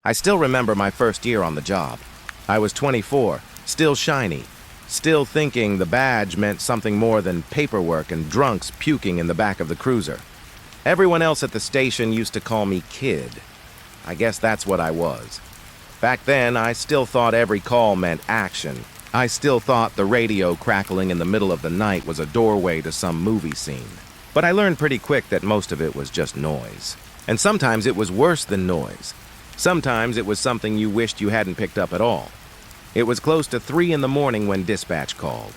I still remember my first year on the job. I was 24, still shiny, still thinking the badge meant something more than paperwork and drunks puking in the back of the cruiser. Everyone else at the station used to call me Kid. I guess that's what I was. Back then, I still thought every call meant action. I still thought the radio crackling in the middle of the night was a doorway to some movie scene. But I learned pretty quick that most of it was just noise. And sometimes it was worse than noise. Sometimes it was something you wished you hadn't picked up at all. It was close to 3 in the morning when dispatch called.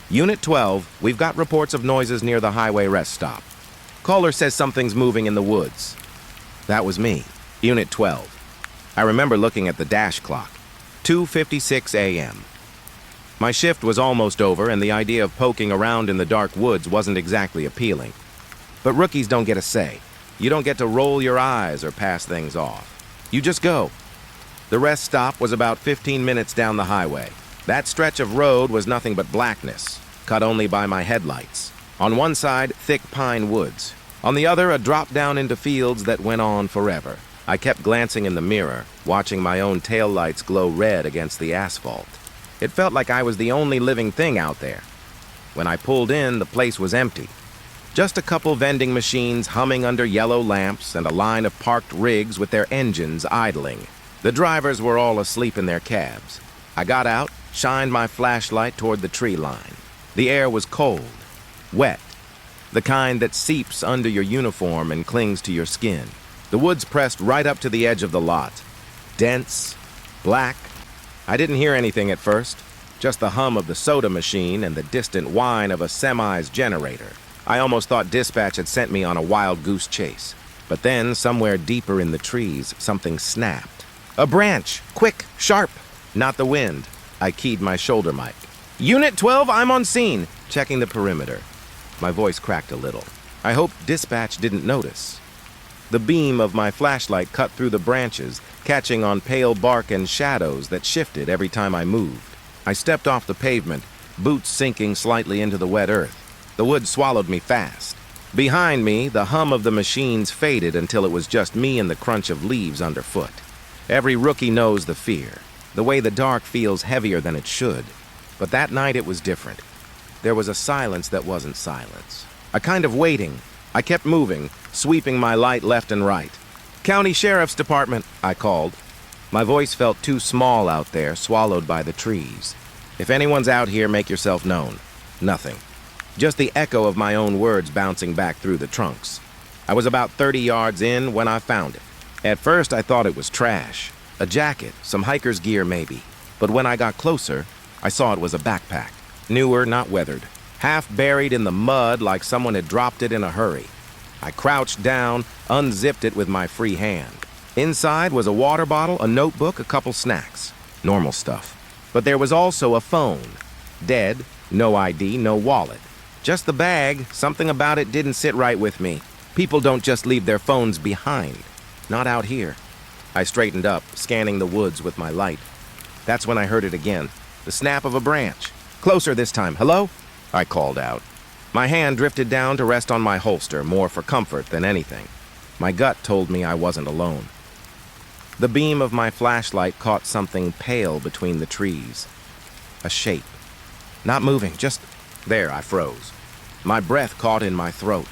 Unit 12, we've got reports of noises near the highway rest stop. Caller says something's moving in the woods. That was me, Unit 12. I remember looking at the dash clock, 2:56 a.m. My shift was almost over, and the idea of poking around in the dark woods wasn't exactly appealing. But rookies don't get a say. You don't get to roll your eyes or pass things off. You just go. The rest stop was about 15 minutes down the highway. That stretch of road was nothing but blackness, cut only by my headlights. On one side, thick pine woods. On the other, a drop down into fields that went on forever. I kept glancing in the mirror, watching my own taillights glow red against the asphalt. It felt like I was the only living thing out there. When I pulled in, the place was empty. Just a couple vending machines humming under yellow lamps and a line of parked rigs with their engines idling. The drivers were all asleep in their cabs. I got out, shined my flashlight toward the tree line. The air was cold, wet, the kind that seeps under your uniform and clings to your skin. The woods pressed right up to the edge of the lot. Dense, black. I didn't hear anything at first, just the hum of the soda machine and the distant whine of a semi's generator. I almost thought dispatch had sent me on a wild goose chase. But then, somewhere deeper in the trees, something snapped. A branch! Quick! Sharp! Not the wind. I keyed my shoulder mic. Unit 12, I'm on scene! Checking the perimeter. My voice cracked a little. I hoped dispatch didn't notice. The beam of my flashlight cut through the branches, catching on pale bark and shadows that shifted every time I moved. I stepped off the pavement, boots sinking slightly into the wet earth. The woods swallowed me fast. Behind me, the hum of the machines faded until it was just me and the crunch of leaves underfoot. Every rookie knows the fear, the way the dark feels heavier than it should. But that night it was different. There was a silence that wasn't silence. A kind of waiting. I kept moving, sweeping my light left and right. County Sheriff's Department, I called. My voice felt too small out there, swallowed by the trees. If anyone's out here, make yourself known. Nothing. Just the echo of my own words bouncing back through the trunks. I was about 30 yards in when I found it. At first, I thought it was trash. A jacket, some hiker's gear maybe. But when I got closer, I saw it was a backpack. Newer, not weathered. Half buried in the mud like someone had dropped it in a hurry. I crouched down, unzipped it with my free hand. Inside was a water bottle, a notebook, a couple snacks. Normal stuff. But there was also a phone. Dead, no ID, no wallet. Just the bag, something about it didn't sit right with me. People don't just leave their phones behind. Not out here. I straightened up, scanning the woods with my light. That's when I heard it again. The snap of a branch. Closer this time. Hello? I called out. My hand drifted down to rest on my holster, more for comfort than anything. My gut told me I wasn't alone. The beam of my flashlight caught something pale between the trees. A shape. Not moving, just... There, I froze. My breath caught in my throat.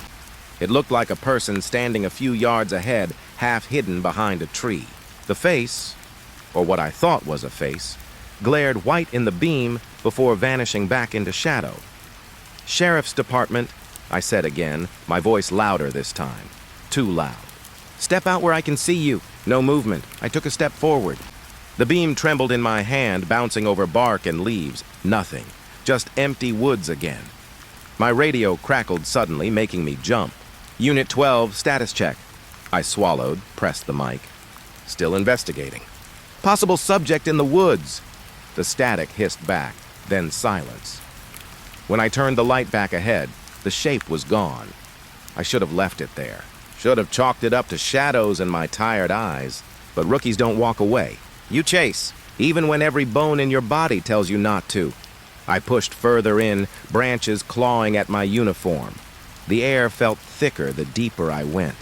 It looked like a person standing a few yards ahead, half hidden behind a tree. The face, or what I thought was a face, glared white in the beam before vanishing back into shadow. Sheriff's Department, I said again, my voice louder this time. Too loud. Step out where I can see you. No movement. I took a step forward. The beam trembled in my hand, bouncing over bark and leaves. Nothing. Just empty woods again. My radio crackled suddenly, making me jump. Unit 12, status check. I swallowed, pressed the mic. Still investigating. Possible subject in the woods. The static hissed back, then silence. When I turned the light back ahead, the shape was gone. I should have left it there. Should have chalked it up to shadows in my tired eyes. But rookies don't walk away. You chase, even when every bone in your body tells you not to. I pushed further in, branches clawing at my uniform. The air felt thicker the deeper I went,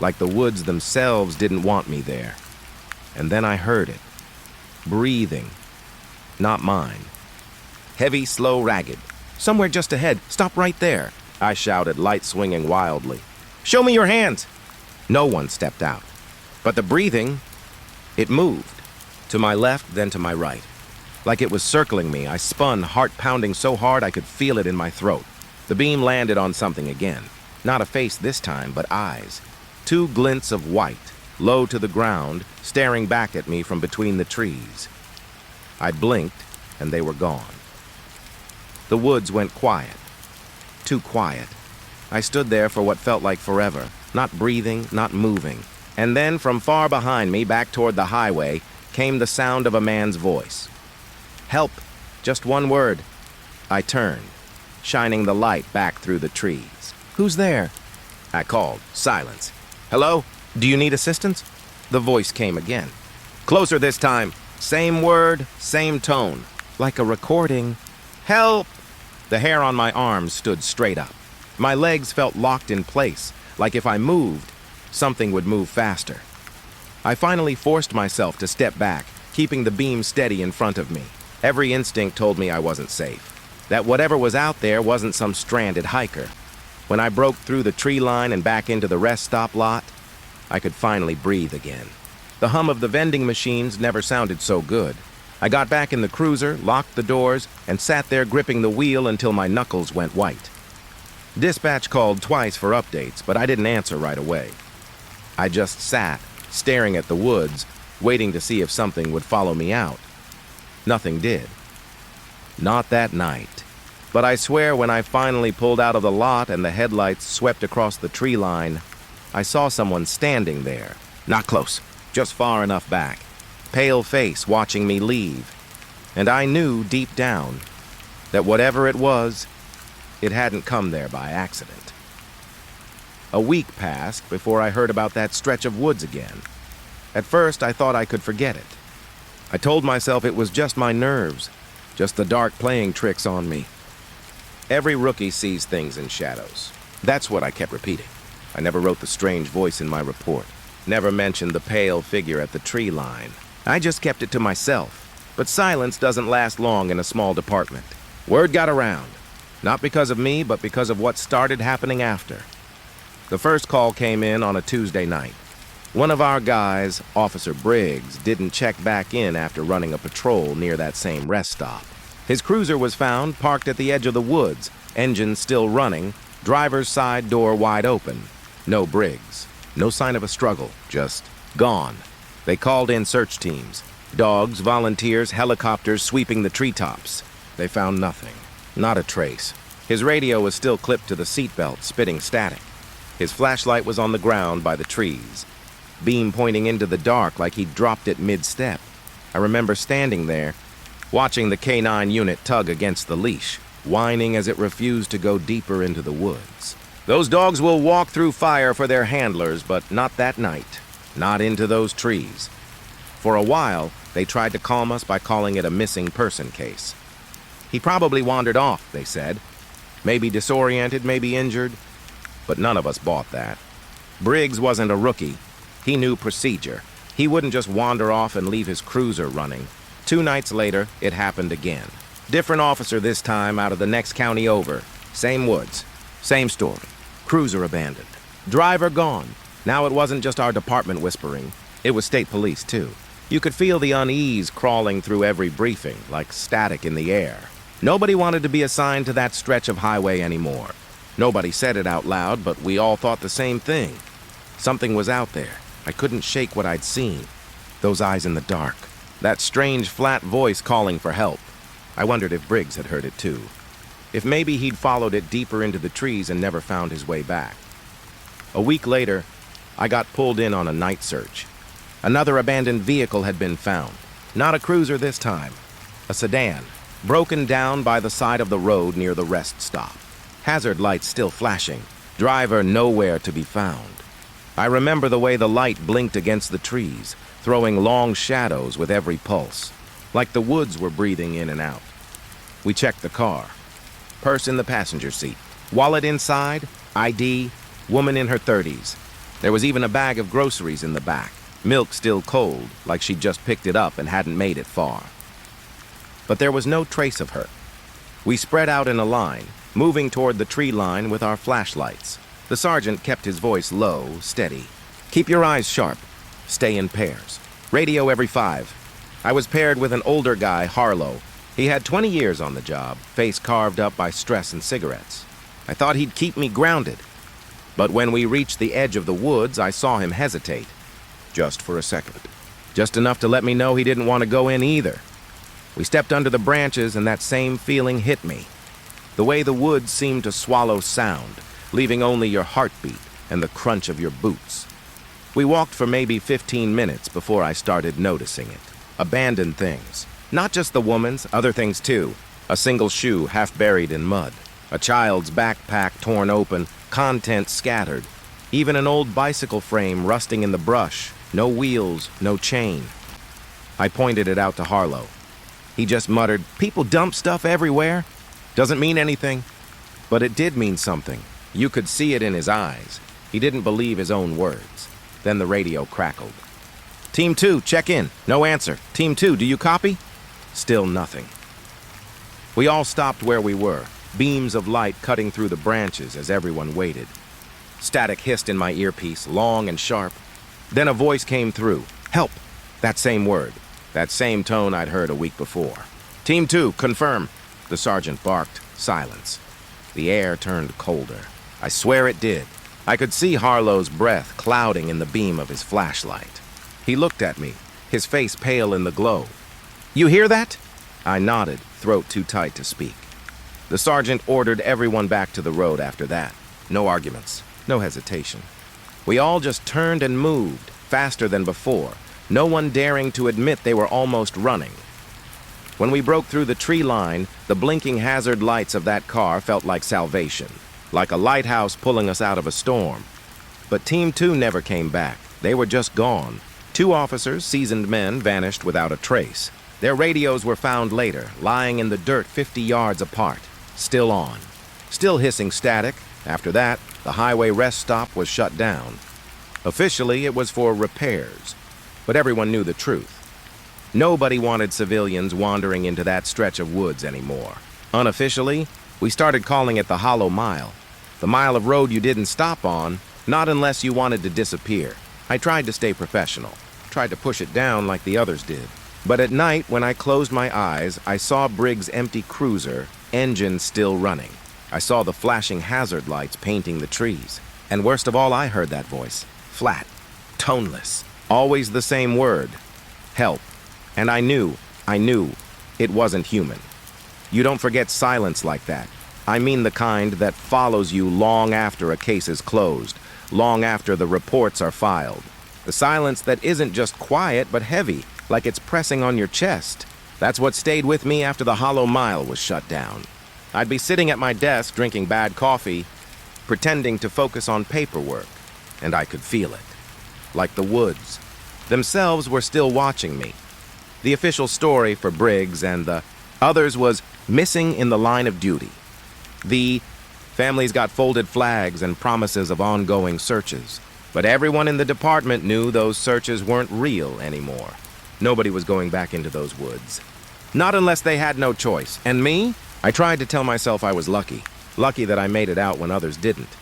like the woods themselves didn't want me there. And then I heard it. Breathing. Not mine. Heavy, slow, ragged. Somewhere just ahead. Stop right there, I shouted, light swinging wildly. Show me your hands! No one stepped out. But the breathing, it moved. To my left, then to my right. Like it was circling me, I spun, heart pounding so hard I could feel it in my throat. The beam landed on something again. Not a face this time, but eyes. Two glints of white, low to the ground, staring back at me from between the trees. I blinked, and they were gone. The woods went quiet. Too quiet. I stood there for what felt like forever, not breathing, not moving. And then from far behind me, back toward the highway, came the sound of a man's voice. Help! Just one word. I turned, shining the light back through the trees. Who's there? I called. Silence. Hello? Do you need assistance? The voice came again. Closer this time. Same word, same tone. Like a recording. Help! The hair on my arms stood straight up. My legs felt locked in place, like if I moved, something would move faster. I finally forced myself to step back, keeping the beam steady in front of me. Every instinct told me I wasn't safe, that whatever was out there wasn't some stranded hiker. When I broke through the tree line and back into the rest stop lot, I could finally breathe again. The hum of the vending machines never sounded so good. I got back in the cruiser, locked the doors, and sat there gripping the wheel until my knuckles went white. Dispatch called twice for updates, but I didn't answer right away. I just sat, staring at the woods, waiting to see if something would follow me out. Nothing did. Not that night. But I swear when I finally pulled out of the lot and the headlights swept across the tree line, I saw someone standing there. Not close, just far enough back. Pale face watching me leave. And I knew deep down that whatever it was, it hadn't come there by accident. A week passed before I heard about that stretch of woods again. At first, I thought I could forget it. I told myself it was just my nerves, just the dark playing tricks on me. Every rookie sees things in shadows. That's what I kept repeating. I never wrote the strange voice in my report, never mentioned the pale figure at the tree line. I just kept it to myself. But silence doesn't last long in a small department. Word got around. Not because of me, but because of what started happening after. The first call came in on a Tuesday night. One of our guys, Officer Briggs, didn't check back in after running a patrol near that same rest stop. His cruiser was found parked at the edge of the woods, engine still running, driver's side door wide open. No Briggs. No sign of a struggle, just gone. They called in search teams. Dogs, volunteers, helicopters sweeping the treetops. They found nothing. Not a trace. His radio was still clipped to the seatbelt, spitting static. His flashlight was on the ground by the trees, beam pointing into the dark like he'd dropped it mid-step. I remember standing there, watching the K9 unit tug against the leash, whining as it refused to go deeper into the woods. Those dogs will walk through fire for their handlers, but not that night. Not into those trees. For a while, they tried to calm us by calling it a missing person case. He probably wandered off, they said. Maybe disoriented, maybe injured. But none of us bought that. Briggs wasn't a rookie. He knew procedure. He wouldn't just wander off and leave his cruiser running. 2 nights later, it happened again. Different officer this time, out of the next county over. Same woods. Same story. Cruiser abandoned. Driver gone. Now it wasn't just our department whispering. It was state police, too. You could feel the unease crawling through every briefing, like static in the air. Nobody wanted to be assigned to that stretch of highway anymore. Nobody said it out loud, but we all thought the same thing. Something was out there. I couldn't shake what I'd seen. Those eyes in the dark. That strange, flat voice calling for help. I wondered if Briggs had heard it, too. If maybe he'd followed it deeper into the trees and never found his way back. A week later, I got pulled in on a night search. Another abandoned vehicle had been found. Not a cruiser this time. A sedan, broken down by the side of the road near the rest stop. Hazard lights still flashing. Driver nowhere to be found. I remember the way the light blinked against the trees, throwing long shadows with every pulse, like the woods were breathing in and out. We checked the car. Purse in the passenger seat. Wallet inside, ID, woman in her 30s. There was even a bag of groceries in the back. milk still cold, like she'd just picked it up and hadn't made it far. But there was no trace of her. We spread out in a line, moving toward the tree line with our flashlights. The sergeant kept his voice low, steady. "Keep your eyes sharp. Stay in pairs. Radio every 5. I was paired with an older guy, Harlow. He had 20 years on the job, face carved up by stress and cigarettes. I thought he'd keep me grounded. But when we reached the edge of the woods, I saw him hesitate. Just for a second. Just enough to let me know he didn't want to go in either. We stepped under the branches and that same feeling hit me. The way the woods seemed to swallow sound, leaving only your heartbeat and the crunch of your boots. We walked for maybe 15 minutes before I started noticing it. Abandoned things. Not just the woman's, other things too. A single shoe half buried in mud. A child's backpack torn open, contents scattered. Even an old bicycle frame rusting in the brush. No wheels, no chain. I pointed it out to Harlow. He just muttered, "People dump stuff everywhere." Doesn't mean anything. But it did mean something. You could see it in his eyes. He didn't believe his own words. Then the radio crackled. "Team 2, check in. No answer. Team 2, do you copy?" Still nothing. We all stopped where we were, beams of light cutting through the branches as everyone waited. Static hissed in my earpiece, long and sharp. Then a voice came through. "Help!" That same word. That same tone I'd heard a week before. "Team 2, confirm." The sergeant barked. Silence. The air turned colder. I swear it did. I could see Harlow's breath clouding in the beam of his flashlight. He looked at me, his face pale in the glow. "You hear that?" I nodded, throat too tight to speak. The sergeant ordered everyone back to the road after that. No arguments, no hesitation. We all just turned and moved, faster than before, no one daring to admit they were almost running. When we broke through the tree line, the blinking hazard lights of that car felt like salvation, like a lighthouse pulling us out of a storm. But Team 2 never came back. They were just gone. 2 officers, seasoned men, vanished without a trace. Their radios were found later, lying in the dirt 50 yards apart, still on, still hissing static. After that, the highway rest stop was shut down. Officially, it was for repairs, but everyone knew the truth. Nobody wanted civilians wandering into that stretch of woods anymore. Unofficially, we started calling it the Hollow Mile, the mile of road you didn't stop on, not unless you wanted to disappear. I tried to stay professional, tried to push it down like the others did. But at night, when I closed my eyes, I saw Briggs' empty cruiser, engine still running. I saw the flashing hazard lights painting the trees. And worst of all, I heard that voice. Flat, toneless, always the same word. Help. And I knew it wasn't human. You don't forget silence like that. I mean the kind that follows you long after a case is closed, long after the reports are filed. The silence that isn't just quiet but heavy, like it's pressing on your chest. That's what stayed with me after the Hollow Mile was shut down. I'd be sitting at my desk drinking bad coffee, pretending to focus on paperwork, and I could feel it. Like the woods themselves were still watching me. The official story for Briggs and the others was missing in the line of duty. The families got folded flags and promises of ongoing searches. But everyone in the department knew those searches weren't real anymore. Nobody was going back into those woods. Not unless they had no choice. And me? I tried to tell myself I was lucky. Lucky that I made it out when others didn't.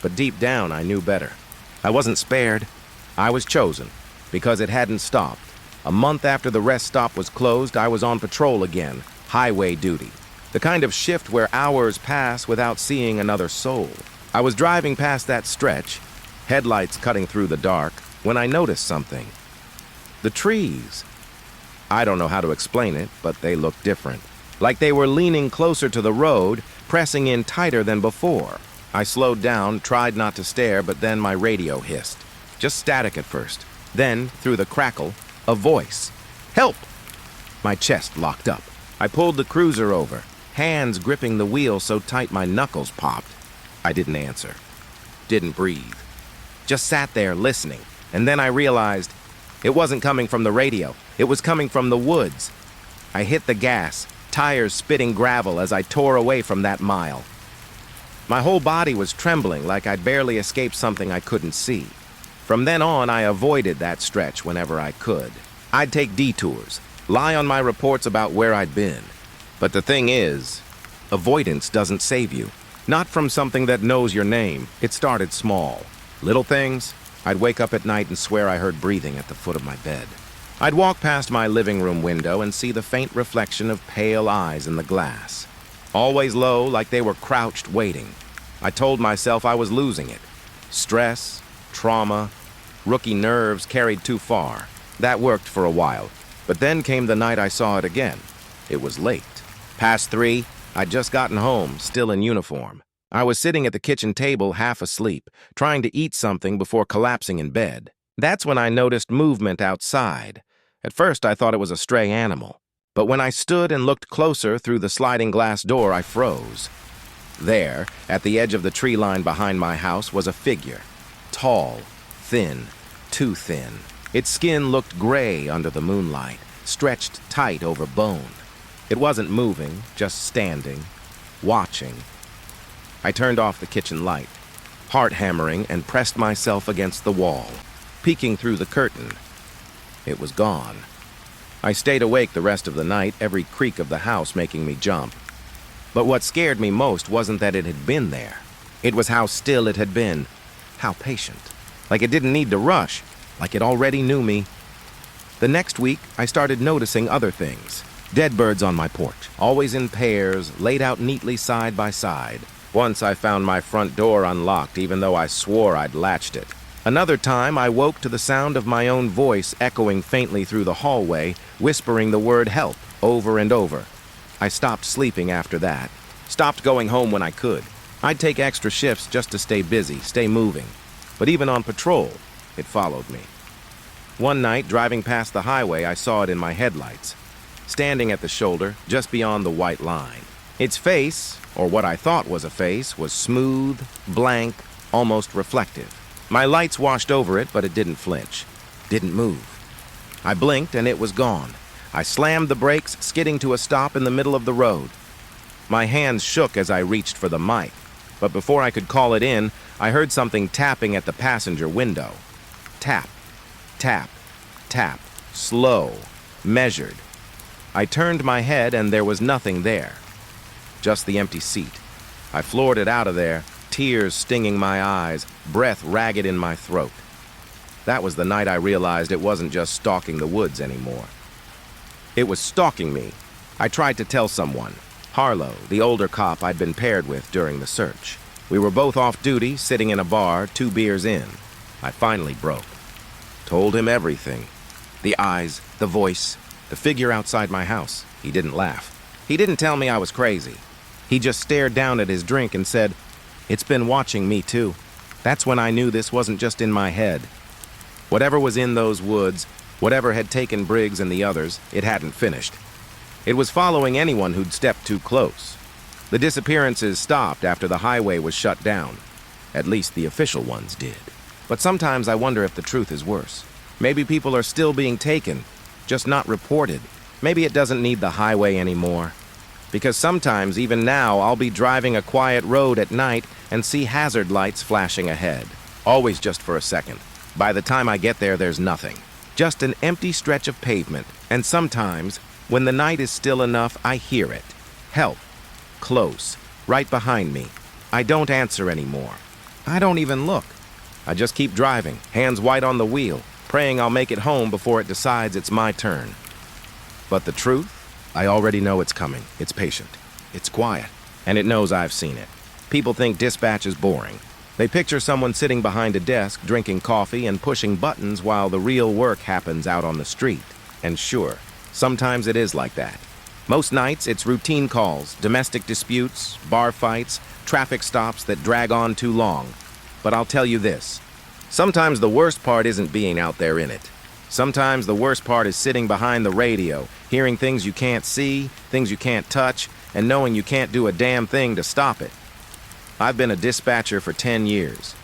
But deep down, I knew better. I wasn't spared. I was chosen. Because it hadn't stopped. A month after the rest stop was closed, I was on patrol again. Highway duty. The kind of shift where hours pass without seeing another soul. I was driving past that stretch, headlights cutting through the dark, when I noticed something. The trees. I don't know how to explain it, but they looked different. Like they were leaning closer to the road, pressing in tighter than before. I slowed down, tried not to stare, but then my radio hissed. Just static at first. Then, through the crackle, a voice. "Help!" My chest locked up. I pulled the cruiser over, hands gripping the wheel so tight my knuckles popped. I didn't answer. Didn't breathe. Just sat there listening, and then I realized it wasn't coming from the radio. It was coming from the woods. I hit the gas, tires spitting gravel as I tore away from that mile. My whole body was trembling like I'd barely escaped something I couldn't see. From then on, I avoided that stretch whenever I could. I'd take detours, lie on my reports about where I'd been. But the thing is, avoidance doesn't save you. Not from something that knows your name. It started small. Little things. I'd wake up at night and swear I heard breathing at the foot of my bed. I'd walk past my living room window and see the faint reflection of pale eyes in the glass. Always low, like they were crouched waiting. I told myself I was losing it. Stress, trauma, rookie nerves carried too far. That worked for a while. But then came the night I saw it again. It was late. Past 3, I'd just gotten home, still in uniform. I was sitting at the kitchen table, half asleep, trying to eat something before collapsing in bed. That's when I noticed movement outside. At first, I thought it was a stray animal. But when I stood and looked closer through the sliding glass door, I froze. There, at the edge of the tree line behind my house, was a figure. Tall, thin, too thin. Its skin looked gray under the moonlight, stretched tight over bone. It wasn't moving, just standing, watching. I turned off the kitchen light, heart hammering, and pressed myself against the wall, peeking through the curtain. It was gone. I stayed awake the rest of the night, every creak of the house making me jump. But what scared me most wasn't that it had been there. It was how still it had been, how patient. Like it didn't need to rush, like it already knew me. The next week, I started noticing other things. Dead birds on my porch, always in pairs, laid out neatly side by side. Once I found my front door unlocked, even though I swore I'd latched it. Another time, I woke to the sound of my own voice echoing faintly through the hallway, whispering the word help over and over. I stopped sleeping after that, stopped going home when I could. I'd take extra shifts just to stay busy, stay moving. But even on patrol, it followed me. One night, driving past the highway, I saw it in my headlights, standing at the shoulder, just beyond the white line. Its face, or what I thought was a face, was smooth, blank, almost reflective. My lights washed over it, but it didn't flinch, didn't move. I blinked and it was gone. I slammed the brakes, skidding to a stop in the middle of the road. My hands shook as I reached for the mic, but before I could call it in, I heard something tapping at the passenger window. Tap, tap, tap, slow, measured. I turned my head and there was nothing there, just the empty seat. I floored it out of there, tears stinging my eyes, breath ragged in my throat. That was the night I realized it wasn't just stalking the woods anymore. It was stalking me. I tried to tell someone. Harlow, the older cop I'd been paired with during the search. We were both off duty, sitting in a bar, 2 beers in. I finally broke. Told him everything. The eyes, the voice, the figure outside my house. He didn't laugh. He didn't tell me I was crazy. He just stared down at his drink and said, "It's been watching me too." That's when I knew this wasn't just in my head. Whatever was in those woods, whatever had taken Briggs and the others, it hadn't finished. It was following anyone who'd stepped too close. The disappearances stopped after the highway was shut down. At least the official ones did. But sometimes I wonder if the truth is worse. Maybe people are still being taken, just not reported. Maybe it doesn't need the highway anymore. Because sometimes, even now, I'll be driving a quiet road at night and see hazard lights flashing ahead. Always just for a second. By the time I get there, there's nothing. Just an empty stretch of pavement. And sometimes, when the night is still enough, I hear it. Help. Close. Right behind me. I don't answer anymore. I don't even look. I just keep driving, hands white on the wheel, praying I'll make it home before it decides it's my turn. But the truth? I already know it's coming. It's patient. It's quiet. And it knows I've seen it. People think dispatch is boring. They picture someone sitting behind a desk, drinking coffee and pushing buttons while the real work happens out on the street. And sure, sometimes it is like that. Most nights, it's routine calls, domestic disputes, bar fights, traffic stops that drag on too long. But I'll tell you this. Sometimes the worst part isn't being out there in it. Sometimes the worst part is sitting behind the radio, hearing things you can't see, things you can't touch, and knowing you can't do a damn thing to stop it. I've been a dispatcher for 10 years.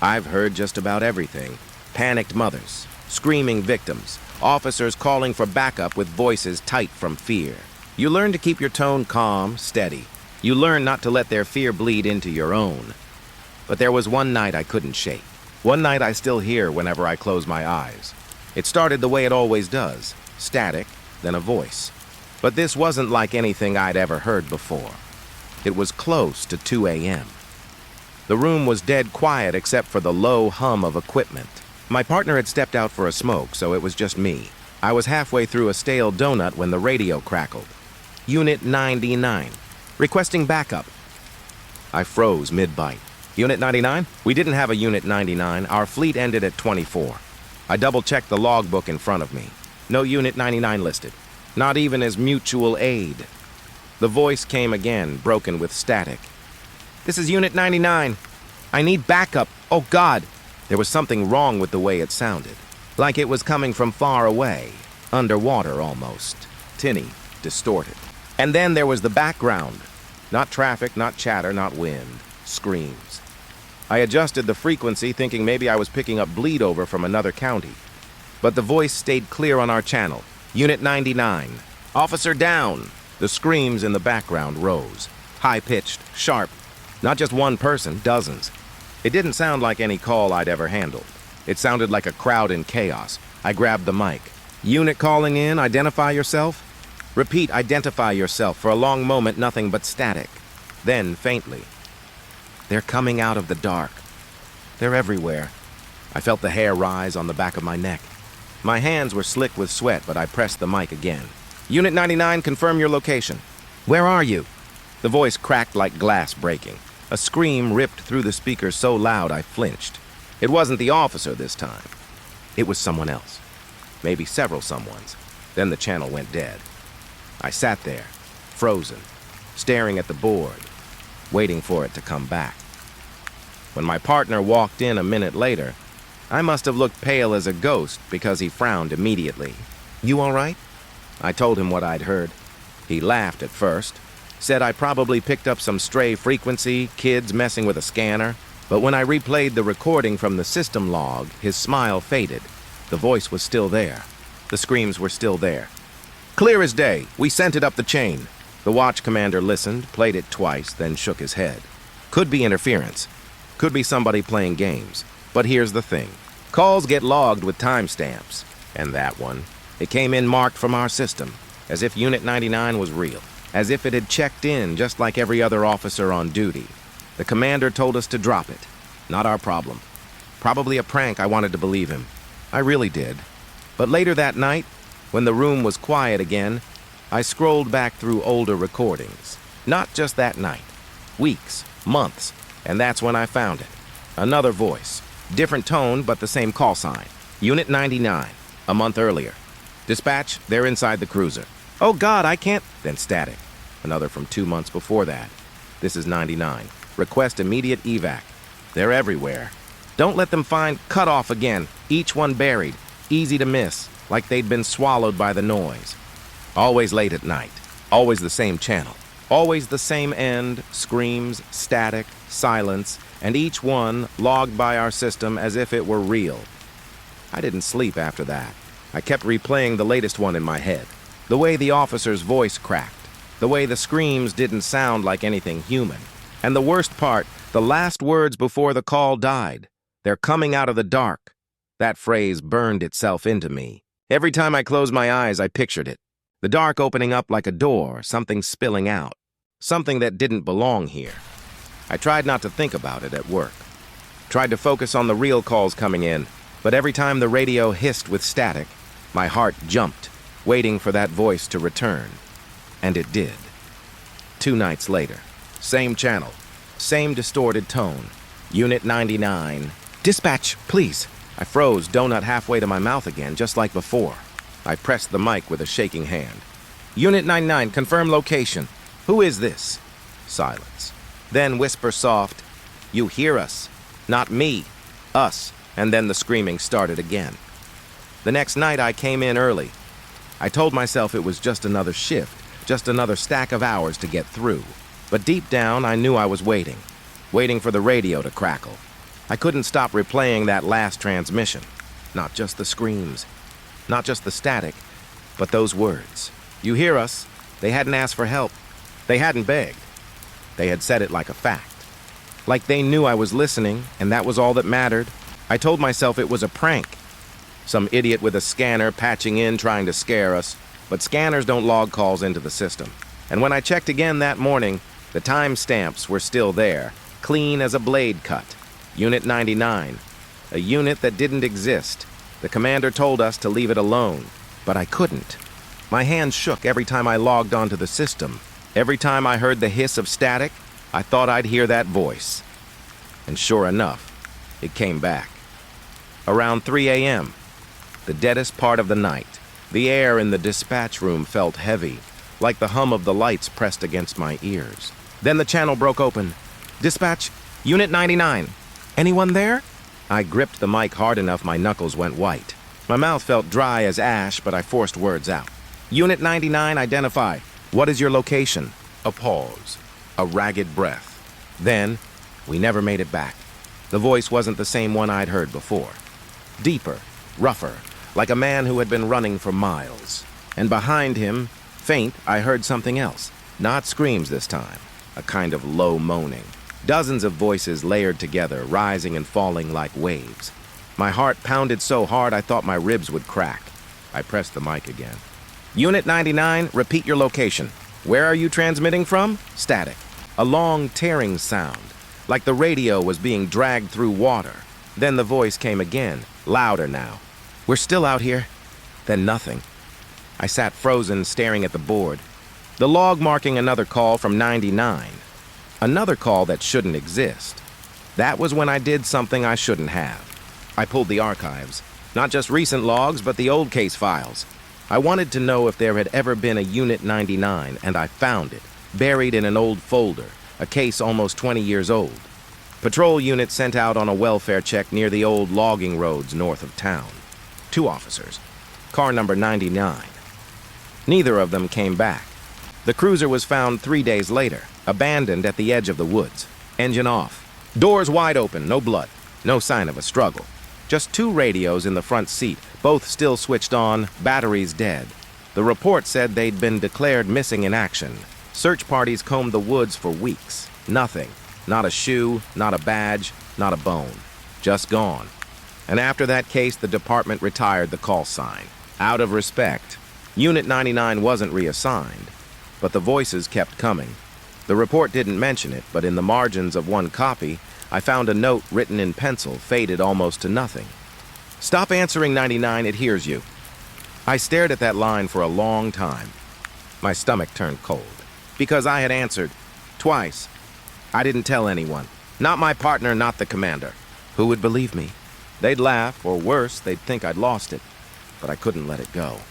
I've heard just about everything. Panicked mothers, screaming victims, officers calling for backup with voices tight from fear. You learn to keep your tone calm, steady. You learn not to let their fear bleed into your own. But there was one night I couldn't shake. One night I still hear whenever I close my eyes. It started the way it always does, static, then a voice. But this wasn't like anything I'd ever heard before. It was close to 2 a.m. The room was dead quiet except for the low hum of equipment. My partner had stepped out for a smoke, so it was just me. I was halfway through a stale donut when the radio crackled. Unit 99, requesting backup. I froze mid-bite. Unit 99? We didn't have a Unit 99. Our fleet ended at 24. I double-checked the logbook in front of me. No Unit 99 listed. Not even as mutual aid. The voice came again, broken with static. This is Unit 99. I need backup. Oh, God. There was something wrong with the way it sounded. Like it was coming from far away. Underwater, almost. Tinny. Distorted. And then there was the background. Not traffic, not chatter, not wind. Screams. I adjusted the frequency, thinking maybe I was picking up bleed over from another county. But the voice stayed clear on our channel. Unit 99. Officer down. The screams in the background rose. High-pitched, sharp. Not just one person, dozens. It didn't sound like any call I'd ever handled. It sounded like a crowd in chaos. I grabbed the mic. Unit calling in, identify yourself? Repeat, identify yourself. For a long moment, nothing but static. Then, faintly. They're coming out of the dark. They're everywhere. I felt the hair rise on the back of my neck. My hands were slick with sweat, but I pressed the mic again. Unit 99, confirm your location. Where are you? The voice cracked like glass breaking. A scream ripped through the speakers so loud I flinched. It wasn't the officer this time. It was someone else. Maybe several someones. Then the channel went dead. I sat there, frozen, staring at the board, waiting for it to come back. When my partner walked in a minute later, I must have looked pale as a ghost because he frowned immediately. You all right? I told him what I'd heard. He laughed at first, said I probably picked up some stray frequency, kids messing with a scanner, but when I replayed the recording from the system log, his smile faded. The voice was still there. The screams were still there. Clear as day. We sent it up the chain. The watch commander listened, played it twice, then shook his head. Could be interference. Could be somebody playing games. But here's the thing. Calls get logged with timestamps. And that one. It came in marked from our system, as if Unit 99 was real. As if it had checked in, just like every other officer on duty. The commander told us to drop it. Not our problem. Probably a prank. I wanted to believe him. I really did. But later that night, when the room was quiet again, I scrolled back through older recordings. Not just that night. Weeks, months, and that's when I found it. Another voice. Different tone, but the same call sign. Unit 99, a month earlier. Dispatch, they're inside the cruiser. Oh God, I can't... Then static. Another from 2 months before that. This is 99. Request immediate evac. They're everywhere. Don't let them find... Cut off again. Each one buried. Easy to miss. Like they'd been swallowed by the noise. Always late at night. Always the same channel. Always the same end. Screams, static, silence, and each one logged by our system as if it were real. I didn't sleep after that. I kept replaying the latest one in my head. The way the officer's voice cracked. The way the screams didn't sound like anything human. And the worst part, the last words before the call died. They're coming out of the dark. That phrase burned itself into me. Every time I closed my eyes, I pictured it. The dark opening up like a door, something spilling out. Something that didn't belong here. I tried not to think about it at work. Tried to focus on the real calls coming in, but every time the radio hissed with static, my heart jumped, waiting for that voice to return. And it did. 2 nights later. Same channel. Same distorted tone. Unit 99. Dispatch, please. I froze, donut halfway to my mouth again, just like before. I pressed the mic with a shaking hand. Unit 99, confirm location. Who is this? Silence. Then whisper soft, you hear us. Not me. Us. And then the screaming started again. The next night I came in early. I told myself it was just another shift, just another stack of hours to get through. But deep down, I knew I was waiting for the radio to crackle. I couldn't stop replaying that last transmission. Not just the screams, not just the static, but those words. You hear us. They hadn't asked for help. They hadn't begged. They had said it like a fact. Like they knew I was listening, and that was all that mattered. I told myself it was a prank. Some idiot with a scanner patching in trying to scare us, but scanners don't log calls into the system. And when I checked again that morning, the timestamps were still there, clean as a blade cut. Unit 99, a unit that didn't exist. The commander told us to leave it alone, but I couldn't. My hands shook every time I logged onto the system. Every time I heard the hiss of static, I thought I'd hear that voice. And sure enough, it came back. Around 3 a.m., the deadest part of the night, the air in the dispatch room felt heavy, like the hum of the lights pressed against my ears. Then the channel broke open. "Dispatch, Unit 99. Anyone there?" I gripped the mic hard enough my knuckles went white. My mouth felt dry as ash, but I forced words out. "Unit 99, identify. What is your location?" A pause. A ragged breath. Then, we never made it back. The voice wasn't the same one I'd heard before. Deeper, rougher, like a man who had been running for miles. And behind him, faint, I heard something else. Not screams this time. A kind of low moaning. Dozens of voices layered together, rising and falling like waves. My heart pounded so hard I thought my ribs would crack. I pressed the mic again. "Unit 99, repeat your location. Where are you transmitting from?" Static. A long, tearing sound, like the radio was being dragged through water. Then the voice came again, louder now. "We're still out here." Then nothing. I sat frozen, staring at the board. The log marking another call from 99. Another call that shouldn't exist. That was when I did something I shouldn't have. I pulled the archives. Not just recent logs, but the old case files. I wanted to know if there had ever been a Unit 99, and I found it, buried in an old folder, a case almost 20 years old. Patrol unit sent out on a welfare check near the old logging roads north of town. 2 officers. Car number 99. Neither of them came back. The cruiser was found 3 days later, abandoned at the edge of the woods. Engine off. Doors wide open, no blood. No sign of a struggle. Just 2 radios in the front seat, both still switched on, batteries dead. The report said they'd been declared missing in action. Search parties combed the woods for weeks. Nothing. Not a shoe, not a badge, not a bone. Just gone. And after that case, the department retired the call sign. Out of respect. Unit 99 wasn't reassigned, but the voices kept coming. The report didn't mention it, but in the margins of one copy, I found a note written in pencil, faded almost to nothing. "Stop answering 99, it hears you." I stared at that line for a long time. My stomach turned cold, because I had answered. Twice. I didn't tell anyone. Not my partner, not the commander. Who would believe me? They'd laugh, or worse, they'd think I'd lost it. But I couldn't let it go.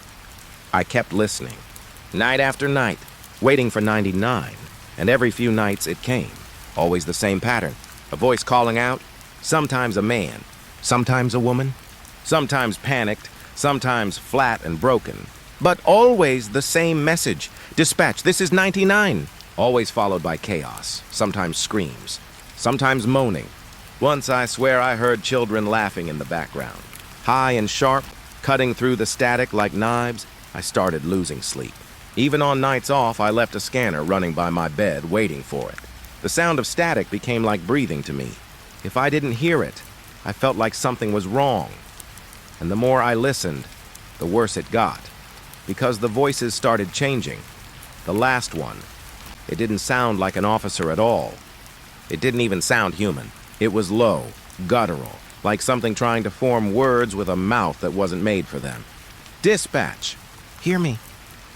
I kept listening. Night after night, waiting for 99. And every few nights it came. Always the same pattern. A voice calling out. Sometimes a man. Sometimes a woman. Sometimes panicked. Sometimes flat and broken. But always the same message. "Dispatch, this is 99. Always followed by chaos. Sometimes screams. Sometimes moaning. Once I swear I heard children laughing in the background. High and sharp, cutting through the static like knives, I started losing sleep. Even on nights off, I left a scanner running by my bed, waiting for it. The sound of static became like breathing to me. If I didn't hear it, I felt like something was wrong. And the more I listened, the worse it got. Because the voices started changing. The last one, it didn't sound like an officer at all. It didn't even sound human. It was low, guttural, like something trying to form words with a mouth that wasn't made for them. "Dispatch, hear me."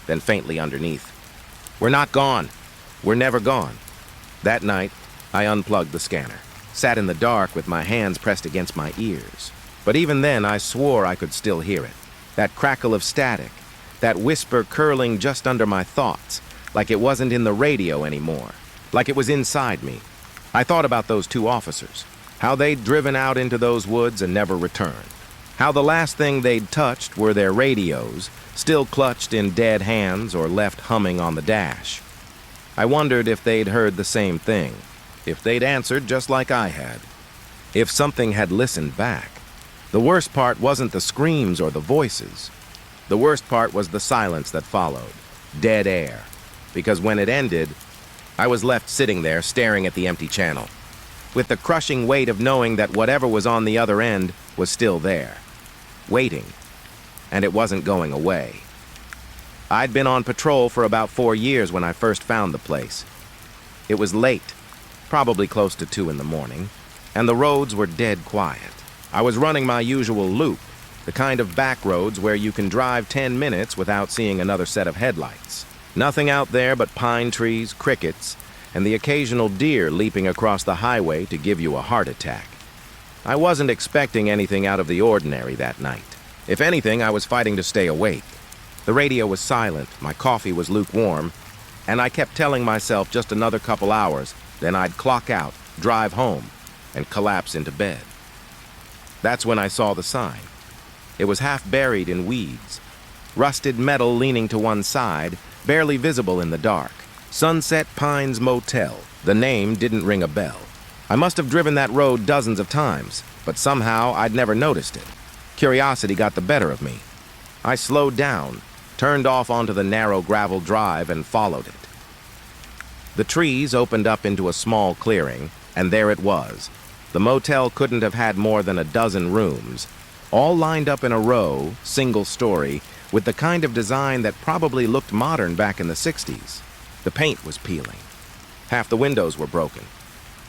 Then faintly underneath, "We're not gone. We're never gone." That night, I unplugged the scanner, sat in the dark with my hands pressed against my ears. But even then, I swore I could still hear it. That crackle of static, that whisper curling just under my thoughts, like it wasn't in the radio anymore, like it was inside me. I thought about those 2 officers, how they'd driven out into those woods and never returned. How the last thing they'd touched were their radios, still clutched in dead hands or left humming on the dash. I wondered if they'd heard the same thing, if they'd answered just like I had, if something had listened back. The worst part wasn't the screams or the voices. The worst part was the silence that followed, dead air, because when it ended, I was left sitting there staring at the empty channel. with the crushing weight of knowing that whatever was on the other end was still there, waiting, and it wasn't going away. I'd been on patrol for about 4 years when I first found the place. It was late, probably close to 2 in the morning, and the roads were dead quiet. I was running my usual loop, the kind of back roads where you can drive 10 minutes without seeing another set of headlights. Nothing out there but pine trees, crickets, and the occasional deer leaping across the highway to give you a heart attack. I wasn't expecting anything out of the ordinary that night. If anything, I was fighting to stay awake. The radio was silent, my coffee was lukewarm, and I kept telling myself just another couple hours, then I'd clock out, drive home, and collapse into bed. That's when I saw the sign. It was half buried in weeds, rusted metal leaning to one side, barely visible in the dark. Sunset Pines Motel. The name didn't ring a bell. I must have driven that road dozens of times, but somehow I'd never noticed it. Curiosity got the better of me. I slowed down, turned off onto the narrow gravel drive, and followed it. The trees opened up into a small clearing, and there it was. The motel couldn't have had more than a dozen rooms, all lined up in a row, single story, with the kind of design that probably looked modern back in the 60s. The paint was peeling. Half the windows were broken.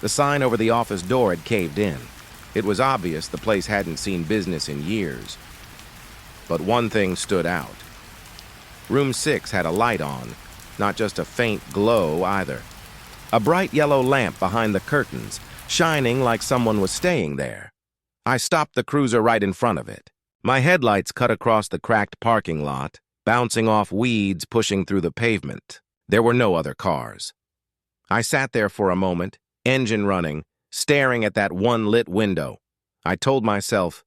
The sign over the office door had caved in. It was obvious the place hadn't seen business in years. But one thing stood out. Room 6 had a light on, not just a faint glow either. A bright yellow lamp behind the curtains, shining like someone was staying there. I stopped the cruiser right in front of it. My headlights cut across the cracked parking lot, bouncing off weeds pushing through the pavement. There were no other cars. I sat there for a moment, engine running, staring at that one lit window. I told myself,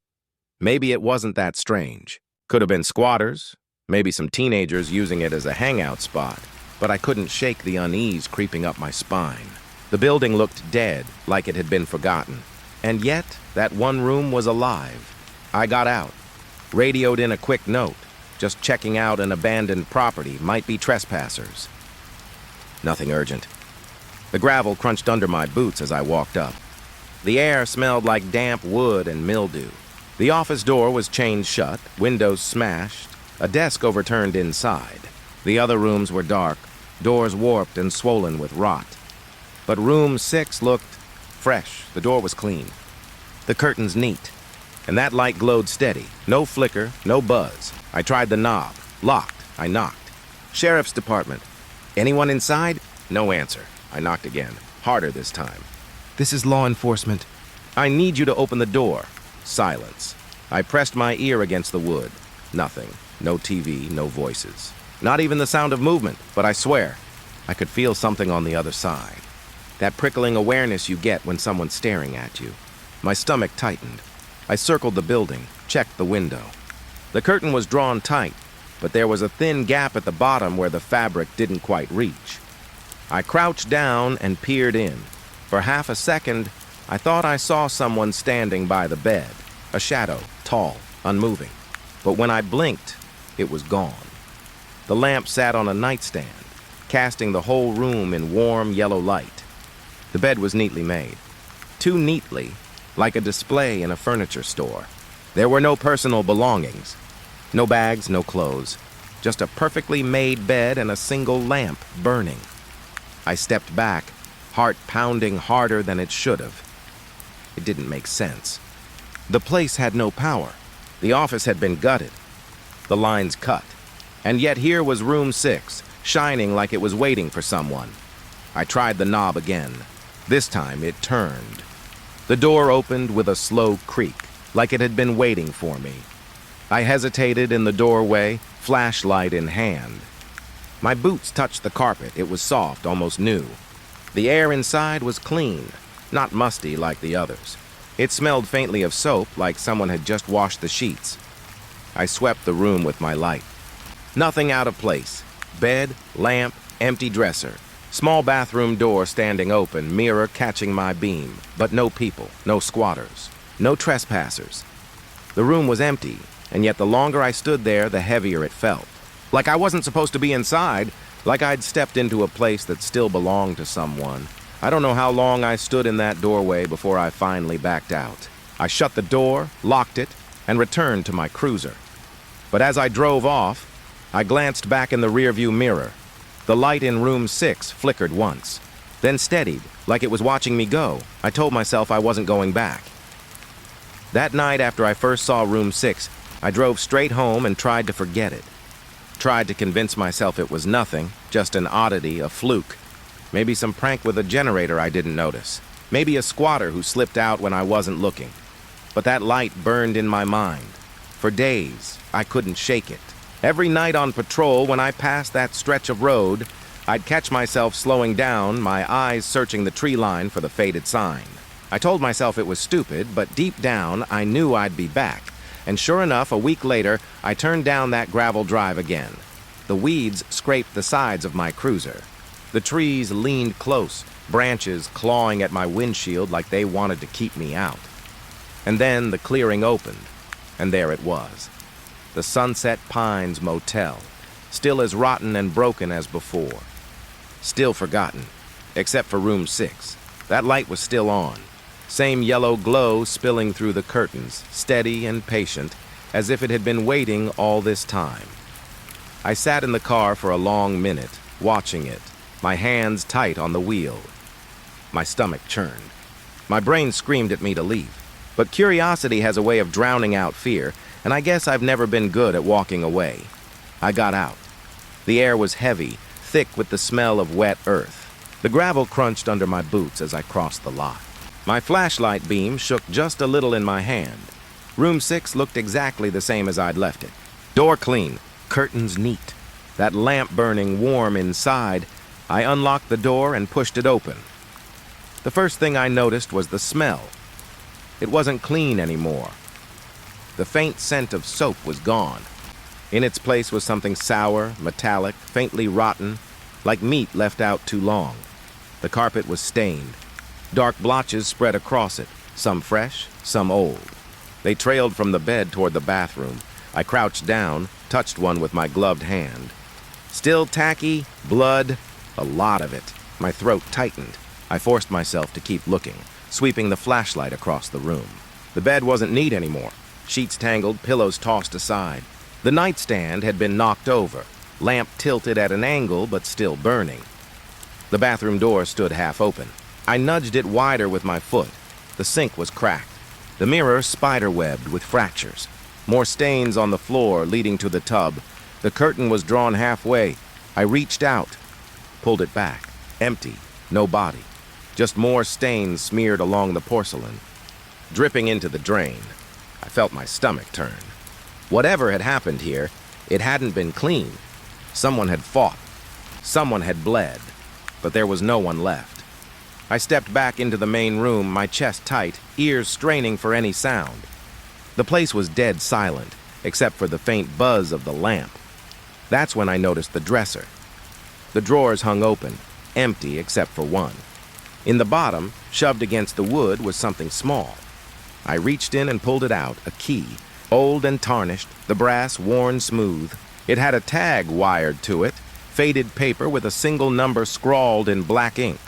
maybe it wasn't that strange. Could have been squatters, maybe some teenagers using it as a hangout spot, but I couldn't shake the unease creeping up my spine. The building looked dead, like it had been forgotten. And yet, that one room was alive. I got out, radioed in a quick note, just checking out an abandoned property, might be trespassers. Nothing urgent. The gravel crunched under my boots as I walked up. The air smelled like damp wood and mildew. The office door was chained shut, windows smashed, a desk overturned inside. The other rooms were dark, doors warped and swollen with rot. But room 6 looked fresh. The door was clean. The curtains neat. And that light glowed steady. No flicker, no buzz. I tried the knob. Locked. I knocked. Sheriff's Department. Anyone inside? No answer. I knocked again. Harder this time. This is law enforcement. I need you to open the door. Silence. I pressed my ear against the wood. Nothing. No TV, no voices. Not even the sound of movement, but I swear, I could feel something on the other side. That prickling awareness you get when someone's staring at you. My stomach tightened. I circled the building, checked the window. The curtain was drawn tight, but there was a thin gap at the bottom where the fabric didn't quite reach. I crouched down and peered in. For half a second, I thought I saw someone standing by the bed, a shadow, tall, unmoving. But when I blinked, it was gone. The lamp sat on a nightstand, casting the whole room in warm yellow light. The bed was neatly made. Too neatly, like a display in a furniture store. There were no personal belongings. No bags, no clothes. Just a perfectly made bed and a single lamp burning. I stepped back, heart pounding harder than it should have. It didn't make sense. The place had no power. The office had been gutted. The lines cut. And yet here was room 6, shining like it was waiting for someone. I tried the knob again. This time it turned. The door opened with a slow creak, like it had been waiting for me. I hesitated in the doorway, flashlight in hand. My boots touched the carpet. It was soft, almost new. The air inside was clean, not musty like the others. It smelled faintly of soap, like someone had just washed the sheets. I swept the room with my light. Nothing out of place. Bed, lamp, empty dresser. Small bathroom door standing open, mirror catching my beam. But no people, no squatters, no trespassers. The room was empty, and yet the longer I stood there, the heavier it felt. Like I wasn't supposed to be inside, like I'd stepped into a place that still belonged to someone. I don't know how long I stood in that doorway before I finally backed out. I shut the door, locked it, and returned to my cruiser. But as I drove off, I glanced back in the rearview mirror. The light in room 6 flickered once, then steadied, like it was watching me go. I told myself I wasn't going back. That night after I first saw room 6, I drove straight home and tried to forget it. Tried to convince myself it was nothing, just an oddity, a fluke. Maybe some prank with a generator I didn't notice. Maybe a squatter who slipped out when I wasn't looking. But that light burned in my mind. For days, I couldn't shake it. Every night on patrol, when I passed that stretch of road, I'd catch myself slowing down, my eyes searching the tree line for the faded sign. I told myself it was stupid, but deep down, I knew I'd be back. And sure enough, a week later, I turned down that gravel drive again. The weeds scraped the sides of my cruiser. The trees leaned close, branches clawing at my windshield like they wanted to keep me out. And then the clearing opened, and there it was. The Sunset Pines Motel, still as rotten and broken as before. Still forgotten, except for room 6. That light was still on. Same yellow glow spilling through the curtains, steady and patient, as if it had been waiting all this time. I sat in the car for a long minute, watching it, my hands tight on the wheel. My stomach churned. My brain screamed at me to leave. But curiosity has a way of drowning out fear, and I guess I've never been good at walking away. I got out. The air was heavy, thick with the smell of wet earth. The gravel crunched under my boots as I crossed the lot. My flashlight beam shook just a little in my hand. Room 6 looked exactly the same as I'd left it. Door clean, curtains neat. That lamp burning warm inside. I unlocked the door and pushed it open. The first thing I noticed was the smell. It wasn't clean anymore. The faint scent of soap was gone. In its place was something sour, metallic, faintly rotten, like meat left out too long. The carpet was stained. Dark blotches spread across it, some fresh, some old. They trailed from the bed toward the bathroom. I crouched down, touched one with my gloved hand. Still tacky, blood, a lot of it. My throat tightened. I forced myself to keep looking, sweeping the flashlight across the room. The bed wasn't neat anymore. Sheets tangled, pillows tossed aside. The nightstand had been knocked over, lamp tilted at an angle but still burning. The bathroom door stood half open. I nudged it wider with my foot. The sink was cracked. The mirror spider-webbed with fractures. More stains on the floor leading to the tub. The curtain was drawn halfway. I reached out, pulled it back. Empty, no body. Just more stains smeared along the porcelain, dripping into the drain. I felt my stomach turn. Whatever had happened here, it hadn't been clean. Someone had fought. Someone had bled. But there was no one left. I stepped back into the main room, my chest tight, ears straining for any sound. The place was dead silent, except for the faint buzz of the lamp. That's when I noticed the dresser. The drawers hung open, empty except for one. In the bottom, shoved against the wood, was something small. I reached in and pulled it out, a key, old and tarnished, the brass worn smooth. It had a tag wired to it, faded paper with a single number scrawled in black ink.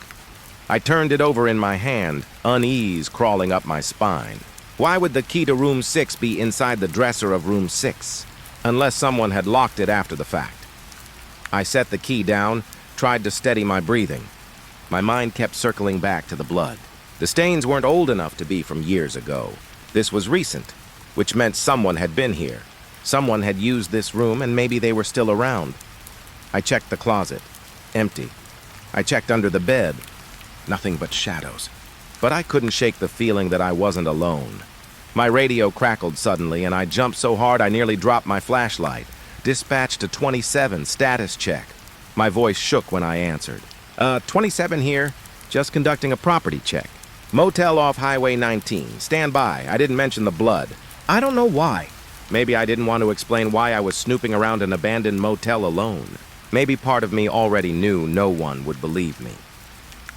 I turned it over in my hand, unease crawling up my spine. Why would the key to room 6 be inside the dresser of room 6? Unless someone had locked it after the fact. I set the key down, tried to steady my breathing. My mind kept circling back to the blood. The stains weren't old enough to be from years ago. This was recent, which meant someone had been here. Someone had used this room and maybe they were still around. I checked the closet. Empty. I checked under the bed. Nothing but shadows. But I couldn't shake the feeling that I wasn't alone. My radio crackled suddenly and I jumped so hard I nearly dropped my flashlight. Dispatch to 27, status check. My voice shook when I answered. 27 here, just conducting a property check. Motel off Highway 19, stand by, I didn't mention the blood. I don't know why. Maybe I didn't want to explain why I was snooping around an abandoned motel alone. Maybe part of me already knew no one would believe me.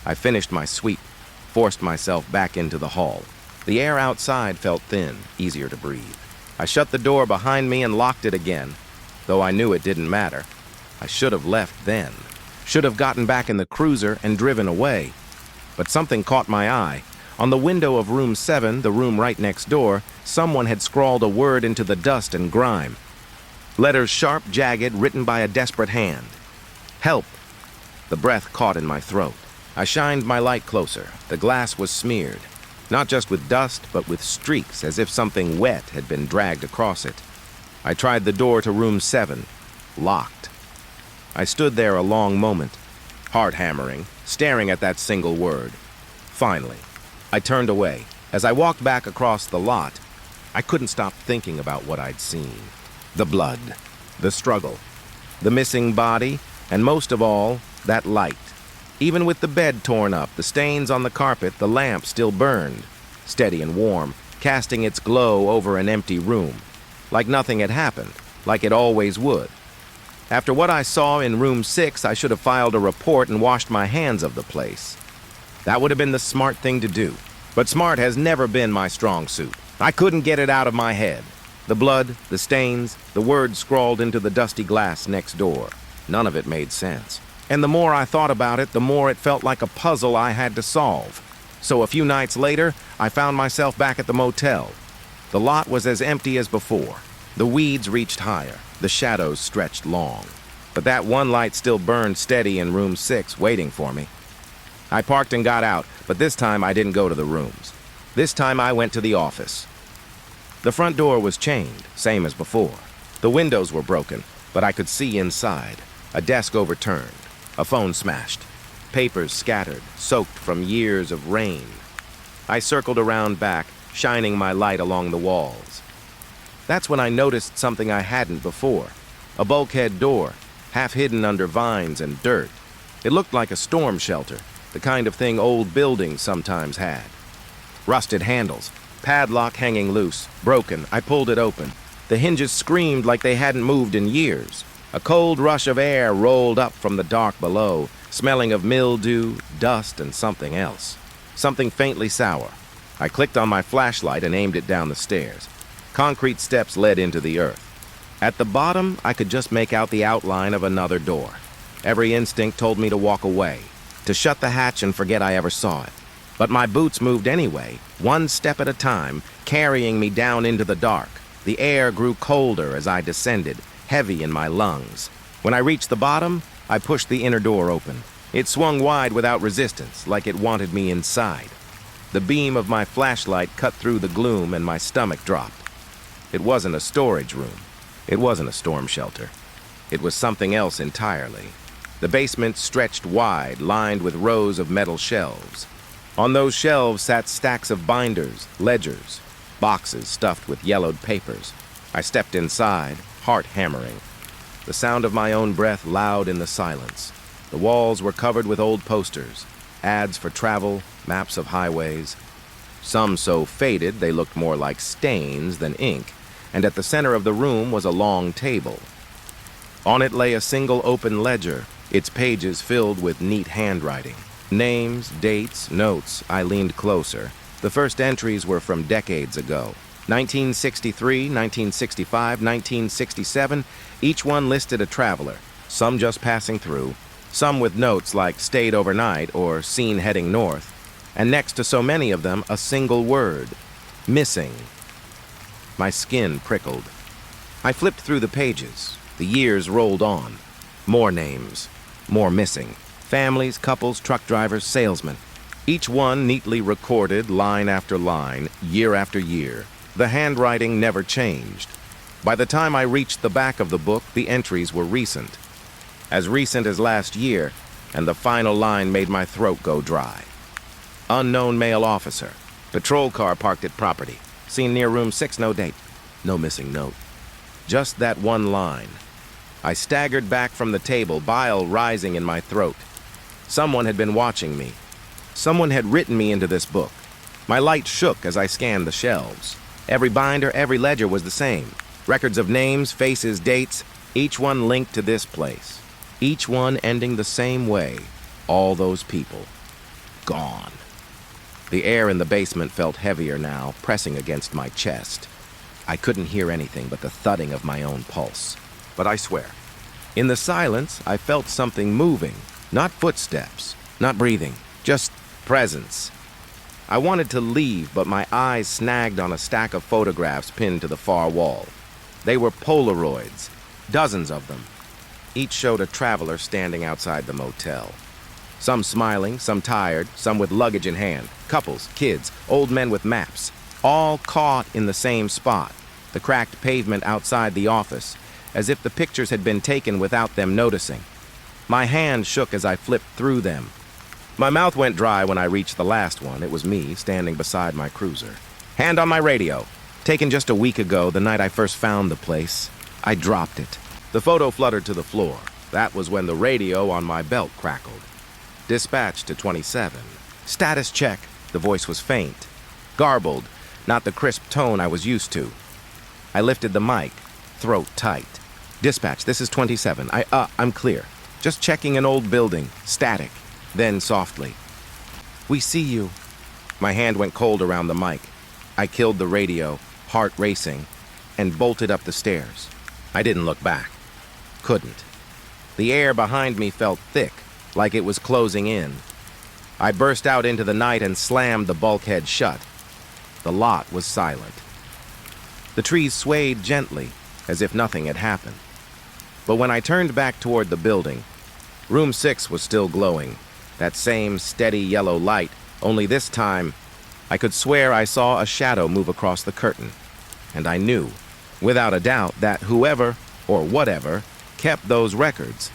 I finished my sweep, forced myself back into the hall. The air outside felt thin, easier to breathe. I shut the door behind me and locked it again, though I knew it didn't matter. I should have left then. Should have gotten back in the cruiser and driven away. But something caught my eye. On the window of room 7, the room right next door, someone had scrawled a word into the dust and grime. Letters sharp, jagged, written by a desperate hand. Help! The breath caught in my throat. I shined my light closer. The glass was smeared. Not just with dust, but with streaks, as if something wet had been dragged across it. I tried the door to room 7. Locked. I stood there a long moment, heart hammering, staring at that single word. Finally, I turned away. As I walked back across the lot, I couldn't stop thinking about what I'd seen. The blood, the struggle, the missing body, and most of all, that light. Even with the bed torn up, the stains on the carpet, the lamp still burned, steady and warm, casting its glow over an empty room, like nothing had happened, like it always would. After what I saw in room 6, I should have filed a report and washed my hands of the place. That would have been the smart thing to do. But smart has never been my strong suit. I couldn't get it out of my head. The blood, the stains, the words scrawled into the dusty glass next door. None of it made sense. And the more I thought about it, the more it felt like a puzzle I had to solve. So a few nights later, I found myself back at the motel. The lot was as empty as before. The weeds reached higher. The shadows stretched long. But that one light still burned steady in room 6, waiting for me. I parked and got out, but this time I didn't go to the rooms. This time I went to the office. The front door was chained, same as before. The windows were broken, but I could see inside. A desk overturned. A phone smashed. Papers scattered, soaked from years of rain. I circled around back, shining my light along the walls. That's when I noticed something I hadn't before. A bulkhead door, half hidden under vines and dirt. It looked like a storm shelter, the kind of thing old buildings sometimes had. Rusted handles, padlock hanging loose, broken. I pulled it open. The hinges screamed like they hadn't moved in years. A cold rush of air rolled up from the dark below, smelling of mildew, dust, and something else. Something faintly sour. I clicked on my flashlight and aimed it down the stairs. Concrete steps led into the earth. At the bottom, I could just make out the outline of another door. Every instinct told me to walk away, to shut the hatch and forget I ever saw it. But my boots moved anyway, one step at a time, carrying me down into the dark. The air grew colder as I descended, heavy in my lungs. When I reached the bottom, I pushed the inner door open. It swung wide without resistance, like it wanted me inside. The beam of my flashlight cut through the gloom and my stomach dropped. It wasn't a storage room. It wasn't a storm shelter. It was something else entirely. The basement stretched wide, lined with rows of metal shelves. On those shelves sat stacks of binders, ledgers, boxes stuffed with yellowed papers. I stepped inside, heart hammering. The sound of my own breath loud in the silence. The walls were covered with old posters, ads for travel, maps of highways. Some so faded they looked more like stains than ink, and at the center of the room was a long table. On it lay a single open ledger, its pages filled with neat handwriting. Names, dates, notes. I leaned closer. The first entries were from decades ago. 1963, 1965, 1967. Each one listed a traveler, some just passing through, some with notes like stayed overnight or seen heading north, and next to so many of them, a single word, missing. My skin prickled. I flipped through the pages. The years rolled on. More names, more missing. Families, couples, truck drivers, salesmen. Each one neatly recorded, line after line, year after year. The handwriting never changed. By the time I reached the back of the book, the entries were recent. As recent as last year, and the final line made my throat go dry. Unknown male officer. Patrol car parked at property. Seen near room 6, no date. No missing note. Just that one line. I staggered back from the table, bile rising in my throat. Someone had been watching me. Someone had written me into this book. My light shook as I scanned the shelves. Every binder, every ledger was the same. Records of names, faces, dates, each one linked to this place. Each one ending the same way. All those people. Gone. The air in the basement felt heavier now, pressing against my chest. I couldn't hear anything but the thudding of my own pulse. But I swear, in the silence, I felt something moving. Not footsteps, not breathing, just Presence. I wanted to leave, but my eyes snagged on a stack of photographs pinned to the far wall. They were Polaroids, dozens of them. Each showed a traveler standing outside the motel. Some smiling, some tired, some with luggage in hand. Couples, kids, old men with maps. All caught in the same spot, the cracked pavement outside the office, as if the pictures had been taken without them noticing. My hand shook as I flipped through them. My mouth went dry when I reached the last one. It was me, standing beside my cruiser. Hand on my radio. Taken just a week ago, the night I first found the place. I dropped it. The photo fluttered to the floor. That was when the radio on my belt crackled. Dispatch to 27. Status check. The voice was faint. Garbled, not the crisp tone I was used to. I lifted the mic, throat tight. Dispatch, this is 27. I'm clear. Just checking an old building. Static. Then softly. We see you. My hand went cold around the mic. I killed the radio, heart racing, and bolted up the stairs. I didn't look back. Couldn't. The air behind me felt thick, like it was closing in. I burst out into the night and slammed the bulkhead shut. The lot was silent. The trees swayed gently, as if nothing had happened. But when I turned back toward the building, room 6 was still glowing. That same steady yellow light, only this time, I could swear I saw a shadow move across the curtain. And I knew, without a doubt, that whoever, or whatever, kept those records.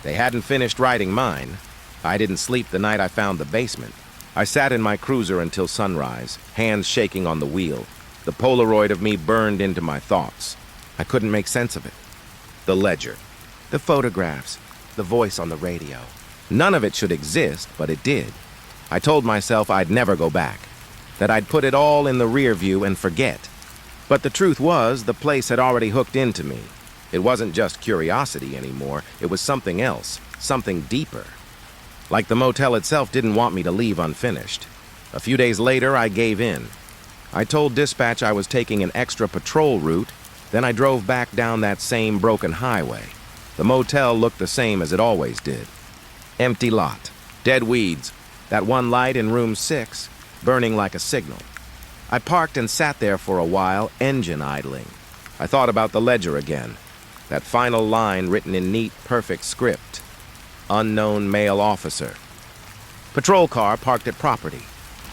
They hadn't finished writing mine. I didn't sleep the night I found the basement. I sat in my cruiser until sunrise, hands shaking on the wheel. The Polaroid of me burned into my thoughts. I couldn't make sense of it. The ledger, the photographs, the voice on the radio. None of it should exist, but it did. I told myself I'd never go back, that I'd put it all in the rear view and forget. But the truth was, the place had already hooked into me. It wasn't just curiosity anymore, it was something else, something deeper. Like the motel itself didn't want me to leave unfinished. A few days later, I gave in. I told dispatch I was taking an extra patrol route, then I drove back down that same broken highway. The motel looked the same as it always did. Empty lot, dead weeds, that one light in room 6, burning like a signal. I parked and sat there for a while, engine idling. I thought about the ledger again, that final line written in neat, perfect script. Unknown male officer. Patrol car parked at property.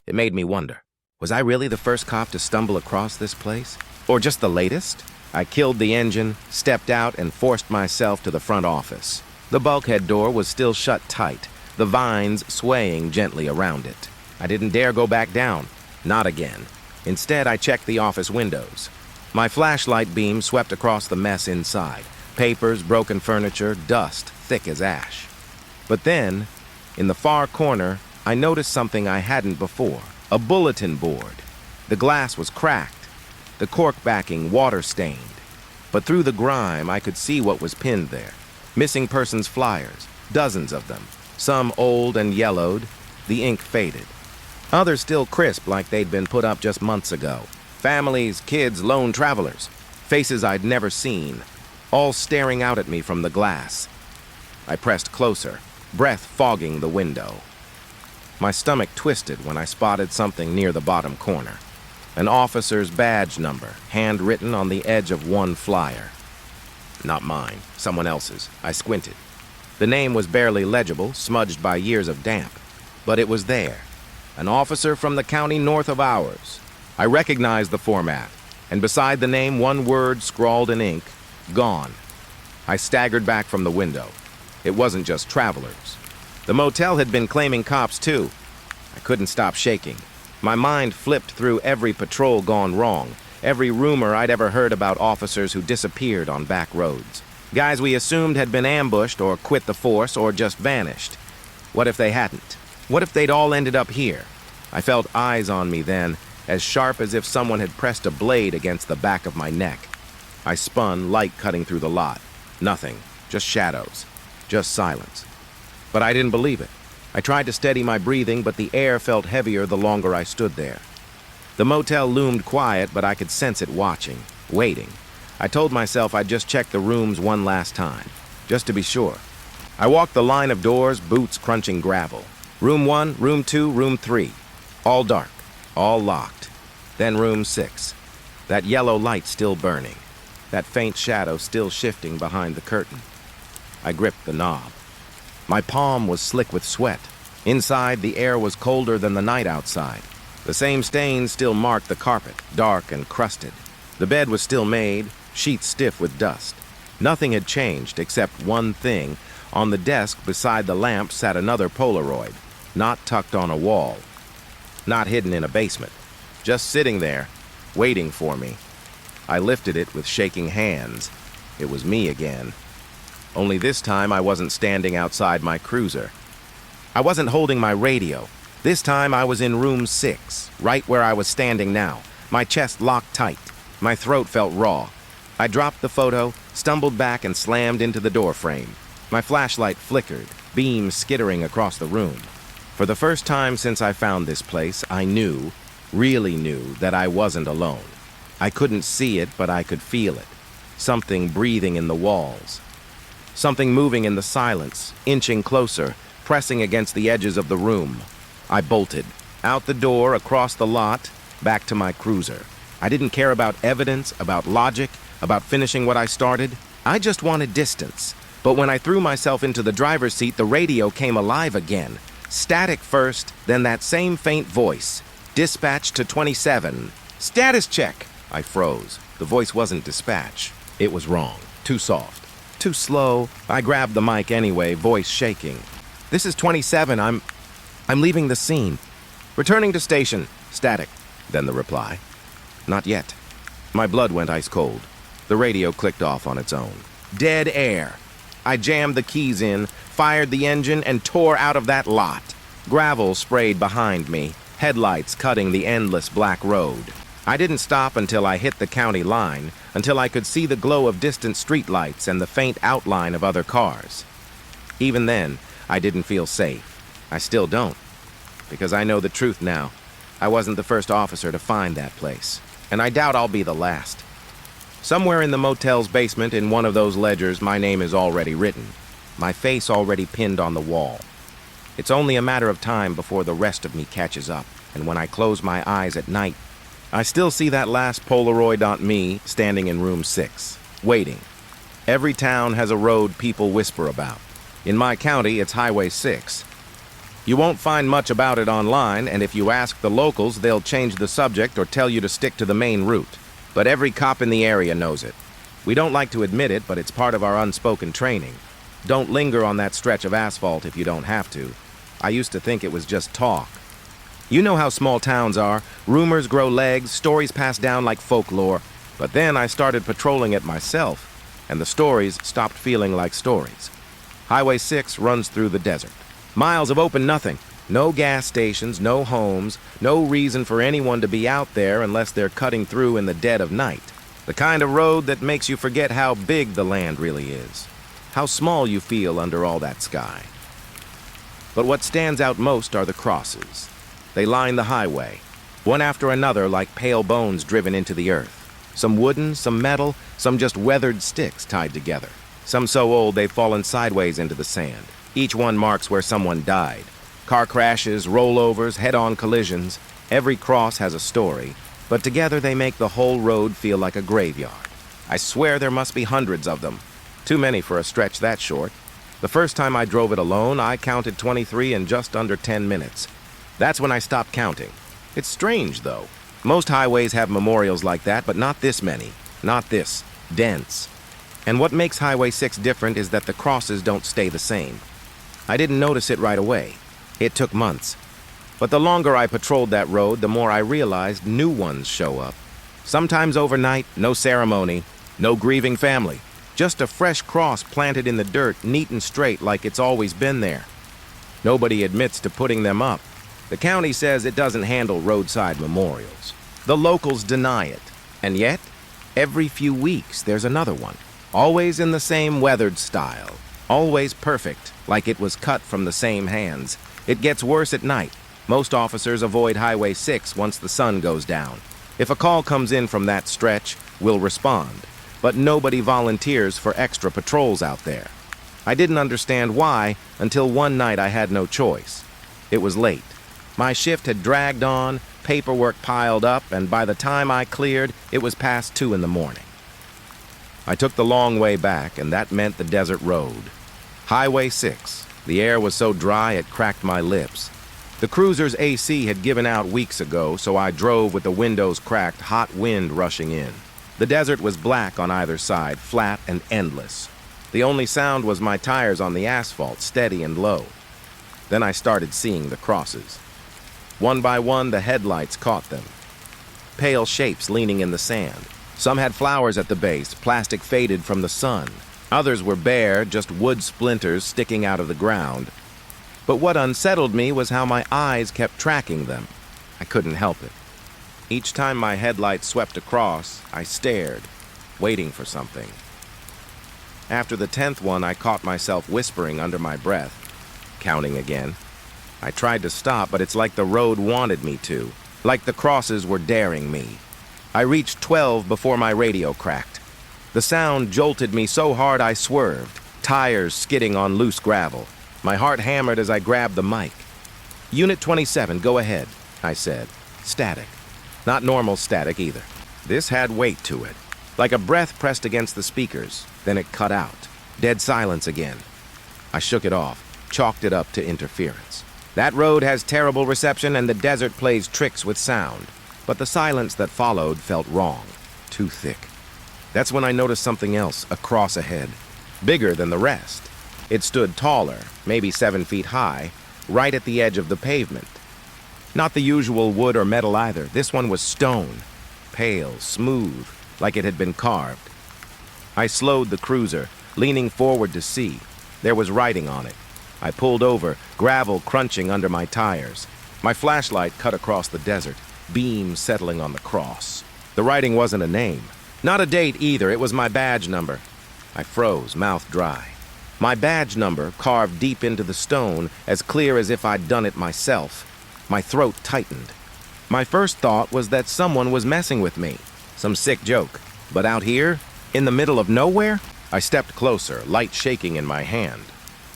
It made me wonder, was I really the first cop to stumble across this place? Or just the latest? I killed the engine, stepped out, and forced myself to the front office. The bulkhead door was still shut tight, the vines swaying gently around it. I didn't dare go back down. Not again. Instead, I checked the office windows. My flashlight beam swept across the mess inside. Papers, broken furniture, dust, thick as ash. But then, in the far corner, I noticed something I hadn't before. A bulletin board. The glass was cracked, the cork backing water-stained. But through the grime, I could see what was pinned there. Missing persons flyers, dozens of them. Some old and yellowed, the ink faded. Others still crisp like they'd been put up just months ago. Families, kids, lone travelers. Faces I'd never seen, all staring out at me from the glass. I pressed closer, breath fogging the window. My stomach twisted when I spotted something near the bottom corner. An officer's badge number, handwritten on the edge of one flyer. Not mine, someone else's. I squinted. The name was barely legible, smudged by years of damp. But it was there. An officer from the county north of ours. I recognized the format, and beside the name, one word scrawled in ink, gone. I staggered back from the window. It wasn't just travelers. The motel had been claiming cops too. I couldn't stop shaking. My mind flipped through every patrol gone wrong, every rumor I'd ever heard about officers who disappeared on back roads. Guys we assumed had been ambushed or quit the force or just vanished. What if they hadn't? What if they'd all ended up here? I felt eyes on me then, as sharp as if someone had pressed a blade against the back of my neck. I spun, light cutting through the lot. Nothing, just shadows, just silence. But I didn't believe it. I tried to steady my breathing, but the air felt heavier the longer I stood there. The motel loomed quiet, but I could sense it watching, waiting. I told myself I'd just check the rooms one last time, just to be sure. I walked the line of doors, boots crunching gravel. Room 1, room 2, room 3. All dark, all locked. Then room 6. That yellow light still burning. That faint shadow still shifting behind the curtain. I gripped the knob. My palm was slick with sweat. Inside, the air was colder than the night outside. The same stains still marked the carpet, dark and crusted. The bed was still made, sheets stiff with dust. Nothing had changed except one thing. On the desk beside the lamp sat another Polaroid, not tucked on a wall, not hidden in a basement, just sitting there, waiting for me. I lifted it with shaking hands. It was me again. Only this time I wasn't standing outside my cruiser. I wasn't holding my radio. This time I was in room 6, right where I was standing now, my chest locked tight. My throat felt raw. I dropped the photo, stumbled back and slammed into the door frame. My flashlight flickered, beams skittering across the room. For the first time since I found this place, I knew, really knew, that I wasn't alone. I couldn't see it, but I could feel it. Something breathing in the walls. Something moving in the silence, inching closer, pressing against the edges of the room. I bolted, out the door, across the lot, back to my cruiser. I didn't care about evidence, about logic, about finishing what I started. I just wanted distance. But when I threw myself into the driver's seat, the radio came alive again. Static first, then that same faint voice. Dispatch to 27. Status check. I froze. The voice wasn't dispatch. It was wrong. Too soft. Too slow. I grabbed the mic anyway, voice shaking. This is 27. I'm leaving the scene. Returning to station. Static. Then the reply. Not yet. My blood went ice cold. The radio clicked off on its own. Dead air. I jammed the keys in, fired the engine, and tore out of that lot. Gravel sprayed behind me, headlights cutting the endless black road. I didn't stop until I hit the county line, until I could see the glow of distant streetlights and the faint outline of other cars. Even then, I didn't feel safe. I still don't. Because I know the truth now. I wasn't the first officer to find that place. And I doubt I'll be the last. Somewhere in the motel's basement, in one of those ledgers, my name is already written. My face already pinned on the wall. It's only a matter of time before the rest of me catches up. And when I close my eyes at night, I still see that last Polaroid on me standing in room 6, waiting. Every town has a road people whisper about. In my county, it's Highway 6. You won't find much about it online, and if you ask the locals, they'll change the subject or tell you to stick to the main route. But every cop in the area knows it. We don't like to admit it, but it's part of our unspoken training. Don't linger on that stretch of asphalt if you don't have to. I used to think it was just talk. You know how small towns are. Rumors grow legs, stories pass down like folklore. But then I started patrolling it myself, and the stories stopped feeling like stories. Highway 6 runs through the desert. Miles of open nothing. No gas stations, no homes, no reason for anyone to be out there unless they're cutting through in the dead of night. The kind of road that makes you forget how big the land really is, how small you feel under all that sky. But what stands out most are the crosses. They line the highway, one after another like pale bones driven into the earth. Some wooden, some metal, some just weathered sticks tied together. Some so old they've fallen sideways into the sand. Each one marks where someone died. Car crashes, rollovers, head-on collisions. Every cross has a story, but together they make the whole road feel like a graveyard. I swear there must be hundreds of them. Too many for a stretch that short. The first time I drove it alone, I counted 23 in just under 10 minutes. That's when I stopped counting. It's strange, though. Most highways have memorials like that, but not this many. Not this dense. And what makes Highway 6 different is that the crosses don't stay the same. I didn't notice it right away. It took months. But the longer I patrolled that road, the more I realized new ones show up. Sometimes overnight, no ceremony, no grieving family. Just a fresh cross planted in the dirt, neat and straight like it's always been there. Nobody admits to putting them up. The county says it doesn't handle roadside memorials. The locals deny it. And yet, every few weeks there's another one. Always in the same weathered style. Always perfect, like it was cut from the same hands. It gets worse at night. Most officers avoid Highway 6 once the sun goes down. If a call comes in from that stretch, we'll respond. But nobody volunteers for extra patrols out there. I didn't understand why until one night I had no choice. It was late. My shift had dragged on, paperwork piled up, and by the time I cleared, it was past 2 in the morning. I took the long way back, and that meant the desert road. Highway 6. The air was so dry it cracked my lips. The cruiser's AC had given out weeks ago, so I drove with the windows cracked, hot wind rushing in. The desert was black on either side, flat and endless. The only sound was my tires on the asphalt, steady and low. Then I started seeing the crosses. One by one, the headlights caught them. Pale shapes leaning in the sand. Some had flowers at the base, plastic faded from the sun. Others were bare, just wood splinters sticking out of the ground. But what unsettled me was how my eyes kept tracking them. I couldn't help it. Each time my headlights swept across, I stared, waiting for something. After the 10th one, I caught myself whispering under my breath, counting again. I tried to stop, but it's like the road wanted me to, like the crosses were daring me. I reached 12 before my radio cracked. The sound jolted me so hard I swerved, tires skidding on loose gravel. My heart hammered as I grabbed the mic. "Unit 27, go ahead," I said. Static. Not normal static either. This had weight to it. Like a breath pressed against the speakers, then it cut out. Dead silence again. I shook it off, chalked it up to interference. That road has terrible reception and the desert plays tricks with sound. But the silence that followed felt wrong. Too thick. That's when I noticed something else, a cross ahead. Bigger than the rest. It stood taller, maybe 7 feet high, right at the edge of the pavement. Not the usual wood or metal either. This one was stone. Pale, smooth, like it had been carved. I slowed the cruiser, leaning forward to see. There was writing on it. I pulled over, gravel crunching under my tires. My flashlight cut across the desert, beam settling on the cross. The writing wasn't a name. Not a date either, it was my badge number. I froze, mouth dry. My badge number carved deep into the stone, as clear as if I'd done it myself. My throat tightened. My first thought was that someone was messing with me. Some sick joke. But out here, in the middle of nowhere, I stepped closer, light shaking in my hand.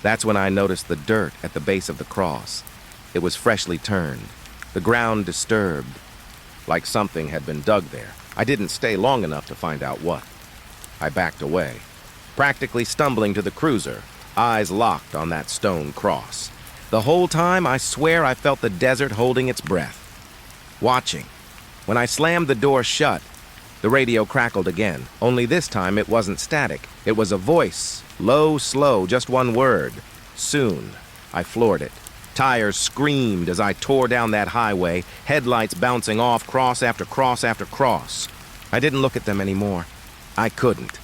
That's when I noticed the dirt at the base of the cross. It was freshly turned, the ground disturbed, like something had been dug there. I didn't stay long enough to find out what. I backed away, practically stumbling to the cruiser, eyes locked on that stone cross. The whole time, I swear I felt the desert holding its breath. Watching. When I slammed the door shut, the radio crackled again, only this time it wasn't static. It was a voice, low, slow, just one word. Soon. I floored it. Tires screamed as I tore down that highway, headlights bouncing off cross after cross after cross. I didn't look at them anymore. I couldn't.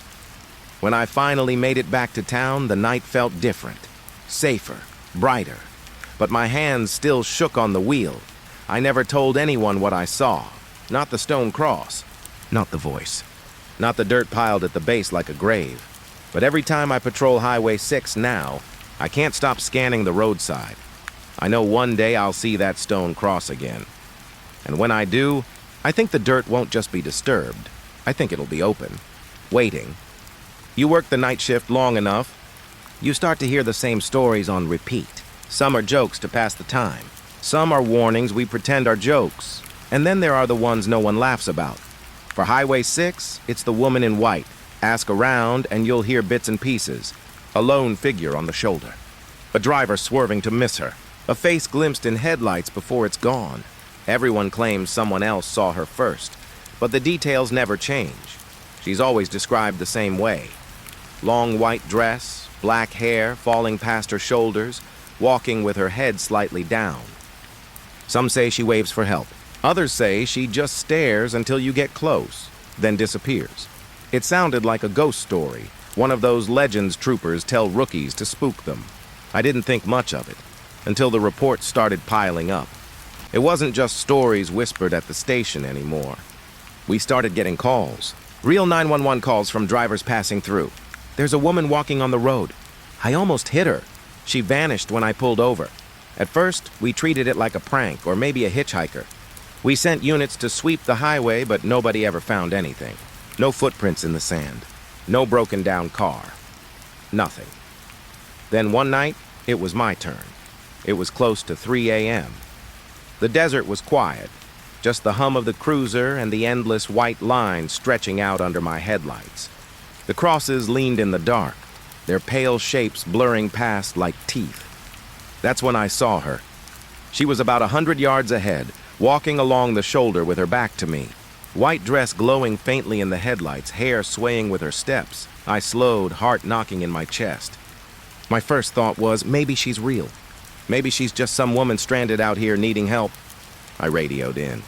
When I finally made it back to town, the night felt different. Safer. Brighter. But my hands still shook on the wheel. I never told anyone what I saw. Not the stone cross. Not the voice. Not the dirt piled at the base like a grave. But every time I patrol Highway 6 now, I can't stop scanning the roadside. I know one day I'll see that stone cross again. And when I do, I think the dirt won't just be disturbed. I think it'll be open. Waiting. You work the night shift long enough, you start to hear the same stories on repeat. Some are jokes to pass the time. Some are warnings we pretend are jokes. And then there are the ones no one laughs about. For Highway 6, it's the woman in white. Ask around and you'll hear bits and pieces. A lone figure on the shoulder. A driver swerving to miss her. A face glimpsed in headlights before it's gone. Everyone claims someone else saw her first, but the details never change. She's always described the same way. Long white dress, black hair falling past her shoulders, walking with her head slightly down. Some say she waves for help. Others say she just stares until you get close, then disappears. It sounded like a ghost story, one of those legends troopers tell rookies to spook them. I didn't think much of it, until the reports started piling up. It wasn't just stories whispered at the station anymore. We started getting calls. Real 911 calls from drivers passing through. There's a woman walking on the road. I almost hit her. She vanished when I pulled over. At first, we treated it like a prank or maybe a hitchhiker. We sent units to sweep the highway, but nobody ever found anything. No footprints in the sand. No broken down car. Nothing. Then one night, it was my turn. It was close to 3 a.m. The desert was quiet, just the hum of the cruiser and the endless white lines stretching out under my headlights. The crosses leaned in the dark, their pale shapes blurring past like teeth. That's when I saw her. She was about 100 yards ahead, walking along the shoulder with her back to me. White dress glowing faintly in the headlights, hair swaying with her steps. I slowed, heart knocking in my chest. My first thought was, maybe she's real. Maybe she's just some woman stranded out here needing help. I radioed in.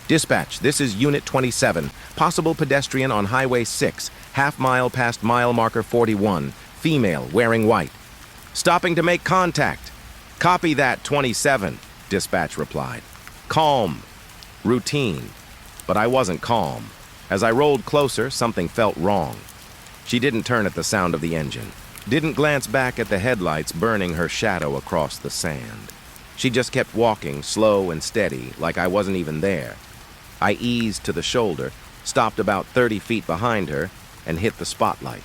Dispatch, this is Unit 27. Possible pedestrian on Highway 6, half-mile past mile marker 41. Female, wearing white. Stopping to make contact. Copy that, 27, dispatch replied. Calm. Routine. But I wasn't calm. As I rolled closer, something felt wrong. She didn't turn at the sound of the engine. Didn't glance back at the headlights burning her shadow across the sand. She just kept walking, slow and steady, like I wasn't even there. I eased to the shoulder, stopped about 30 feet behind her, and hit the spotlight.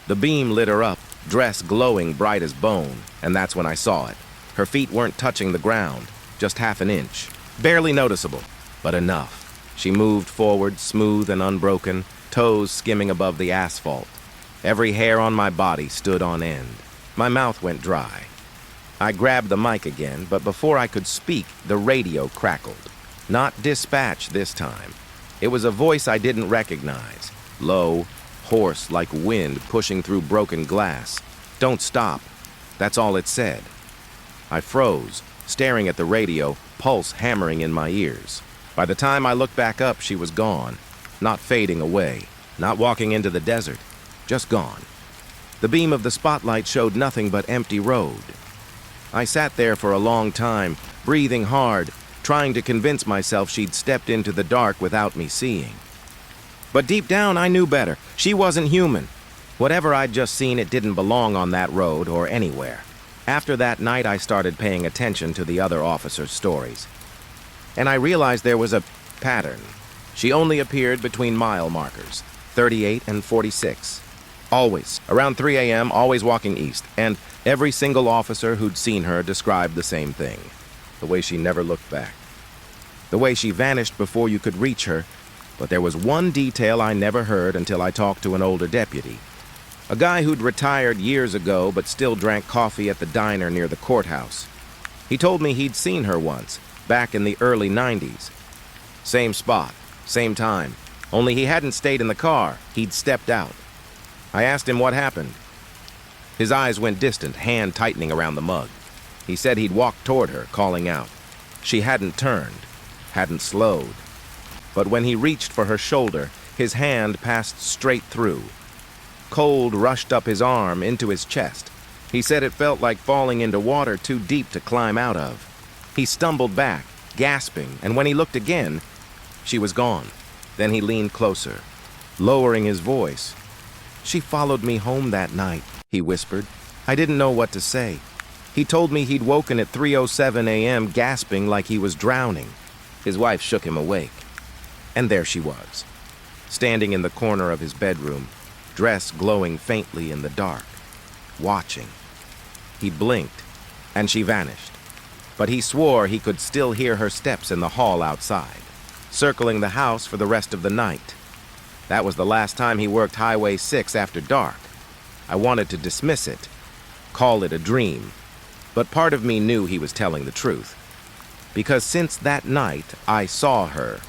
The beam lit her up, dress glowing bright as bone, and that's when I saw it. Her feet weren't touching the ground, just half an inch. Barely noticeable, but enough. She moved forward, smooth and unbroken, toes skimming above the asphalt. Every hair on my body stood on end. My mouth went dry. I grabbed the mic again, but before I could speak, the radio crackled. Not dispatch this time. It was a voice I didn't recognize. Low, hoarse like wind pushing through broken glass. Don't stop. That's all it said. I froze, staring at the radio, pulse hammering in my ears. By the time I looked back up, she was gone. Not fading away. Not walking into the desert. Just gone. The beam of the spotlight showed nothing but empty road. I sat there for a long time, breathing hard, trying to convince myself she'd stepped into the dark without me seeing. But deep down, I knew better. She wasn't human. Whatever I'd just seen, it didn't belong on that road or anywhere. After that night, I started paying attention to the other officers' stories. And I realized there was a pattern. She only appeared between mile markers, 38 and 46. Always, around 3 a.m., always walking east, and every single officer who'd seen her described the same thing. The way she never looked back. The way she vanished before you could reach her, but there was one detail I never heard until I talked to an older deputy. A guy who'd retired years ago but still drank coffee at the diner near the courthouse. He told me he'd seen her once, back in the early 90s. Same spot, same time, only he hadn't stayed in the car, he'd stepped out. I asked him what happened. His eyes went distant, hand tightening around the mug. He said he'd walked toward her, calling out. She hadn't turned, hadn't slowed. But when he reached for her shoulder, his hand passed straight through. Cold rushed up his arm into his chest. He said it felt like falling into water too deep to climb out of. He stumbled back, gasping, and when he looked again, she was gone. Then he leaned closer, lowering his voice. She followed me home that night, he whispered. I didn't know what to say. He told me he'd woken at 3:07 a.m. gasping like he was drowning. His wife shook him awake. And there she was, standing in the corner of his bedroom, dress glowing faintly in the dark, watching. He blinked, and she vanished. But he swore he could still hear her steps in the hall outside, circling the house for the rest of the night. That was the last time he worked Highway 6 after dark. I wanted to dismiss it, call it a dream, but part of me knew he was telling the truth. Because since that night, I saw her.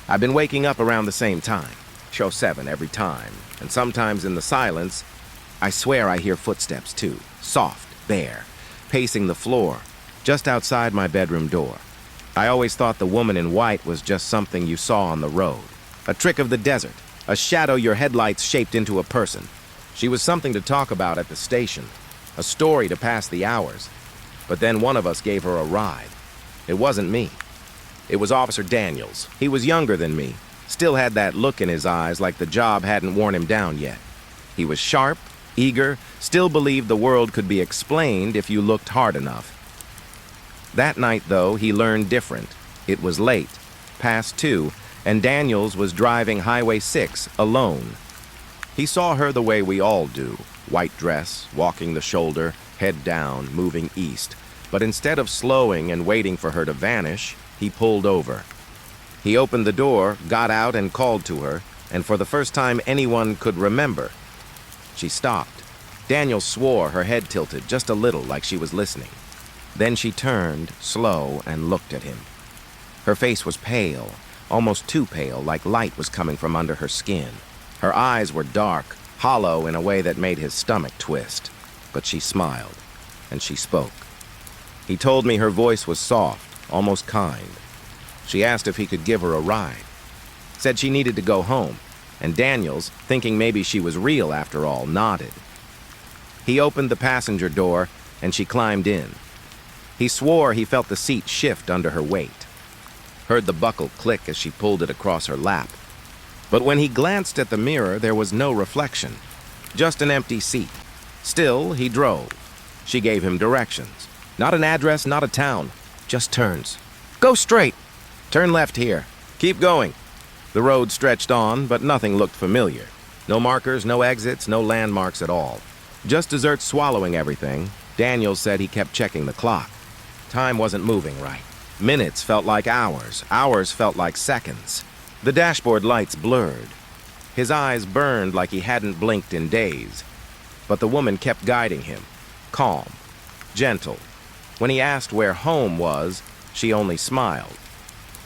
I've been waking up around the same time, show 7 every time, and sometimes in the silence, I swear I hear footsteps too, soft, bare, pacing the floor, just outside my bedroom door. I always thought the woman in white was just something you saw on the road, a trick of the desert, a shadow your headlights shaped into a person. She was something to talk about at the station, a story to pass the hours. But then one of us gave her a ride. It wasn't me. It was Officer Daniels. He was younger than me, still had that look in his eyes like the job hadn't worn him down yet. He was sharp, eager, still believed the world could be explained if you looked hard enough. That night, though, he learned different. It was late, past 2, and Daniels was driving Highway 6 alone. He saw her the way we all do, white dress, walking the shoulder, head down, moving east. But instead of slowing and waiting for her to vanish, he pulled over. He opened the door, got out, and called to her, and for the first time anyone could remember, she stopped. Daniel swore, her head tilted just a little like she was listening. Then she turned, slow, and looked at him. Her face was pale, almost too pale, like light was coming from under her skin. Her eyes were dark, hollow in a way that made his stomach twist. But she smiled, and she spoke. He told me her voice was soft, almost kind. She asked if he could give her a ride. Said she needed to go home, and Daniels, thinking maybe she was real after all, nodded. He opened the passenger door, and she climbed in. He swore he felt the seat shift under her weight. Heard the buckle click as she pulled it across her lap. But when he glanced at the mirror, there was no reflection, just an empty seat. Still, he drove. She gave him directions. Not an address, not a town, just turns. Go straight. Turn left here. Keep going. The road stretched on, but nothing looked familiar. No markers, no exits, no landmarks at all. Just desert swallowing everything. Daniel said he kept checking the clock. Time wasn't moving right. Minutes felt like hours. Hours felt like seconds. The dashboard lights blurred. His eyes burned like he hadn't blinked in days. But the woman kept guiding him, calm, gentle. When he asked where home was, she only smiled.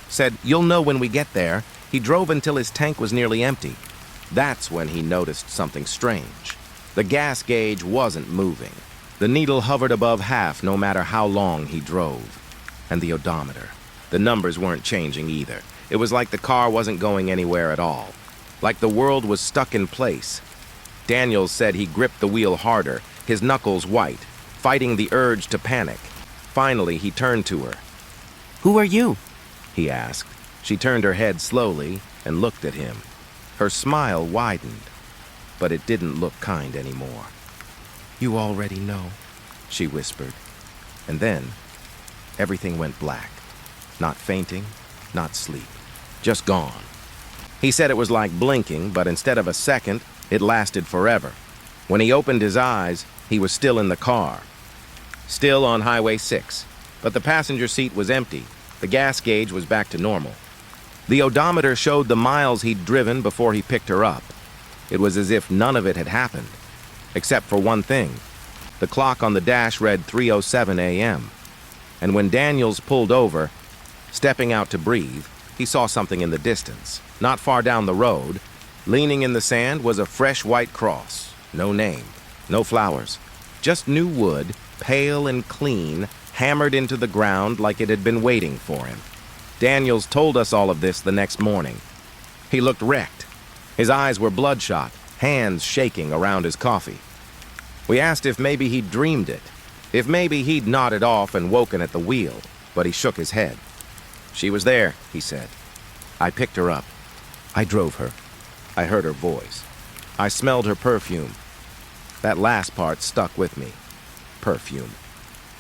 Said, "You'll know when we get there." He drove until his tank was nearly empty. That's when he noticed something strange. The gas gauge wasn't moving. The needle hovered above half no matter how long he drove. And the odometer. The numbers weren't changing either. It was like the car wasn't going anywhere at all. Like the world was stuck in place. Daniels said he gripped the wheel harder, his knuckles white, fighting the urge to panic. Finally, he turned to her. "Who are you?" he asked. She turned her head slowly and looked at him. Her smile widened, but it didn't look kind anymore. "You already know," she whispered. And then, everything went black. Not fainting, not sleep. Just gone. He said it was like blinking, but instead of a second, it lasted forever. When he opened his eyes, he was still in the car. Still on Highway 6, but the passenger seat was empty. The gas gauge was back to normal. The odometer showed the miles he'd driven before he picked her up. It was as if none of it had happened. Except for one thing. The clock on the dash read 3:07 a.m. And when Daniels pulled over, stepping out to breathe, he saw something in the distance. Not far down the road, leaning in the sand, was a fresh white cross. No name, no flowers. Just new wood, pale and clean, hammered into the ground like it had been waiting for him. Daniels told us all of this the next morning. He looked wrecked. His eyes were bloodshot, hands shaking around his coffee. We asked if maybe he'd dreamed it, if maybe he'd nodded off and woken at the wheel, but he shook his head. "She was there," he said. "I picked her up. I drove her. I heard her voice. I smelled her perfume." That last part stuck with me. Perfume.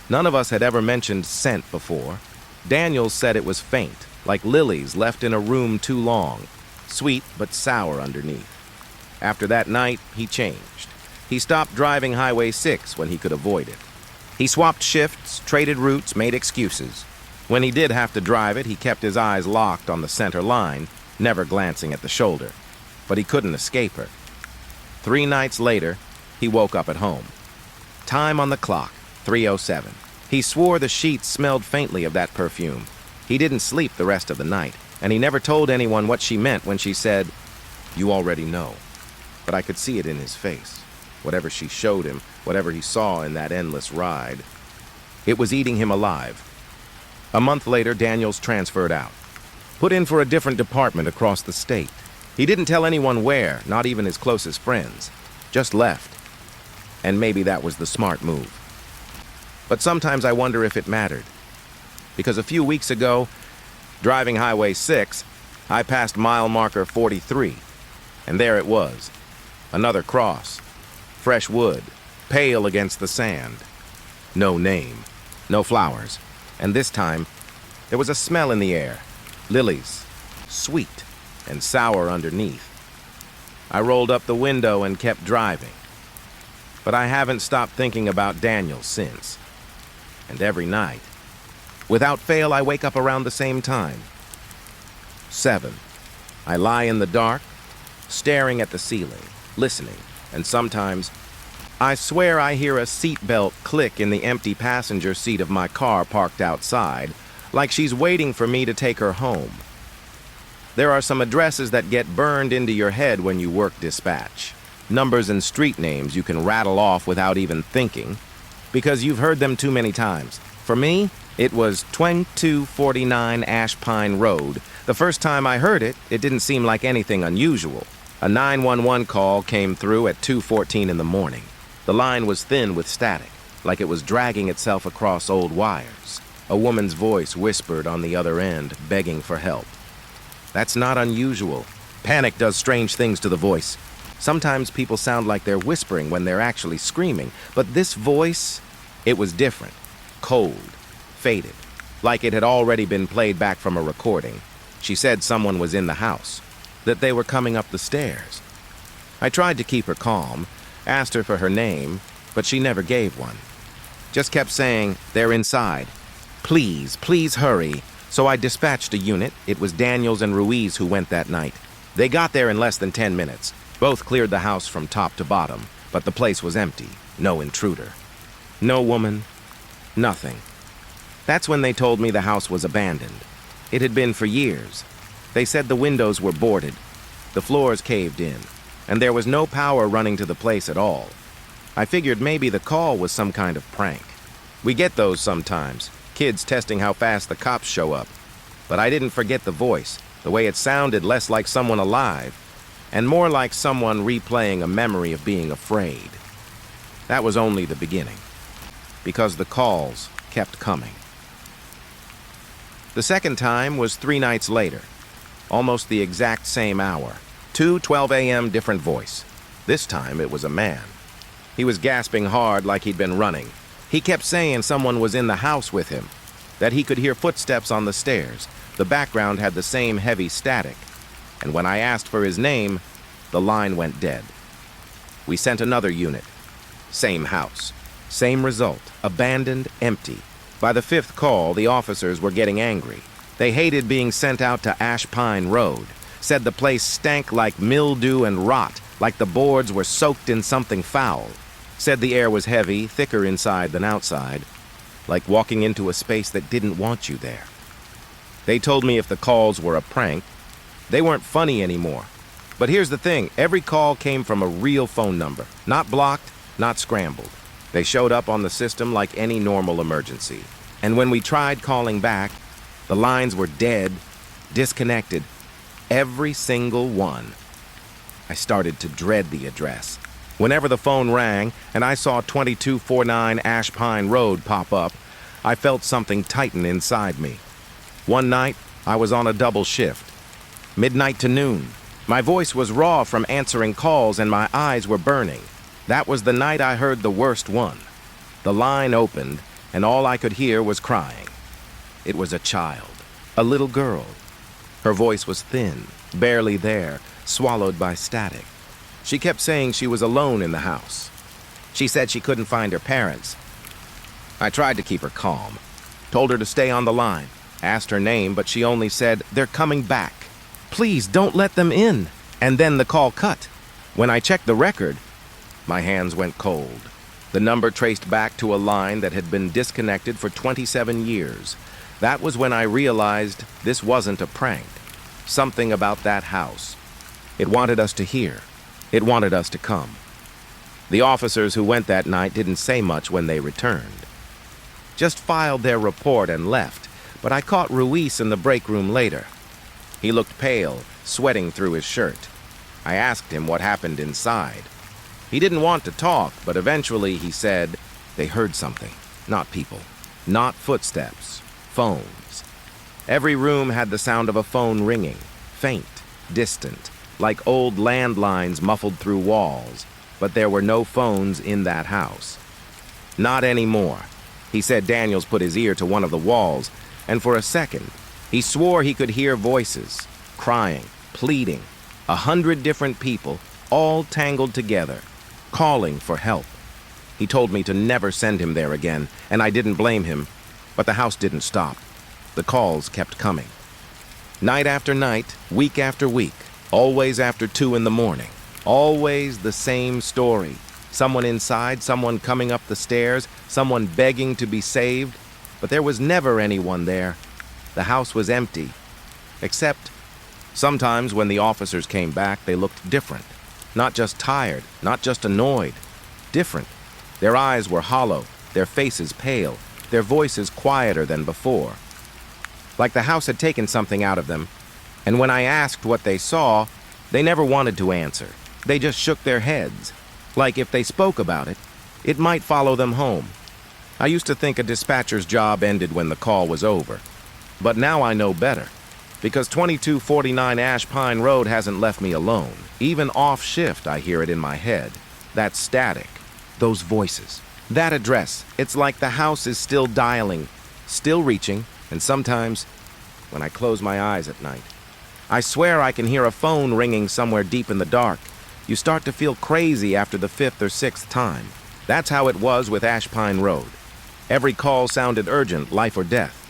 None of us had ever mentioned scent before. Daniels said it was faint, like lilies left in a room too long, sweet but sour underneath. After that night, he changed. He stopped driving Highway 6 when he could avoid it. He swapped shifts, traded routes, made excuses. When he did have to drive it, he kept his eyes locked on the center line, never glancing at the shoulder. But he couldn't escape her. 3 nights later, he woke up at home. Time on the clock, 3:07. He swore the sheets smelled faintly of that perfume. He didn't sleep the rest of the night, and he never told anyone what she meant when she said, "You already know." But I could see it in his face. Whatever she showed him, whatever he saw in that endless ride, it was eating him alive. A month later, Daniels transferred out. Put in for a different department across the state. He didn't tell anyone where, not even his closest friends. Just left. And maybe that was the smart move. But sometimes I wonder if it mattered. Because a few weeks ago, driving Highway 6, I passed mile marker 43. And there it was. Another cross. Fresh wood. Pale against the sand. No name. No flowers. And this time, there was a smell in the air. Lilies. Sweet and sour underneath. I rolled up the window and kept driving. But I haven't stopped thinking about Daniel since. And every night, without fail, I wake up around the same time. 7. I lie in the dark, staring at the ceiling, listening, and sometimes I swear I hear a seatbelt click in the empty passenger seat of my car parked outside, like she's waiting for me to take her home. There are some addresses that get burned into your head when you work dispatch. Numbers and street names you can rattle off without even thinking, because you've heard them too many times. For me, it was 2249 Ash Pine Road. The first time I heard it, it didn't seem like anything unusual. A 911 call came through at 2:14 in the morning. The line was thin with static, like it was dragging itself across old wires. A woman's voice whispered on the other end, begging for help. That's not unusual. Panic does strange things to the voice. Sometimes people sound like they're whispering when they're actually screaming, but this voice, it was different. Cold, faded, like it had already been played back from a recording. She said someone was in the house, that they were coming up the stairs. I tried to keep her calm, asked her for her name, but she never gave one. Just kept saying, "They're inside. Please, please hurry." So I dispatched a unit. It was Daniels and Ruiz who went that night. They got there in less than 10 minutes. Both cleared the house from top to bottom, but the place was empty. No intruder. No woman. Nothing. That's when they told me the house was abandoned. It had been for years. They said the windows were boarded, the floors caved in, and there was no power running to the place at all. I figured maybe the call was some kind of prank. We get those sometimes, kids testing how fast the cops show up. But I didn't forget the voice, the way it sounded less like someone alive, and more like someone replaying a memory of being afraid. That was only the beginning, because the calls kept coming. The second time was 3 nights later, almost the exact same hour. 2:12 a.m., different voice. This time it was a man. He was gasping hard like he'd been running. He kept saying someone was in the house with him, that he could hear footsteps on the stairs. The background had the same heavy static. And when I asked for his name, the line went dead. We sent another unit. Same house. Same result. Abandoned, empty. By the 5th call, the officers were getting angry. They hated being sent out to Ash Pine Road. Said the place stank like mildew and rot, like the boards were soaked in something foul. Said the air was heavy, thicker inside than outside, like walking into a space that didn't want you there. They told me if the calls were a prank, they weren't funny anymore. But here's the thing, every call came from a real phone number, not blocked, not scrambled. They showed up on the system like any normal emergency. And when we tried calling back, the lines were dead, disconnected. Every single one. I started to dread the address. Whenever the phone rang and I saw 2249 Ash Pine Road pop up, I felt something tighten inside me. One night, I was on a double shift. Midnight to noon. My voice was raw from answering calls and my eyes were burning. That was the night I heard the worst one. The line opened and all I could hear was crying. It was a child, a little girl. Her voice was thin, barely there, swallowed by static. She kept saying she was alone in the house. She said she couldn't find her parents. I tried to keep her calm, told her to stay on the line, asked her name, but she only said, "They're coming back. Please don't let them in." And then the call cut. When I checked the record, my hands went cold. The number traced back to a line that had been disconnected for 27 years. That was when I realized this wasn't a prank. Something about that house. It wanted us to hear. It wanted us to come. The officers who went that night didn't say much when they returned. Just filed their report and left, but I caught Ruiz in the break room later. He looked pale, sweating through his shirt. I asked him what happened inside. He didn't want to talk, but eventually he said they heard something. Not people. Not footsteps. Phones. Every room had the sound of a phone ringing. Faint, distant, like old landlines muffled through walls. But there were no phones in that house. Not anymore. He said Daniels put his ear to one of the walls, and for a second, he swore he could hear voices, crying, pleading, 100 different people, all tangled together, calling for help. He told me to never send him there again, and I didn't blame him. But the house didn't stop. The calls kept coming. Night after night, week after week, always after 2 in the morning. Always the same story. Someone inside, someone coming up the stairs, someone begging to be saved. But there was never anyone there. The house was empty. Except, sometimes when the officers came back, they looked different. Not just tired, not just annoyed. Different. Their eyes were hollow, their faces pale, their voices quieter than before. Like the house had taken something out of them. And when I asked what they saw, they never wanted to answer. They just shook their heads. Like if they spoke about it, it might follow them home. I used to think a dispatcher's job ended when the call was over. But now I know better. Because 2249 Ash Pine Road hasn't left me alone. Even off shift, I hear it in my head. That static. Those voices. That address. It's like the house is still dialing, still reaching, and sometimes, when I close my eyes at night, I swear I can hear a phone ringing somewhere deep in the dark. You start to feel crazy after the 5th or 6th time. That's how it was with Ash Pine Road. Every call sounded urgent, life or death.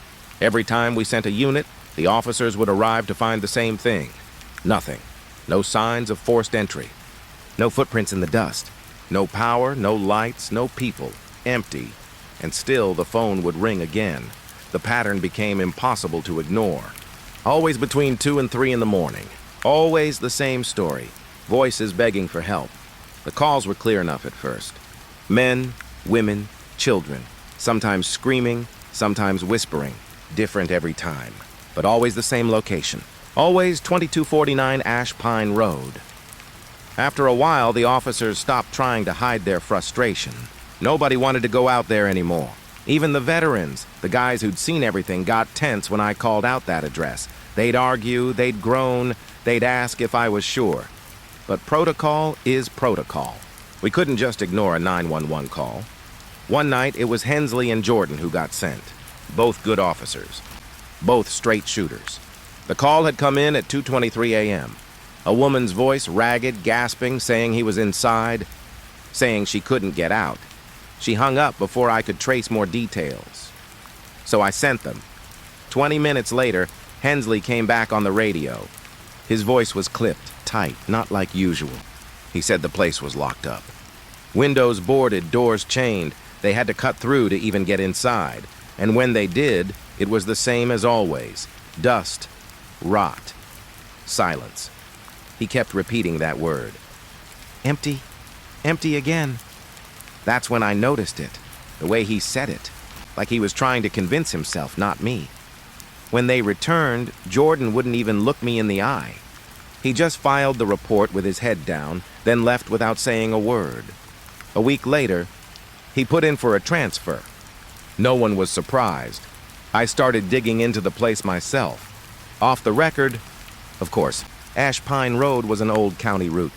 Every time we sent a unit, the officers would arrive to find the same thing. Nothing. No signs of forced entry. No footprints in the dust. No power, no lights, no people. Empty. And still the phone would ring again. The pattern became impossible to ignore. Always between 2 and 3 in the morning. Always the same story. Voices begging for help. The calls were clear enough at first. Men, women, children. Sometimes screaming, sometimes whispering. Different every time. But always the same location. Always 2249 Ash Pine Road. After a while, the officers stopped trying to hide their frustration. Nobody wanted to go out there anymore. Even the veterans, the guys who'd seen everything, got tense when I called out that address. They'd argue, they'd groan, they'd ask if I was sure. But protocol is protocol. We couldn't just ignore a 911 call. One night, it was Hensley and Jordan who got sent. Both good officers. Both straight shooters. The call had come in at 2:23 a.m. A woman's voice, ragged, gasping, saying he was inside, saying she couldn't get out. She hung up before I could trace more details. So I sent them. 20 minutes later, Hensley came back on the radio. His voice was clipped, tight, not like usual. He said the place was locked up. Windows boarded, doors chained. They had to cut through to even get inside. And when they did, it was the same as always. Dust, rot, silence. He kept repeating that word. Empty, empty again. That's when I noticed it, the way he said it, like he was trying to convince himself, not me. When they returned, Jordan wouldn't even look me in the eye. He just filed the report with his head down, then left without saying a word. A week later, he put in for a transfer. No one was surprised. I started digging into the place myself. Off the record, of course, Ash Pine Road was an old county route.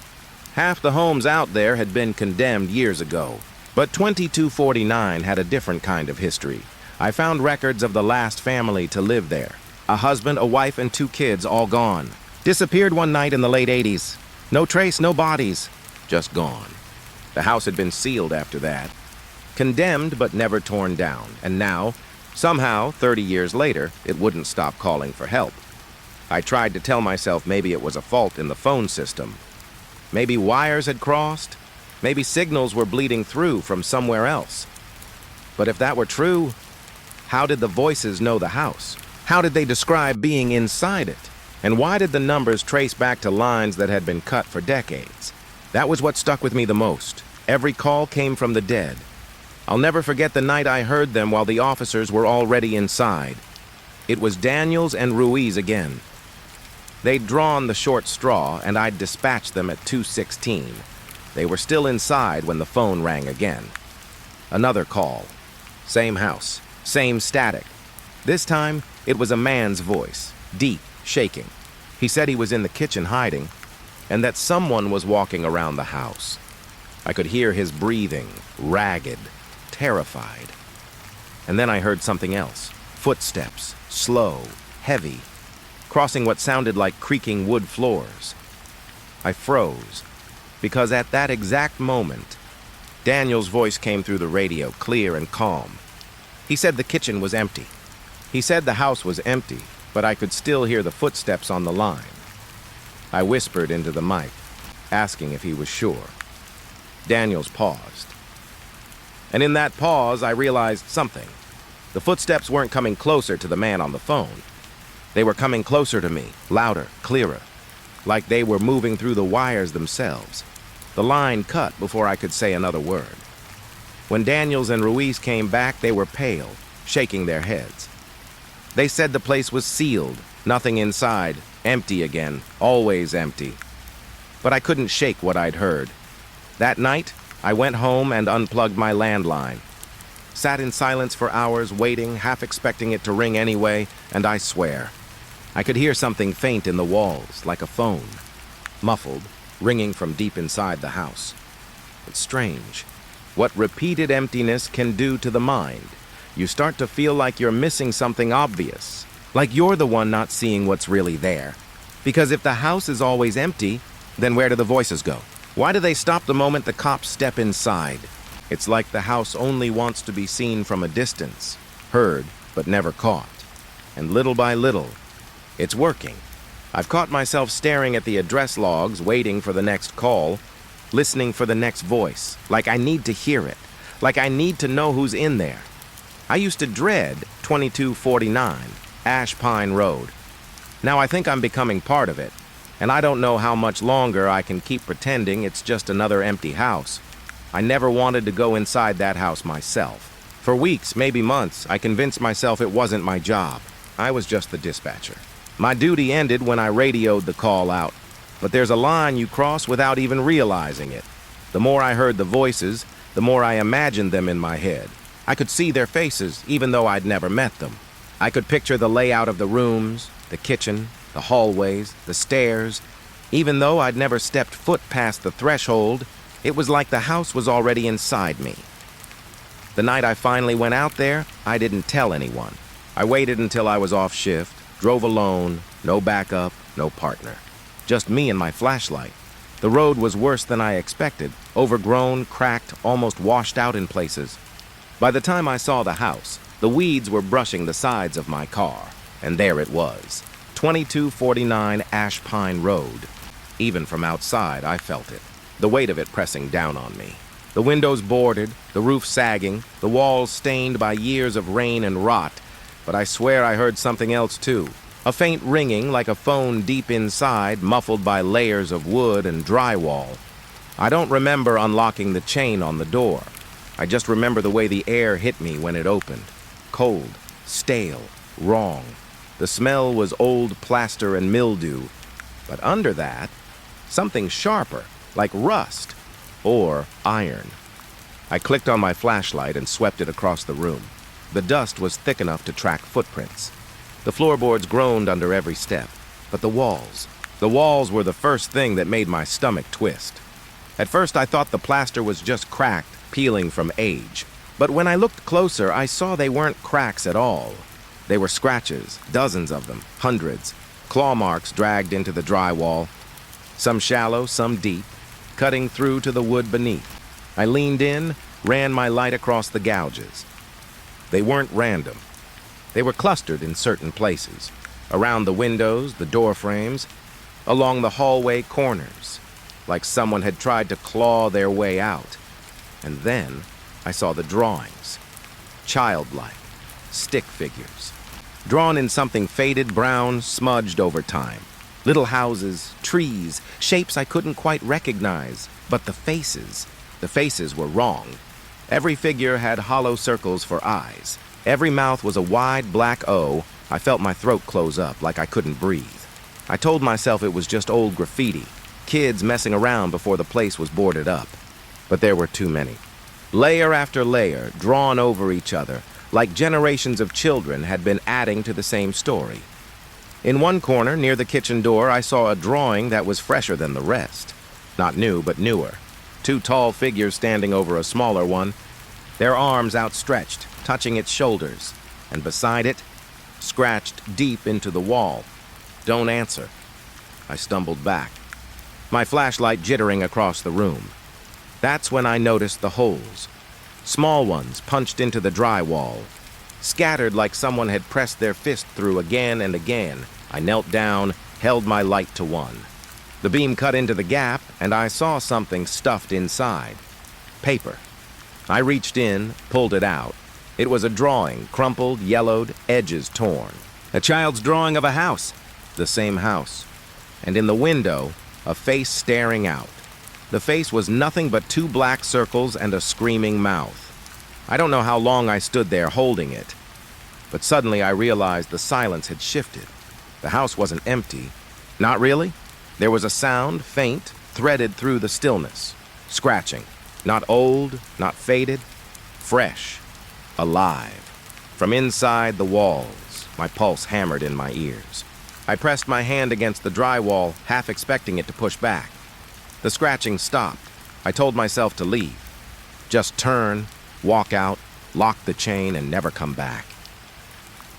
Half the homes out there had been condemned years ago. But 2249 had a different kind of history. I found records of the last family to live there. A husband, a wife, and 2 kids all gone. Disappeared one night in the late 80s. No trace, no bodies. Just gone. The house had been sealed after that. Condemned but never torn down. And now, somehow, 30 years later, it wouldn't stop calling for help. I tried to tell myself maybe it was a fault in the phone system. Maybe wires had crossed. Maybe signals were bleeding through from somewhere else. But if that were true, how did the voices know the house? How did they describe being inside it? And why did the numbers trace back to lines that had been cut for decades? That was what stuck with me the most. Every call came from the dead. I'll never forget the night I heard them while the officers were already inside. It was Daniels and Ruiz again. They'd drawn the short straw, and I'd dispatched them at 2:16. They were still inside when the phone rang again. Another call. Same house. Same static. This time, it was a man's voice. Deep, shaking. He said he was in the kitchen hiding, and that someone was walking around the house. I could hear his breathing, ragged, terrified. And then I heard something else. Footsteps, slow, heavy, crossing what sounded like creaking wood floors. I froze, because at that exact moment, Daniel's voice came through the radio, clear and calm. He said the kitchen was empty. He said the house was empty, but I could still hear the footsteps on the line. I whispered into the mic, asking if he was sure. Daniels paused. And in that pause, I realized something. The footsteps weren't coming closer to the man on the phone. They were coming closer to me, louder, clearer, like they were moving through the wires themselves. The line cut before I could say another word. When Daniels and Ruiz came back, they were pale, shaking their heads. They said the place was sealed, nothing inside, empty again, always empty. But I couldn't shake what I'd heard. That night, I went home and unplugged my landline. Sat in silence for hours, waiting, half expecting it to ring anyway, and I swear, I could hear something faint in the walls, like a phone, muffled, ringing from deep inside the house. It's strange. What repeated emptiness can do to the mind. You start to feel like you're missing something obvious, like you're the one not seeing what's really there. Because if the house is always empty, then where do the voices go? Why do they stop the moment the cops step inside? It's like the house only wants to be seen from a distance, heard but never caught. And little by little, it's working. I've caught myself staring at the address logs, waiting for the next call, listening for the next voice, like I need to hear it, like I need to know who's in there. I used to dread 2249 Ash Pine Road. Now I think I'm becoming part of it, and I don't know how much longer I can keep pretending it's just another empty house. I never wanted to go inside that house myself. For weeks, maybe months, I convinced myself it wasn't my job. I was just the dispatcher. My duty ended when I radioed the call out, but there's a line you cross without even realizing it. The more I heard the voices, the more I imagined them in my head. I could see their faces, even though I'd never met them. I could picture the layout of the rooms, the kitchen, the hallways, the stairs. Even though I'd never stepped foot past the threshold, it was like the house was already inside me. The night I finally went out there, I didn't tell anyone. I waited until I was off shift, drove alone, no backup, no partner. Just me and my flashlight. The road was worse than I expected, overgrown, cracked, almost washed out in places. By the time I saw the house, the weeds were brushing the sides of my car, and there it was, 2249 Ash Pine Road. Even from outside, I felt it, the weight of it pressing down on me. The windows boarded, the roof sagging, the walls stained by years of rain and rot, but I swear I heard something else too. A faint ringing like a phone deep inside, muffled by layers of wood and drywall. I don't remember unlocking the chain on the door. I just remember the way the air hit me when it opened. Cold, stale, wrong. The smell was old plaster and mildew. But under that, something sharper, like rust or iron. I clicked on my flashlight and swept it across the room. The dust was thick enough to track footprints. The floorboards groaned under every step, but the walls were the first thing that made my stomach twist. At first I thought the plaster was just cracked, peeling from age. But when I looked closer, I saw they weren't cracks at all. They were scratches, dozens of them, hundreds, claw marks dragged into the drywall, some shallow, some deep, cutting through to the wood beneath. I leaned in, ran my light across the gouges. They weren't random. They were clustered in certain places, around the windows, the door frames, along the hallway corners, like someone had tried to claw their way out. And then I saw the drawings, childlike, stick figures, drawn in something faded brown, smudged over time. Little houses, trees, shapes I couldn't quite recognize, but the faces were wrong. Every figure had hollow circles for eyes. Every mouth was a wide black O. I felt my throat close up like I couldn't breathe. I told myself it was just old graffiti, kids messing around before the place was boarded up. But there were too many. Layer after layer, drawn over each other, like generations of children had been adding to the same story. In one corner, near the kitchen door, I saw a drawing that was fresher than the rest. Not new, but newer. Two tall figures standing over a smaller one, their arms outstretched, touching its shoulders, and beside it, scratched deep into the wall. "Don't answer." I stumbled back, my flashlight jittering across the room. That's when I noticed the holes. Small ones punched into the drywall. Scattered like someone had pressed their fist through again and again, I knelt down, held my light to one. The beam cut into the gap, and I saw something stuffed inside. Paper. I reached in, pulled it out. It was a drawing, crumpled, yellowed, edges torn. A child's drawing of a house. The same house. And in the window, a face staring out. The face was nothing but 2 black circles and a screaming mouth. I don't know how long I stood there holding it, but suddenly I realized the silence had shifted. The house wasn't empty. Not really. There was a sound, faint, threaded through the stillness. Scratching. Not old, not faded. Fresh. Alive. From inside the walls, my pulse hammered in my ears. I pressed my hand against the drywall, half expecting it to push back. The scratching stopped. I told myself to leave. Just turn, walk out, lock the chain, and never come back.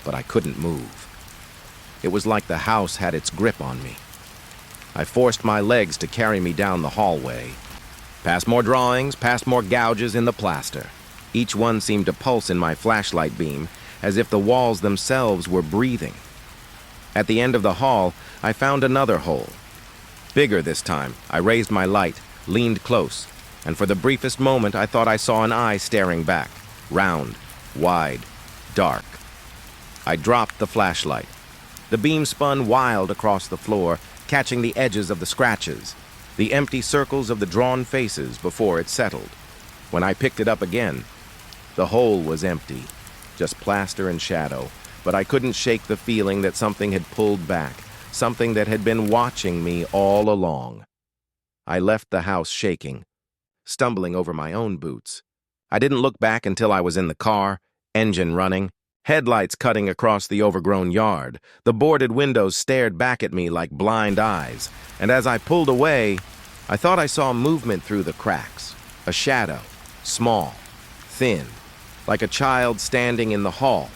But I couldn't move. It was like the house had its grip on me. I forced my legs to carry me down the hallway. Past more drawings, past more gouges in the plaster. Each one seemed to pulse in my flashlight beam, as if the walls themselves were breathing. At the end of the hall, I found another hole. Bigger this time. I raised my light, leaned close, and for the briefest moment I thought I saw an eye staring back. Round, wide, dark. I dropped the flashlight. The beam spun wild across the floor, catching the edges of the scratches, the empty circles of the drawn faces before it settled. When I picked it up again, the hole was empty, just plaster and shadow, but I couldn't shake the feeling that something had pulled back, something that had been watching me all along. I left the house shaking, stumbling over my own boots. I didn't look back until I was in the car, engine running, headlights cutting across the overgrown yard. The boarded windows stared back at me like blind eyes, and as I pulled away, I thought I saw movement through the cracks. A shadow, small, thin, like a child standing in the hall,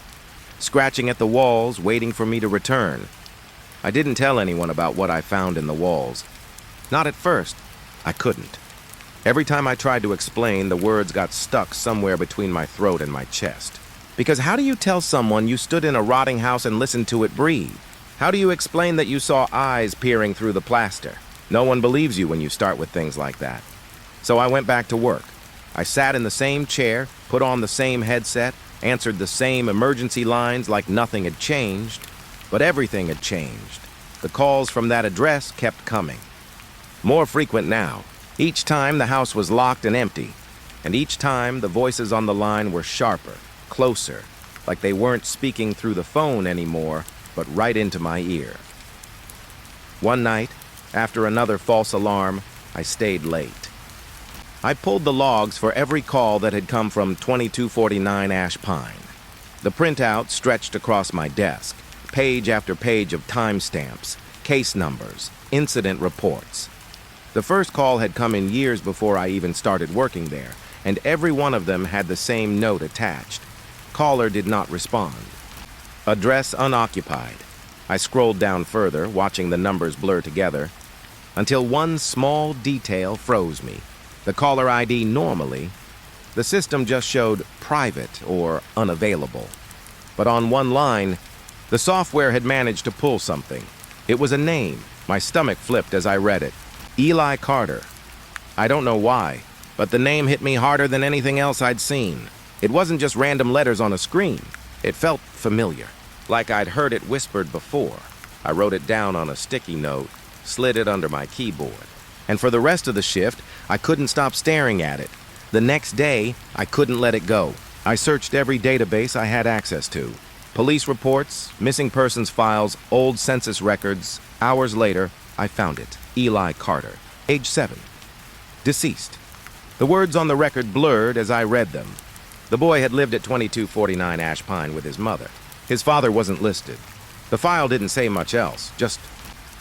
scratching at the walls, waiting for me to return. I didn't tell anyone about what I found in the walls. Not at first. I couldn't. Every time I tried to explain, the words got stuck somewhere between my throat and my chest. Because how do you tell someone you stood in a rotting house and listened to it breathe? How do you explain that you saw eyes peering through the plaster? No one believes you when you start with things like that. So I went back to work. I sat in the same chair, put on the same headset, answered the same emergency lines like nothing had changed. But everything had changed. The calls from that address kept coming. More frequent now. Each time the house was locked and empty. And each time the voices on the line were sharper, closer, like they weren't speaking through the phone anymore, but right into my ear. One night, after another false alarm, I stayed late. I pulled the logs for every call that had come from 2249 Ash Pine. The printout stretched across my desk. Page after page of timestamps, case numbers, incident reports. The first call had come in years before I even started working there, and every one of them had the same note attached. Caller did not respond. Address unoccupied. I scrolled down further, watching the numbers blur together, until one small detail froze me. The caller ID normally, the system just showed private or unavailable. But on one line, the software had managed to pull something. It was a name. My stomach flipped as I read it. Eli Carter. I don't know why, but the name hit me harder than anything else I'd seen. It wasn't just random letters on a screen. It felt familiar, like I'd heard it whispered before. I wrote it down on a sticky note, slid it under my keyboard. And for the rest of the shift, I couldn't stop staring at it. The next day, I couldn't let it go. I searched every database I had access to. Police reports, missing persons files, old census records. Hours later, I found it. Eli Carter, age 7. Deceased. The words on the record blurred as I read them. The boy had lived at 2249 Ash Pine with his mother. His father wasn't listed. The file didn't say much else, just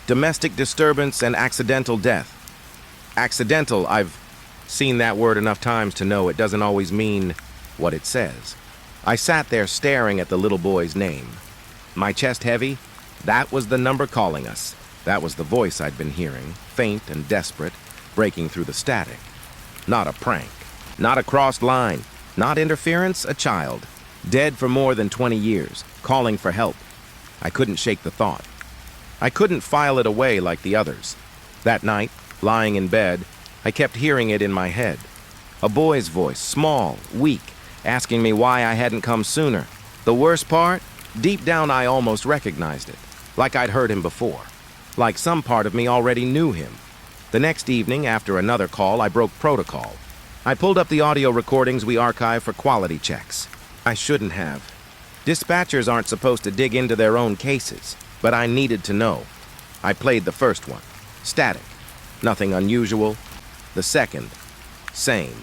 domestic disturbance and accidental death. Accidental, I've seen that word enough times to know it doesn't always mean what it says. I sat there staring at the little boy's name. My chest heavy. That was the number calling us. That was the voice I'd been hearing, faint and desperate, breaking through the static. not a prank, not a crossed line, not interference, a child. Dead for more than 20 years, calling for help. I couldn't shake the thought. I couldn't file it away like the others. That night, lying in bed, I kept hearing it in my head. A boy's voice, small, weak, asking me why I hadn't come sooner. The worst part? Deep down I almost recognized it. Like I'd heard him before. Like some part of me already knew him. The next evening, after another call, I broke protocol. I pulled up the audio recordings we archive for quality checks. I shouldn't have. Dispatchers aren't supposed to dig into their own cases, but I needed to know. I played the first one. Static. Nothing unusual. The second. Same.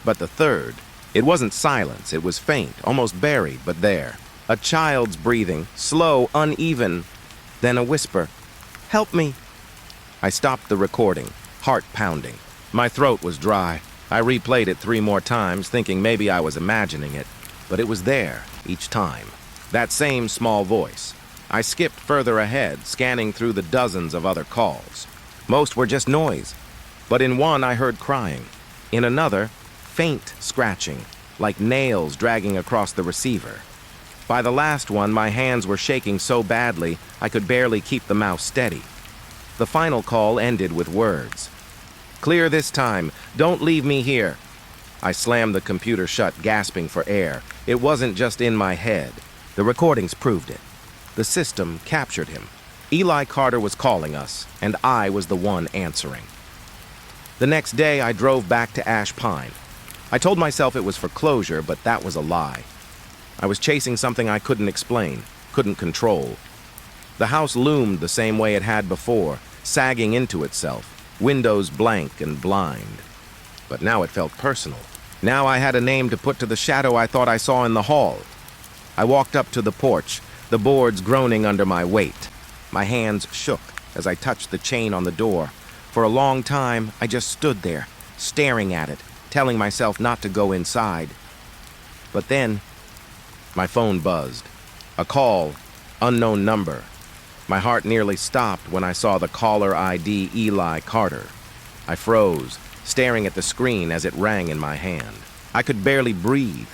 But the third, it wasn't silence, it was faint, almost buried, but there. A child's breathing, slow, uneven, then a whisper. "Help me." I stopped the recording, heart pounding. My throat was dry. I replayed it 3 more times, thinking maybe I was imagining it, but it was there each time. That same small voice. I skipped further ahead, scanning through the dozens of other calls. Most were just noise, but in one I heard crying. In another, faint scratching, like nails dragging across the receiver. By the last one, my hands were shaking so badly I could barely keep the mouse steady. The final call ended with words. "Clear this time. Don't leave me here." I slammed the computer shut, gasping for air. It wasn't just in my head. The recordings proved it. The system captured him. Eli Carter was calling us, and I was the one answering. The next day, I drove back to Ash Pine. I told myself it was for closure, but that was a lie. I was chasing something I couldn't explain, couldn't control. The house loomed the same way it had before, sagging into itself, windows blank and blind. But now it felt personal. Now I had a name to put to the shadow I thought I saw in the hall. I walked up to the porch, the boards groaning under my weight. My hands shook as I touched the chain on the door. For a long time, I just stood there, staring at it, telling myself not to go inside. But then, my phone buzzed. A call, unknown number. My heart nearly stopped when I saw the caller ID Eli Carter. I froze, staring at the screen as it rang in my hand. I could barely breathe.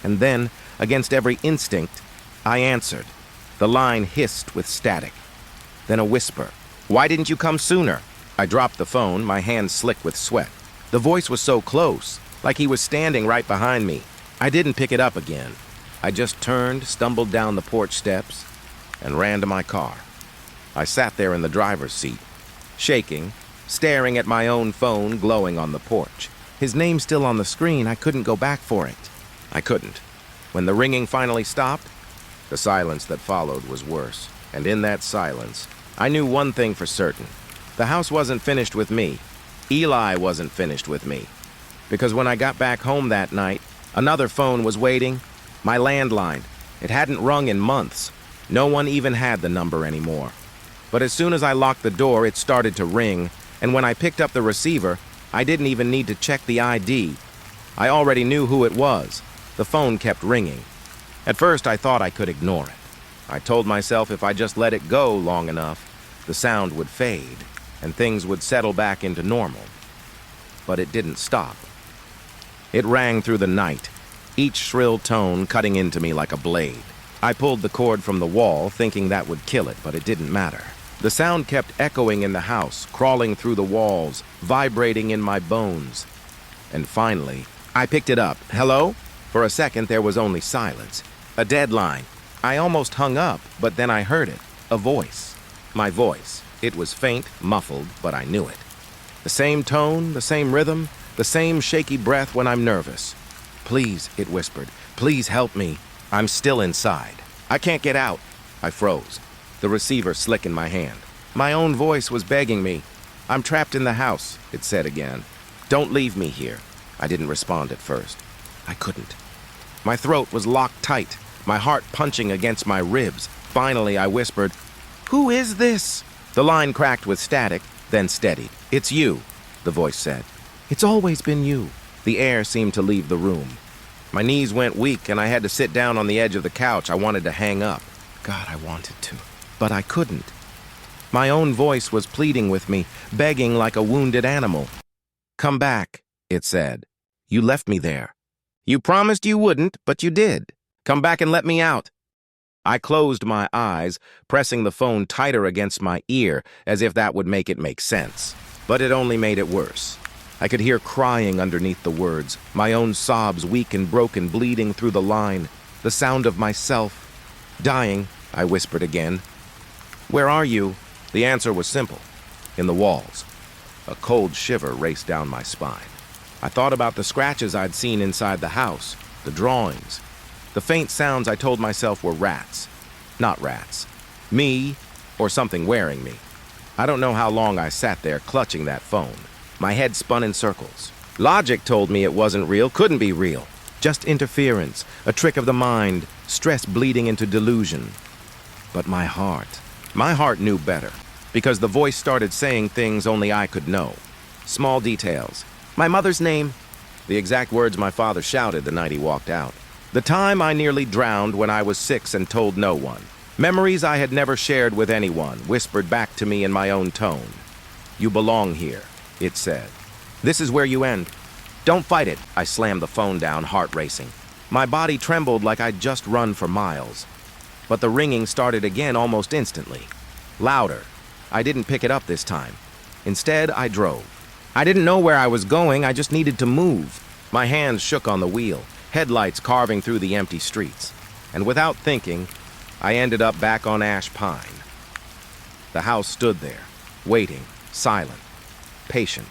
And then, against every instinct, I answered. The line hissed with static. Then a whisper. "Why didn't you come sooner?" I dropped the phone, my hands slick with sweat. The voice was so close, like he was standing right behind me. I didn't pick it up again. I just turned, stumbled down the porch steps, and ran to my car. I sat there in the driver's seat, shaking, staring at my own phone glowing on the porch. His name still on the screen, I couldn't go back for it. I couldn't. When the ringing finally stopped, the silence that followed was worse. And in that silence, I knew one thing for certain. The house wasn't finished with me. Eli wasn't finished with me. Because when I got back home that night, another phone was waiting. My landline. It hadn't rung in months. No one even had the number anymore. But as soon as I locked the door, it started to ring, and when I picked up the receiver, I didn't even need to check the ID. I already knew who it was. The phone kept ringing. At first, I thought I could ignore it. I told myself if I just let it go long enough, the sound would fade, and things would settle back into normal. But it didn't stop. It rang through the night, each shrill tone cutting into me like a blade. I pulled the cord from the wall, thinking that would kill it, but it didn't matter. The sound kept echoing in the house, crawling through the walls, vibrating in my bones. And finally, I picked it up. "Hello?" For a second, there was only silence. A deadline. I almost hung up, but then I heard it. A voice. My voice. It was faint, muffled, but I knew it. The same tone, the same rhythm, the same shaky breath when I'm nervous. "Please," it whispered. "Please help me. I'm still inside. I can't get out." I froze, the receiver slick in my hand. My own voice was begging me. "I'm trapped in the house," it said again. "Don't leave me here." I didn't respond at first. I couldn't. My throat was locked tight, my heart punching against my ribs. Finally, I whispered, "Who is this?" The line cracked with static, then steadied. "It's you," the voice said. "It's always been you." The air seemed to leave the room. My knees went weak, and I had to sit down on the edge of the couch. I wanted to hang up. God, I wanted to. But I couldn't. My own voice was pleading with me, begging like a wounded animal. "Come back," it said. You left me there. You promised you wouldn't, but you did. Come back and let me out. I closed my eyes, pressing the phone tighter against my ear, as if that would make it make sense. But it only made it worse. I could hear crying underneath the words, my own sobs weak and broken bleeding through the line, the sound of myself. Dying, I whispered again. Where are you? The answer was simple. In the walls. A cold shiver raced down my spine. I thought about the scratches I'd seen inside the house, the drawings. The faint sounds I told myself were rats. Not rats. Me, or something wearing me. I don't know how long I sat there clutching that phone. My head spun in circles. Logic told me it wasn't real, couldn't be real. Just interference, a trick of the mind, stress bleeding into delusion. But my heart knew better, because the voice started saying things only I could know. Small details. My mother's name. The exact words my father shouted the night he walked out. The time I nearly drowned when I was 6 and told no one. Memories I had never shared with anyone, whispered back to me in my own tone. You belong here, it said. This is where you end. Don't fight it. I slammed the phone down, heart racing. My body trembled like I'd just run for miles. But the ringing started again almost instantly. Louder. I didn't pick it up this time. Instead, I drove. I didn't know where I was going, I just needed to move. My hands shook on the wheel, headlights carving through the empty streets. And without thinking, I ended up back on Ash Pine. The house stood there, waiting, silent, patient.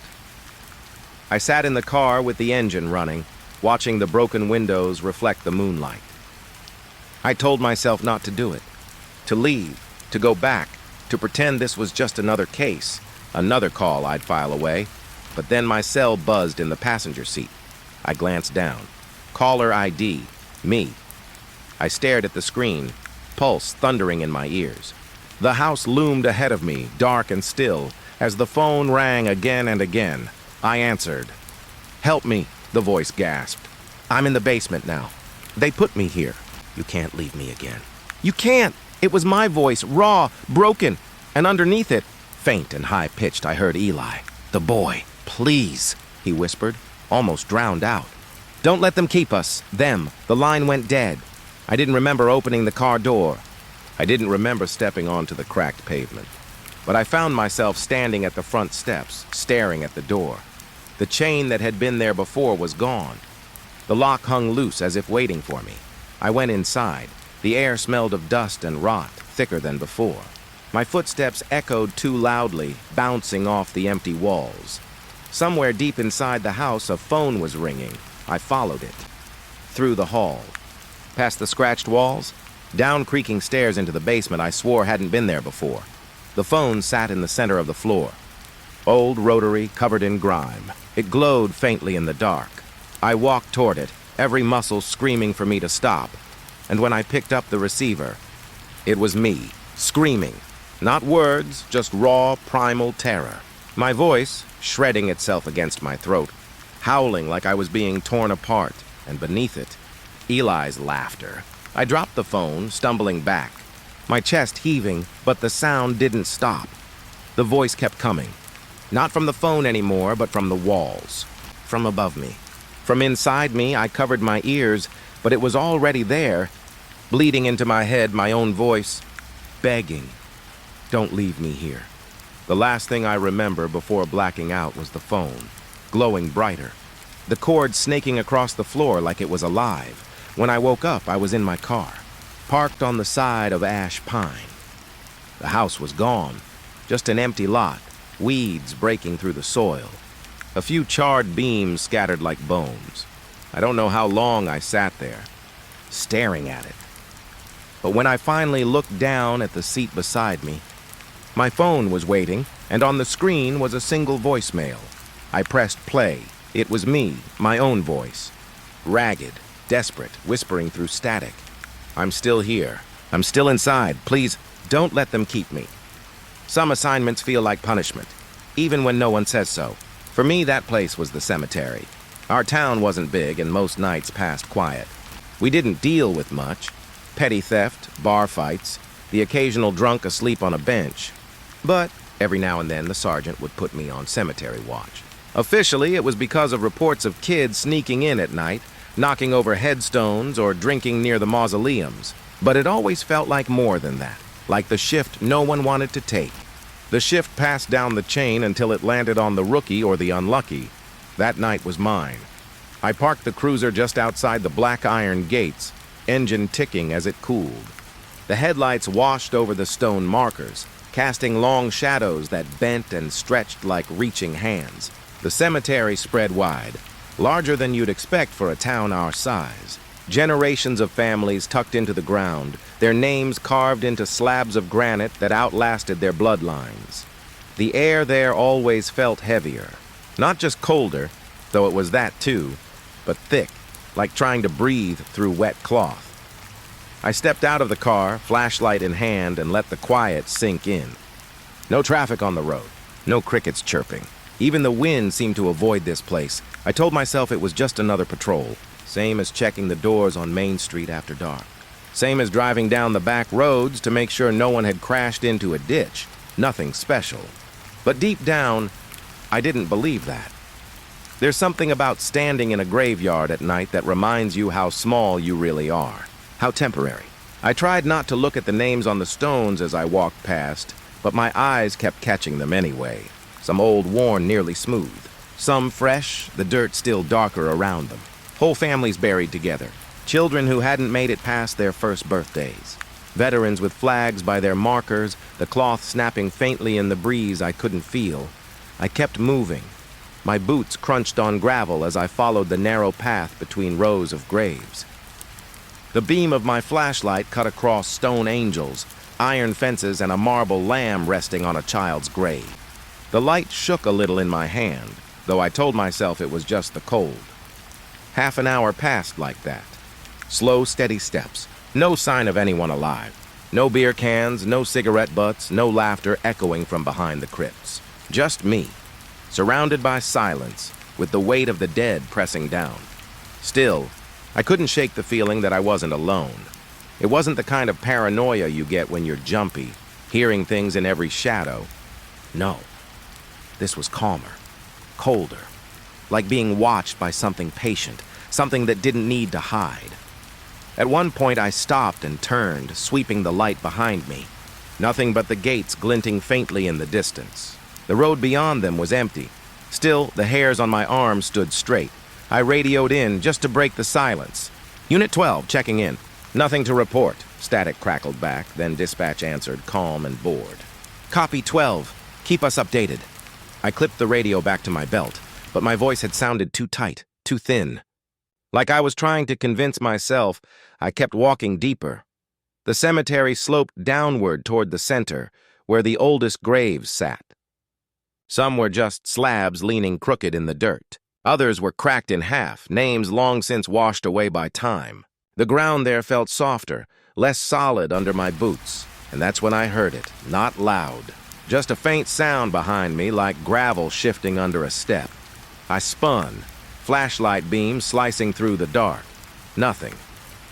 I sat in the car with the engine running, watching the broken windows reflect the moonlight. I told myself not to do it, to leave, to go back, to pretend this was just another case, another call I'd file away. But then my cell buzzed in the passenger seat. I glanced down. Caller ID, me. I stared at the screen, pulse thundering in my ears. The house loomed ahead of me, dark and still, as the phone rang again and again. I answered. Help me, the voice gasped. I'm in the basement now. They put me here. You can't leave me again. You can't! It was my voice, raw, broken, and underneath it, faint and high-pitched, I heard Eli. The boy. Please, he whispered, almost drowned out. Don't let them keep us. Them. The line went dead. I didn't remember opening the car door. I didn't remember stepping onto the cracked pavement. But I found myself standing at the front steps, staring at the door. The chain that had been there before was gone. The lock hung loose as if waiting for me. I went inside. The air smelled of dust and rot, thicker than before. My footsteps echoed too loudly, bouncing off the empty walls. Somewhere deep inside the house, a phone was ringing. I followed it. Through the hall. Past the scratched walls, down creaking stairs into the basement I swore hadn't been there before. The phone sat in the center of the floor. Old rotary, covered in grime. It glowed faintly in the dark. I walked toward it, every muscle screaming for me to stop. And when I picked up the receiver, it was me, screaming. Not words, just raw, primal terror. My voice, shredding itself against my throat, howling like I was being torn apart, and beneath it, Eli's laughter. I dropped the phone, stumbling back, my chest heaving, but the sound didn't stop. The voice kept coming. Not from the phone anymore, but from the walls. From above me. From inside me, I covered my ears, but it was already there, bleeding into my head, my own voice, begging, don't leave me here. The last thing I remember before blacking out was the phone, glowing brighter, the cord snaking across the floor like it was alive. When I woke up, I was in my car, parked on the side of Ash Pine. The house was gone, just an empty lot, weeds breaking through the soil, a few charred beams scattered like bones. I don't know how long I sat there, staring at it. But when I finally looked down at the seat beside me, my phone was waiting, and on the screen was a single voicemail. I pressed play. It was me, my own voice. Ragged, desperate, whispering through static. I'm still here. I'm still inside. Please, don't let them keep me. Some assignments feel like punishment, even when no one says so. For me, that place was the cemetery. Our town wasn't big, and most nights passed quiet. We didn't deal with much. Petty theft, bar fights, the occasional drunk asleep on a bench. But every now and then the sergeant would put me on cemetery watch. Officially, it was because of reports of kids sneaking in at night, knocking over headstones or drinking near the mausoleums. But it always felt like more than that, like the shift no one wanted to take. The shift passed down the chain until it landed on the rookie or the unlucky. That night was mine. I parked the cruiser just outside the black iron gates, engine ticking as it cooled. The headlights washed over the stone markers, casting long shadows that bent and stretched like reaching hands. The cemetery spread wide, larger than you'd expect for a town our size. Generations of families tucked into the ground, their names carved into slabs of granite that outlasted their bloodlines. The air there always felt heavier. Not just colder, though it was that too, but thick, like trying to breathe through wet cloth. I stepped out of the car, flashlight in hand, and let the quiet sink in. No traffic on the road, no crickets chirping. Even the wind seemed to avoid this place. I told myself it was just another patrol, same as checking the doors on Main Street after dark. Same as driving down the back roads to make sure no one had crashed into a ditch. Nothing special. But deep down, I didn't believe that. There's something about standing in a graveyard at night that reminds you how small you really are, how temporary. I tried not to look at the names on the stones as I walked past, but my eyes kept catching them anyway. Some old, worn, nearly smooth. Some fresh, the dirt still darker around them. Whole families buried together. Children who hadn't made it past their first birthdays. Veterans with flags by their markers, the cloth snapping faintly in the breeze I couldn't feel. I kept moving. My boots crunched on gravel as I followed the narrow path between rows of graves. The beam of my flashlight cut across stone angels, iron fences, and a marble lamb resting on a child's grave. The light shook a little in my hand, though I told myself it was just the cold. Half an hour passed like that. Slow, steady steps. No sign of anyone alive. No beer cans, no cigarette butts, no laughter echoing from behind the crypts. Just me, surrounded by silence, with the weight of the dead pressing down. Still, I couldn't shake the feeling that I wasn't alone. It wasn't the kind of paranoia you get when you're jumpy, hearing things in every shadow. No. This was calmer, colder, like being watched by something patient, something that didn't need to hide. At one point I stopped and turned, sweeping the light behind me. Nothing but the gates glinting faintly in the distance. The road beyond them was empty. Still, the hairs on my arms stood straight. I radioed in just to break the silence. Unit 12, checking in. Nothing to report, static crackled back, then dispatch answered, calm and bored. Copy 12. Keep us updated. I clipped the radio back to my belt, but my voice had sounded too tight, too thin. Like I was trying to convince myself, I kept walking deeper. The cemetery sloped downward toward the center, where the oldest graves sat. Some were just slabs leaning crooked in the dirt. Others were cracked in half, names long since washed away by time. The ground there felt softer, less solid under my boots, and that's when I heard it, not loud. Just a faint sound behind me, like gravel shifting under a step. I spun, flashlight beam slicing through the dark. Nothing.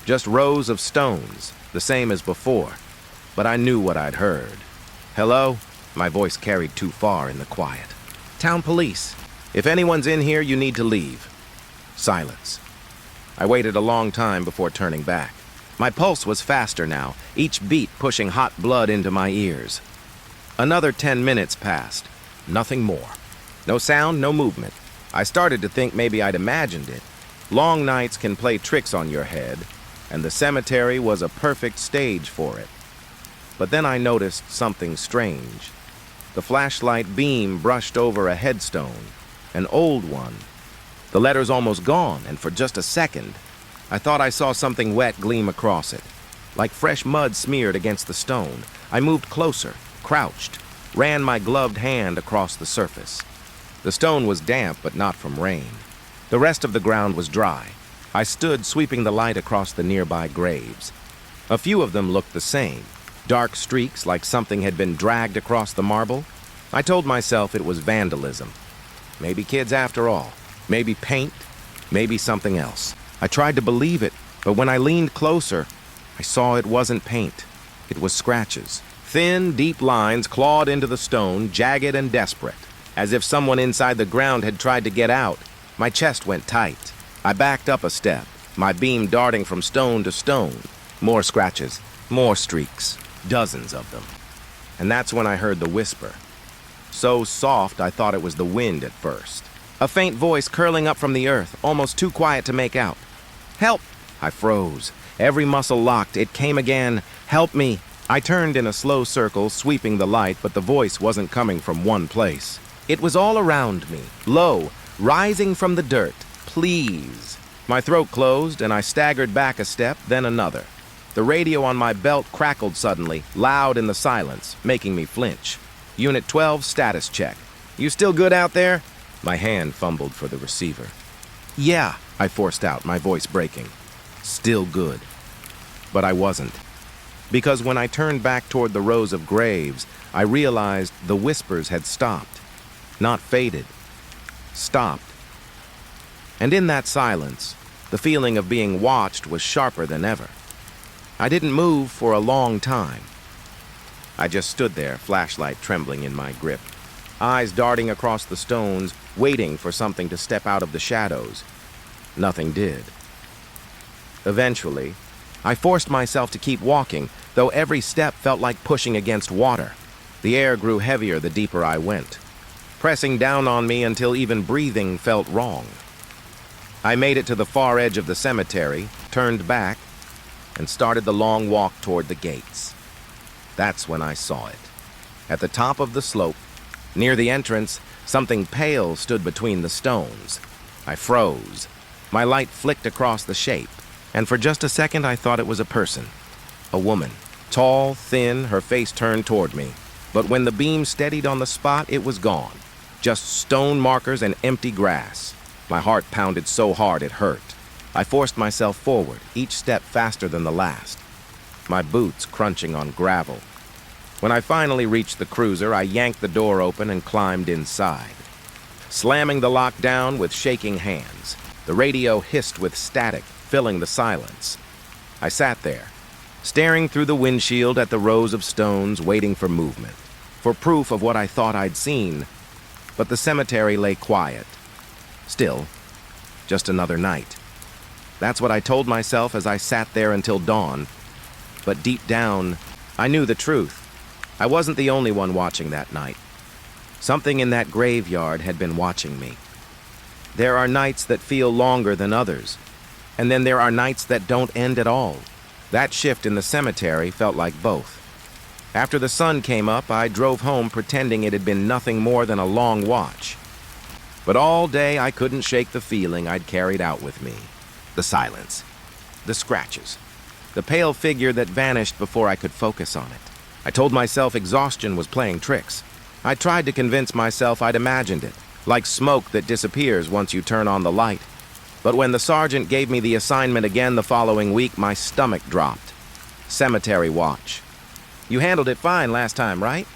Just rows of stones, the same as before. But I knew what I'd heard. Hello? My voice carried too far in the quiet. Town police. If anyone's in here, you need to leave. Silence. I waited a long time before turning back. My pulse was faster now, each beat pushing hot blood into my ears. Another 10 minutes passed. Nothing more. No sound, no movement. I started to think maybe I'd imagined it. Long nights can play tricks on your head, and the cemetery was a perfect stage for it. But then I noticed something strange. The flashlight beam brushed over a headstone, an old one. The letters almost gone, and for just a second, I thought I saw something wet gleam across it. Like fresh mud smeared against the stone, I moved closer. Crouched, ran my gloved hand across the surface. The stone was damp, but not from rain. The rest of the ground was dry. I stood sweeping the light across the nearby graves. A few of them looked the same, dark streaks like something had been dragged across the marble. I told myself it was vandalism. Maybe kids after all. Maybe paint. Maybe something else. I tried to believe it, but when I leaned closer, I saw it wasn't paint. It was scratches. Thin, deep lines clawed into the stone, jagged and desperate. as if someone inside the ground had tried to get out. My chest went tight. I backed up a step, my beam darting from stone to stone. More scratches, more streaks, dozens of them. And that's when I heard the whisper. So soft I thought it was the wind at first. A faint voice curling up from the earth, almost too quiet to make out. "Help!" I froze. Every muscle locked. It came again. "Help me!" I turned in a slow circle, sweeping the light, but the voice wasn't coming from one place. It was all around me, low, rising from the dirt. "Please." My throat closed, and I staggered back a step, then another. The radio on my belt crackled suddenly, loud in the silence, making me flinch. "Unit 12, status check. You still good out there?" My hand fumbled for the receiver. "Yeah," I forced out, my voice breaking. Still good. But I wasn't. Because when I turned back toward the rows of graves, I realized the whispers had stopped. Not faded. Stopped. And in that silence, the feeling of being watched was sharper than ever. I didn't move for a long time. I just stood there, flashlight trembling in my grip, eyes darting across the stones, waiting for something to step out of the shadows. Nothing did. Eventually, I forced myself to keep walking, though every step felt like pushing against water. The air grew heavier the deeper I went, pressing down on me until even breathing felt wrong. I made it to the far edge of the cemetery, turned back, and started the long walk toward the gates. That's when I saw it. At the top of the slope, near the entrance, something pale stood between the stones. I froze. My light flicked across the shape, and for just a second I thought it was a person. A woman. Tall, thin, her face turned toward me. But when the beam steadied on the spot, it was gone. Just stone markers and empty grass. My heart pounded so hard it hurt. I forced myself forward, each step faster than the last, my boots crunching on gravel. When I finally reached the cruiser, I yanked the door open and climbed inside, slamming the lock down with shaking hands. The radio hissed with static, filling the silence. I sat there, staring through the windshield at the rows of stones, waiting for movement, for proof of what I thought I'd seen. But the cemetery lay quiet. Still, just another night. That's what I told myself as I sat there until dawn. But deep down, I knew the truth. I wasn't the only one watching that night. Something in that graveyard had been watching me. There are nights that feel longer than others, and then there are nights that don't end at all. That shift in the cemetery felt like both. After the sun came up, I drove home pretending it had been nothing more than a long watch. But all day I couldn't shake the feeling I'd carried out with me. The silence, the scratches, the pale figure that vanished before I could focus on it. I told myself exhaustion was playing tricks. I tried to convince myself I'd imagined it, like smoke that disappears once you turn on the light. But when the sergeant gave me the assignment again the following week, my stomach dropped. Cemetery watch. "You handled it fine last time, right?"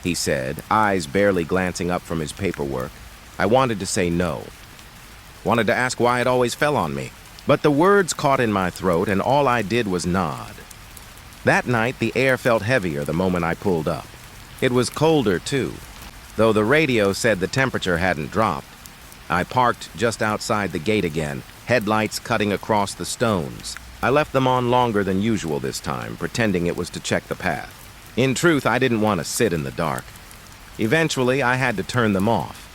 he said, eyes barely glancing up from his paperwork. I wanted to say no. Wanted to ask why it always fell on me. But the words caught in my throat, and all I did was nod. That night, the air felt heavier the moment I pulled up. It was colder, too, though the radio said the temperature hadn't dropped. I parked just outside the gate again, headlights cutting across the stones. I left them on longer than usual this time, pretending it was to check the path. In truth, I didn't want to sit in the dark. Eventually, I had to turn them off.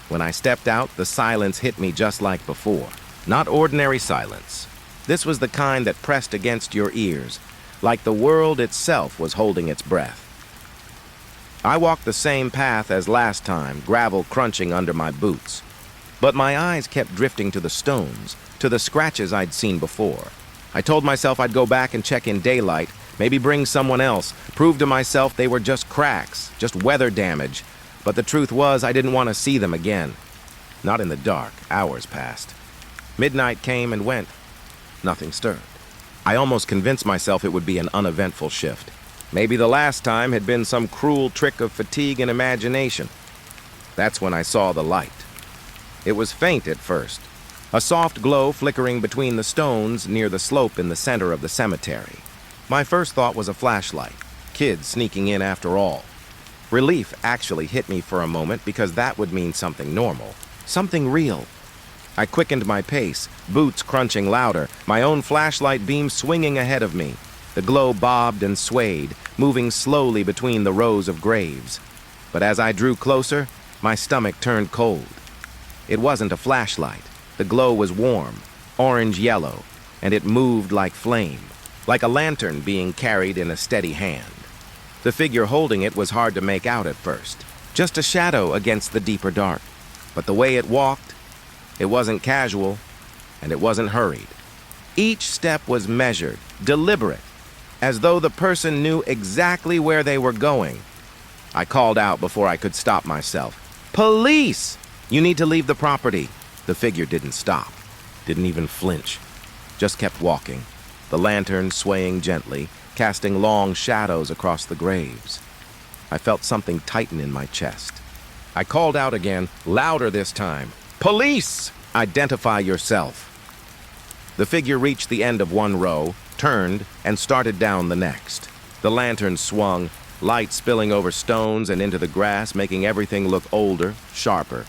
When I stepped out, the silence hit me just like before. Not ordinary silence. This was the kind that pressed against your ears, like the world itself was holding its breath. I walked the same path as last time, gravel crunching under my boots. But my eyes kept drifting to the stones, to the scratches I'd seen before. I told myself I'd go back and check in daylight, maybe bring someone else, prove to myself they were just cracks, just weather damage. But the truth was I didn't want to see them again. Not in the dark. Hours passed. Midnight came and went. Nothing stirred. I almost convinced myself it would be an uneventful shift. Maybe the last time had been some cruel trick of fatigue and imagination. That's when I saw the light. It was faint at first, a soft glow flickering between the stones near the slope in the center of the cemetery. My first thought was a flashlight, kids sneaking in after all. Relief actually hit me for a moment because that would mean something normal, something real. I quickened my pace, boots crunching louder, my own flashlight beam swinging ahead of me. The glow bobbed and swayed, moving slowly between the rows of graves. But as I drew closer, my stomach turned cold. It wasn't a flashlight. The glow was warm, orange-yellow, and it moved like flame, like a lantern being carried in a steady hand. The figure holding it was hard to make out at first, just a shadow against the deeper dark. But the way it walked, it wasn't casual, and it wasn't hurried. Each step was measured, deliberate, as though the person knew exactly where they were going. I called out before I could stop myself. "Police! You need to leave the property." The figure didn't stop, didn't even flinch, just kept walking, the lantern swaying gently, casting long shadows across the graves. I felt something tighten in my chest. I called out again, louder this time. "Police! Identify yourself." The figure reached the end of one row, turned, and started down the next. The lantern swung, light spilling over stones and into the grass, making everything look older, sharper.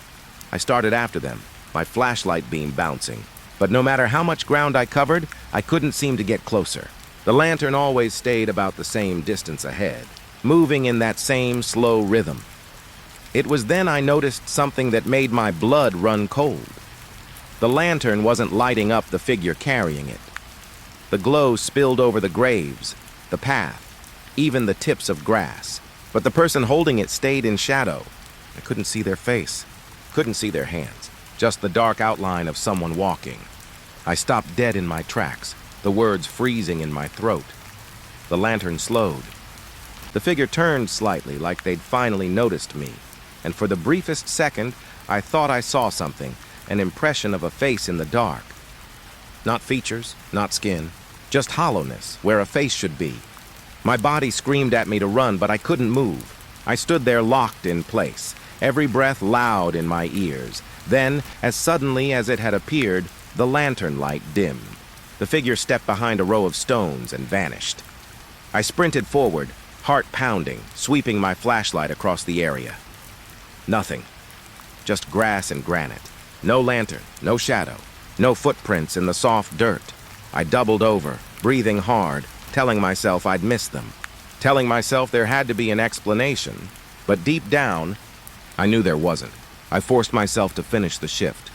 I started after them, my flashlight beam bouncing. But no matter how much ground I covered, I couldn't seem to get closer. The lantern always stayed about the same distance ahead, moving in that same slow rhythm. It was then I noticed something that made my blood run cold. The lantern wasn't lighting up the figure carrying it. The glow spilled over the graves, the path, even the tips of grass. But the person holding it stayed in shadow. I couldn't see their face, couldn't see their hands, just the dark outline of someone walking. I stopped dead in my tracks, the words freezing in my throat. The lantern slowed. The figure turned slightly, like they'd finally noticed me, and for the briefest second, I thought I saw something, an impression of a face in the dark. Not features, not skin, just hollowness, where a face should be. My body screamed at me to run, but I couldn't move. I stood there locked in place, every breath loud in my ears. Then, as suddenly as it had appeared, the lantern light dimmed. The figure stepped behind a row of stones and vanished. I sprinted forward, heart pounding, sweeping my flashlight across the area. Nothing. Just grass and granite. No lantern, no shadow, no footprints in the soft dirt. I doubled over, breathing hard, telling myself I'd missed them. Telling myself there had to be an explanation. But deep down, I knew there wasn't. I forced myself to finish the shift.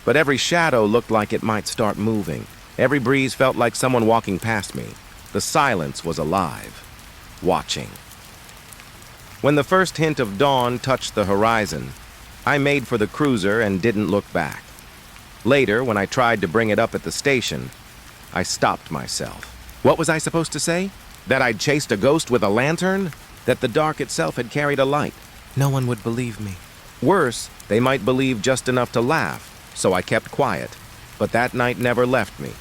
But every shadow looked like it might start moving. Every breeze felt like someone walking past me. The silence was alive, watching. When the first hint of dawn touched the horizon, I made for the cruiser and didn't look back. Later, when I tried to bring it up at the station, I stopped myself. What was I supposed to say? That I'd chased a ghost with a lantern? That the dark itself had carried a light? No one would believe me. Worse, they might believe just enough to laugh, so I kept quiet. But that night never left me.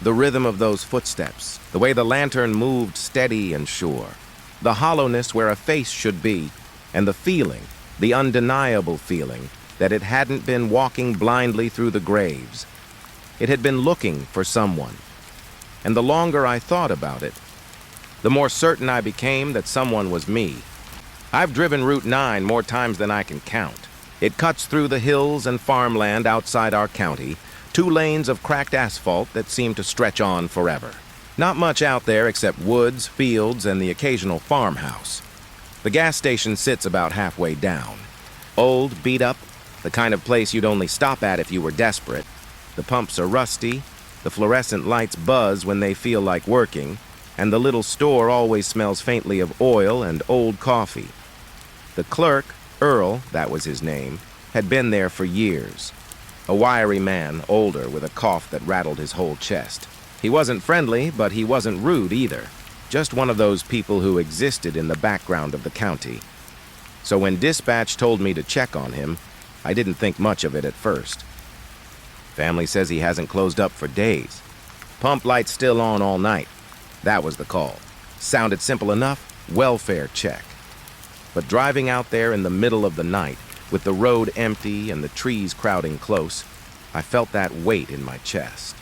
The rhythm of those footsteps, the way the lantern moved steady and sure, the hollowness where a face should be, and the feeling, the undeniable feeling, that it hadn't been walking blindly through the graves. It had been looking for someone. And the longer I thought about it, the more certain I became that someone was me. I've driven Route 9 more times than I can count. It cuts through the hills and farmland outside our county, 2 lanes of cracked asphalt that seem to stretch on forever. Not much out there except woods, fields, and the occasional farmhouse. The gas station sits about halfway down. Old, beat up, the kind of place you'd only stop at if you were desperate. The pumps are rusty, the fluorescent lights buzz when they feel like working, and the little store always smells faintly of oil and old coffee. The clerk, Earl, that was his name, had been there for years. A wiry man, older, with a cough that rattled his whole chest. He wasn't friendly, but he wasn't rude either. Just one of those people who existed in the background of the county. So when dispatch told me to check on him, I didn't think much of it at first. Family says he hasn't closed up for days. Pump lights still on all night. That was the call. Sounded simple enough, welfare check. But driving out there in the middle of the night, with the road empty and the trees crowding close, I felt that weight in my chest.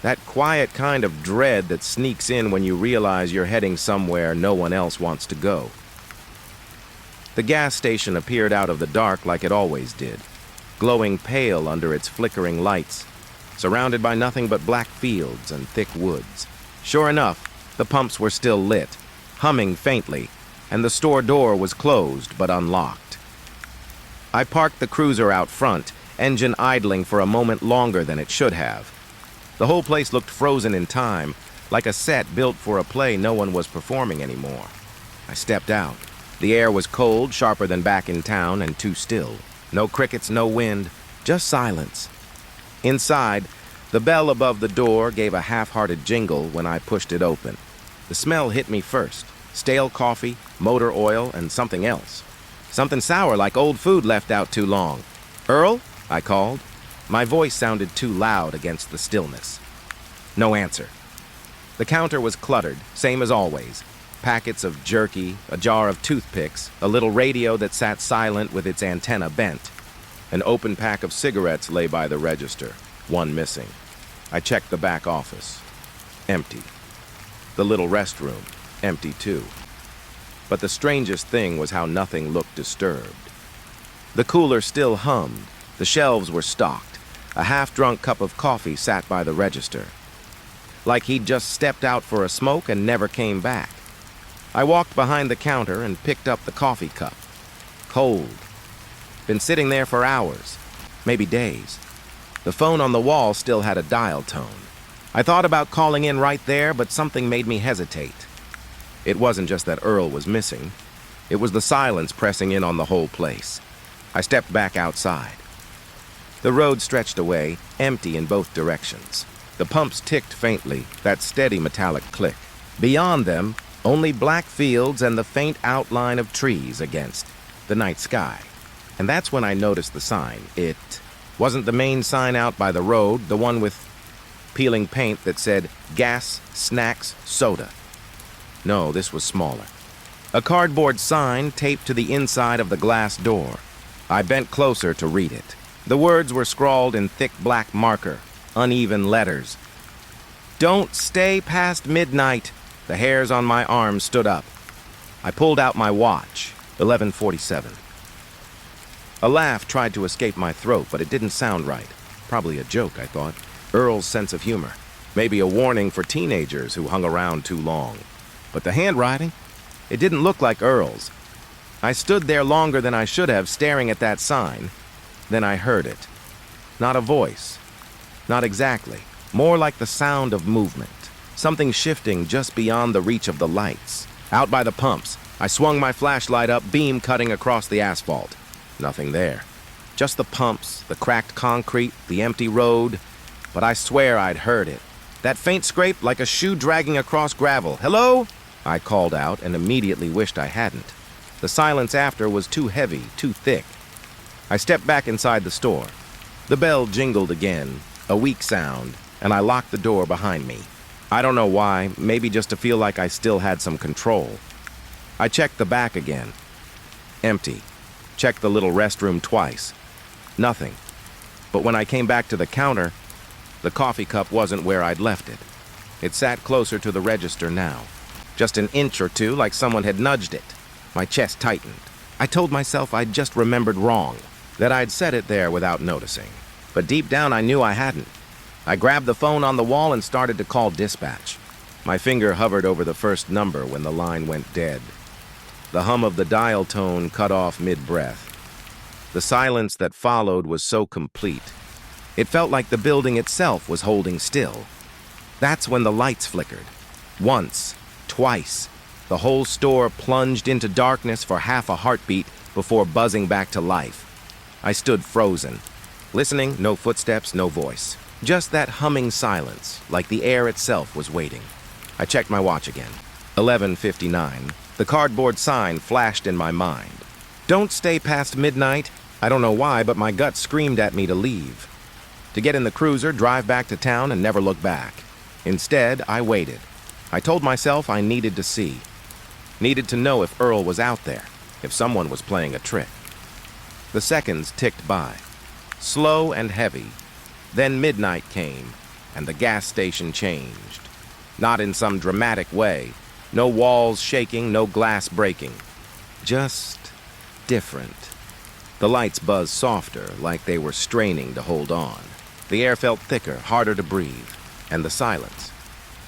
That quiet kind of dread that sneaks in when you realize you're heading somewhere no one else wants to go. The gas station appeared out of the dark like it always did, glowing pale under its flickering lights, surrounded by nothing but black fields and thick woods. Sure enough, the pumps were still lit, humming faintly, and the store door was closed but unlocked. I parked the cruiser out front, engine idling for a moment longer than it should have. The whole place looked frozen in time, like a set built for a play no one was performing anymore. I stepped out. The air was cold, sharper than back in town, and too still. No crickets, no wind, just silence. Inside, the bell above the door gave a half-hearted jingle when I pushed it open. The smell hit me first. Stale coffee, motor oil, and something else. Something sour like old food left out too long. "Earl?" I called. My voice sounded too loud against the stillness. No answer. The counter was cluttered, same as always. Packets of jerky, a jar of toothpicks, a little radio that sat silent with its antenna bent. An open pack of cigarettes lay by the register, one missing. I checked the back office. Empty. The little restroom, empty too. But the strangest thing was how nothing looked disturbed. The cooler still hummed. The shelves were stocked. A half-drunk cup of coffee sat by the register. Like he'd just stepped out for a smoke and never came back. I walked behind the counter and picked up the coffee cup. Cold. Been sitting there for hours, maybe days. The phone on the wall still had a dial tone. I thought about calling in right there, but something made me hesitate. It wasn't just that Earl was missing. It was the silence pressing in on the whole place. I stepped back outside. The road stretched away, empty in both directions. The pumps ticked faintly, that steady metallic click. Beyond them, only black fields and the faint outline of trees against the night sky. And that's when I noticed the sign. It wasn't the main sign out by the road, the one with peeling paint that said gas, snacks, soda. No, this was smaller. A cardboard sign taped to the inside of the glass door. I bent closer to read it. The words were scrawled in thick black marker, uneven letters. "Don't stay past midnight." The hairs on my arms stood up. I pulled out my watch, 11:47. A laugh tried to escape my throat, but it didn't sound right. Probably a joke, I thought. Earl's sense of humor. Maybe a warning for teenagers who hung around too long. But the handwriting? It didn't look like Earl's. I stood there longer than I should have, staring at that sign. Then I heard it. Not a voice. Not exactly. More like the sound of movement. Something shifting just beyond the reach of the lights. Out by the pumps, I swung my flashlight up, beam cutting across the asphalt. Nothing there. Just the pumps, the cracked concrete, the empty road. But I swear I'd heard it. That faint scrape like a shoe dragging across gravel. "Hello?" I called out and immediately wished I hadn't. The silence after was too heavy, too thick. I stepped back inside the store. The bell jingled again, a weak sound, and I locked the door behind me. I don't know why, maybe just to feel like I still had some control. I checked the back again. Empty. Checked the little restroom twice. Nothing. But when I came back to the counter, the coffee cup wasn't where I'd left it. It sat closer to the register now. Just an inch or two, like someone had nudged it. My chest tightened. I told myself I'd just remembered wrong, that I'd set it there without noticing. But deep down I knew I hadn't. I grabbed the phone on the wall and started to call dispatch. My finger hovered over the first number when the line went dead. The hum of the dial tone cut off mid-breath. The silence that followed was so complete. It felt like the building itself was holding still. That's when the lights flickered. Once, twice. The whole store plunged into darkness for half a heartbeat before buzzing back to life. I stood frozen. Listening, no footsteps, no voice. Just that humming silence, like the air itself was waiting. I checked my watch again. 11:59. The cardboard sign flashed in my mind. "Don't stay past midnight." I don't know why, but my gut screamed at me to leave. To get in the cruiser, drive back to town, and never look back. Instead, I waited. I told myself I needed to see. Needed to know if Earl was out there, if someone was playing a trick. The seconds ticked by. Slow and heavy. Then midnight came, and the gas station changed. Not in some dramatic way. No walls shaking, no glass breaking. Just different. The lights buzzed softer, like they were straining to hold on. The air felt thicker, harder to breathe, and the silence.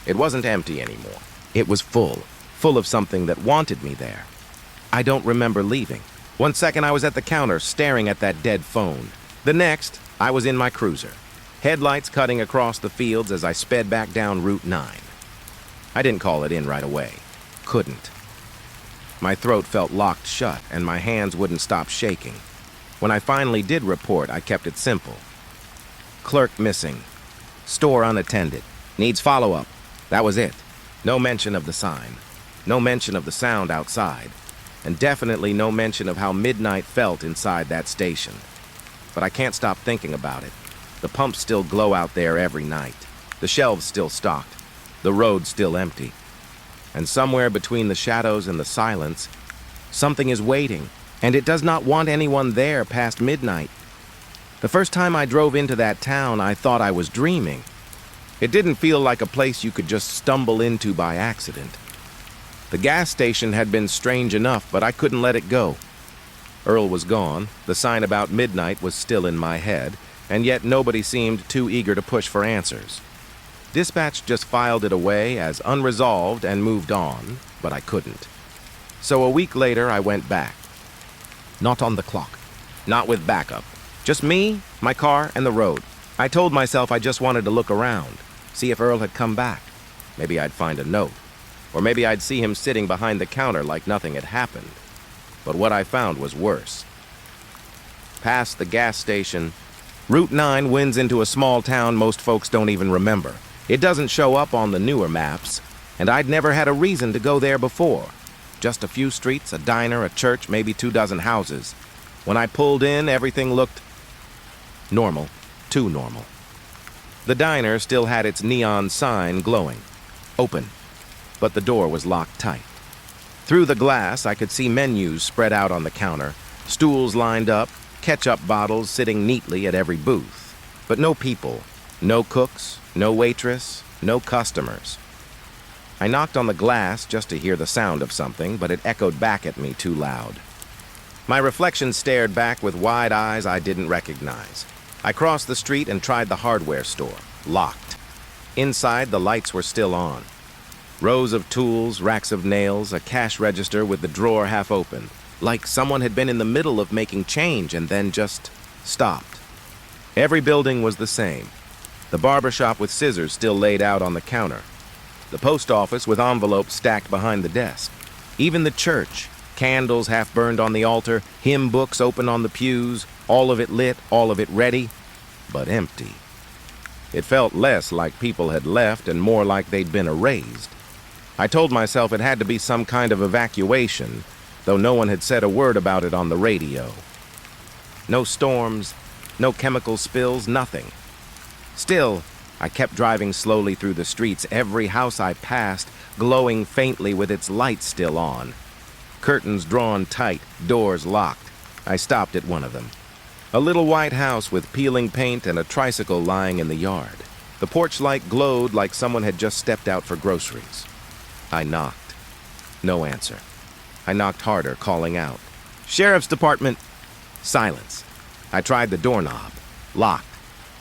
It wasn't empty anymore. It was full of something that wanted me there. I don't remember leaving. One second I was at the counter, staring at that dead phone. The next, I was in my cruiser, headlights cutting across the fields as I sped back down Route 9. I didn't call it in right away. Couldn't. My throat felt locked shut, and my hands wouldn't stop shaking. When I finally did report, I kept it simple. Clerk missing. Store unattended. Needs follow-up. That was it. No mention of the sign. No mention of the sound outside. And definitely no mention of how midnight felt inside that station. But I can't stop thinking about it. The pumps still glow out there every night. The shelves still stocked. The road still empty. And somewhere between the shadows and the silence, something is waiting, and it does not want anyone there past midnight. The first time I drove into that town, I thought I was dreaming. It didn't feel like a place you could just stumble into by accident. The gas station had been strange enough, but I couldn't let it go. Earl was gone, the sign about midnight was still in my head, and yet nobody seemed too eager to push for answers. Dispatch just filed it away as unresolved and moved on, but I couldn't. So a week later, I went back. Not on the clock. Not with backup. Just me, my car, and the road. I told myself I just wanted to look around, see if Earl had come back. Maybe I'd find a note. Or maybe I'd see him sitting behind the counter like nothing had happened. But what I found was worse. Past the gas station, Route 9 winds into a small town most folks don't even remember. It doesn't show up on the newer maps, and I'd never had a reason to go there before. Just a few streets, a diner, a church, maybe 24 houses. When I pulled in, everything looked normal, too normal. The diner still had its neon sign glowing, open, but the door was locked tight. Through the glass, I could see menus spread out on the counter, stools lined up, ketchup bottles sitting neatly at every booth. But no people, no cooks, no waitress, no customers. I knocked on the glass just to hear the sound of something, but it echoed back at me too loud. My reflection stared back with wide eyes I didn't recognize. I crossed the street and tried the hardware store. Locked. Inside, the lights were still on. Rows of tools, racks of nails, a cash register with the drawer half open, like someone had been in the middle of making change and then just stopped. Every building was the same. The barber shop with scissors still laid out on the counter. The post office with envelopes stacked behind the desk. Even the church, candles half burned on the altar, hymn books open on the pews, all of it lit, all of it ready, but empty. It felt less like people had left and more like they'd been erased. I told myself it had to be some kind of evacuation, though no one had said a word about it on the radio. No storms, no chemical spills, nothing. Still, I kept driving slowly through the streets, every house I passed glowing faintly with its lights still on. Curtains drawn tight, doors locked. I stopped at one of them. A little white house with peeling paint and a tricycle lying in the yard. The porch light glowed like someone had just stepped out for groceries. I knocked. No answer. I knocked harder, calling out, "Sheriff's Department!" Silence. I tried the doorknob. Locked.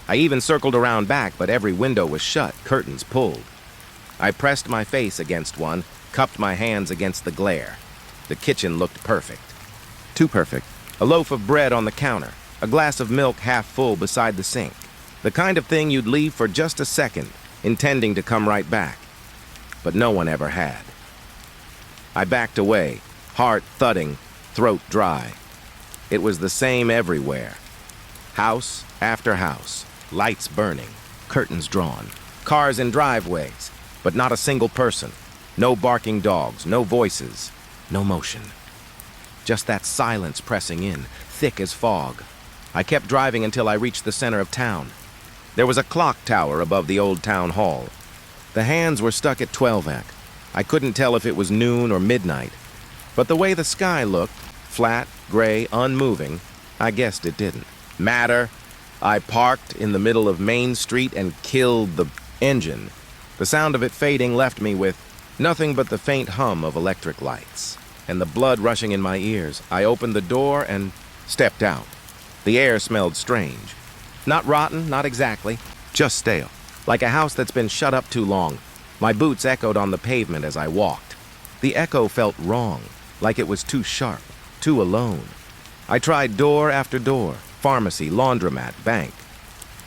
I even circled around back, but every window was shut, curtains pulled. I pressed my face against one, cupped my hands against the glare. The kitchen looked perfect. Too perfect. A loaf of bread on the counter, a glass of milk half full beside the sink. The kind of thing you'd leave for just a second, intending to come right back. But no one ever had. I backed away, heart thudding, throat dry. It was the same everywhere. House after house, lights burning, curtains drawn, cars in driveways, but not a single person. No barking dogs, no voices, no motion. Just that silence pressing in, thick as fog. I kept driving until I reached the center of town. There was a clock tower above the old town hall. The hands were stuck at 12 I couldn't tell if it was noon or midnight, but the way the sky looked, flat, gray, unmoving, I guessed it didn't matter. I parked in the middle of Main Street and killed the engine. The sound of it fading left me with nothing but the faint hum of electric lights. and the blood rushing in my ears, I opened the door and stepped out. The air smelled strange. Not rotten, not exactly, just stale. Like a house that's been shut up too long. My boots echoed on the pavement as I walked. The echo felt wrong, like it was too sharp, too alone. I tried door after door, pharmacy, laundromat, bank.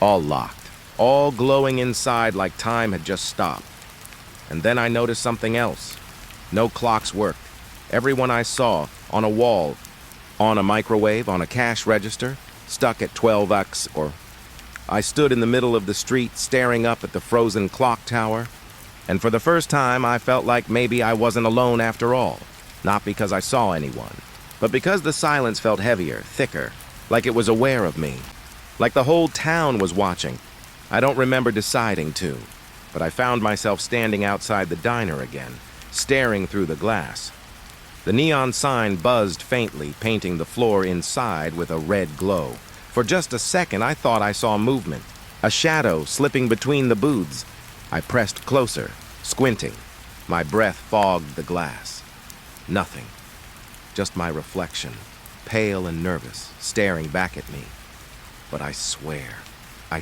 All locked, all glowing inside like time had just stopped. And then I noticed something else. No clocks worked. Everyone I saw, on a wall, on a microwave, on a cash register, stuck at 12x or... I stood in the middle of the street staring up at the frozen clock tower, and for the first time I felt like maybe I wasn't alone after all. Not because I saw anyone, but because the silence felt heavier, thicker, like it was aware of me. Like the whole town was watching. I don't remember deciding to, but I found myself standing outside the diner again, staring through the glass. The neon sign buzzed faintly, painting the floor inside with a red glow. For just a second, I thought I saw movement, a shadow slipping between the booths. I pressed closer, squinting. My breath fogged the glass. Nothing. Just my reflection, pale and nervous, staring back at me. But I swear, I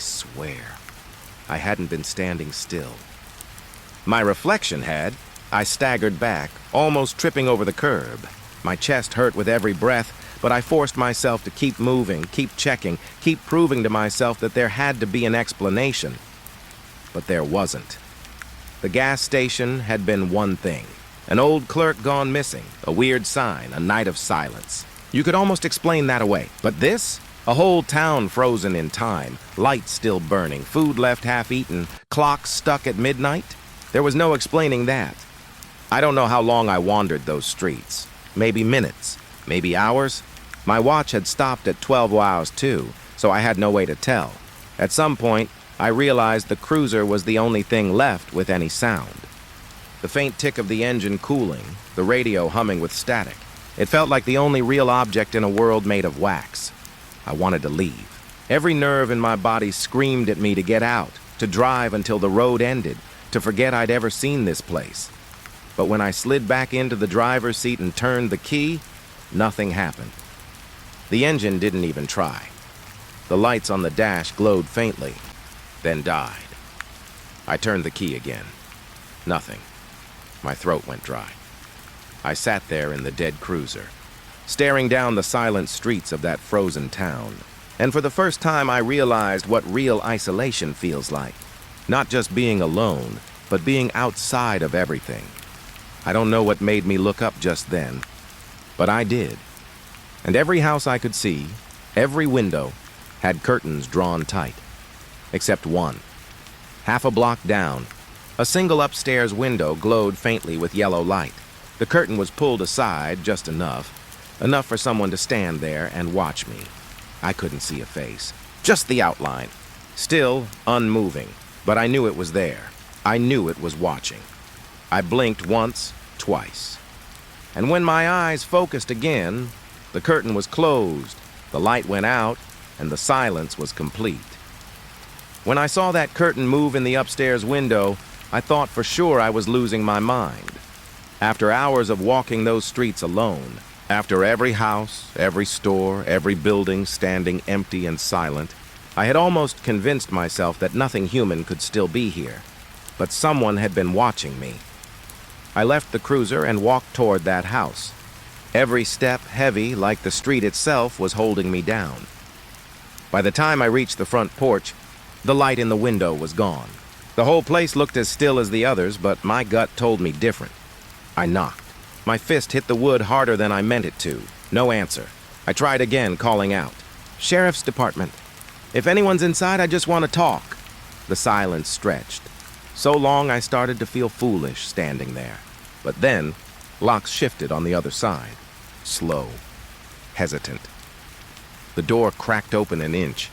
hadn't been standing still. My reflection had. I staggered back, almost tripping over the curb. My chest hurt with every breath, but I forced myself to keep moving, keep checking, keep proving to myself that there had to be an explanation. But there wasn't. The gas station had been one thing. An old clerk gone missing, a weird sign, a night of silence. You could almost explain that away. But this? A whole town frozen in time, lights still burning, food left half-eaten, clocks stuck at midnight? There was no explaining that. I don't know how long I wandered those streets. Maybe minutes, maybe hours. My watch had stopped at 12 hours too, so I had no way to tell. At some point, I realized the cruiser was the only thing left with any sound. The faint tick of the engine cooling, the radio humming with static. It felt like the only real object in a world made of wax. I wanted to leave. Every nerve in my body screamed at me to get out, to drive until the road ended, to forget I'd ever seen this place. But when I slid back into the driver's seat and turned the key, nothing happened. The engine didn't even try. The lights on the dash glowed faintly, then died. I turned the key again. Nothing. My throat went dry. I sat there in the dead cruiser, staring down the silent streets of that frozen town. And for the first time, I realized what real isolation feels like. Not just being alone, but being outside of everything. I don't know what made me look up just then, but I did. And every house I could see, every window, had curtains drawn tight. Except one. Half a block down, a single upstairs window glowed faintly with yellow light. The curtain was pulled aside just enough for someone to stand there and watch me. I couldn't see a face, just the outline. Still unmoving, but I knew it was there. I knew it was watching. I blinked once, twice. And when my eyes focused again, the curtain was closed, the light went out, and the silence was complete. When I saw that curtain move in the upstairs window, I thought for sure I was losing my mind. After hours of walking those streets alone, after every house, every store, every building standing empty and silent, I had almost convinced myself that nothing human could still be here. But someone had been watching me. I left the cruiser and walked toward that house. Every step heavy, like the street itself, was holding me down. By the time I reached the front porch, the light in the window was gone. The whole place looked as still as the others, but my gut told me different. I knocked. My fist hit the wood harder than I meant it to. No answer. I tried again, calling out. "Sheriff's Department. If anyone's inside, I just want to talk." The silence stretched. So long I started to feel foolish standing there. But then, locks shifted on the other side. Slow. Hesitant. The door cracked open an inch,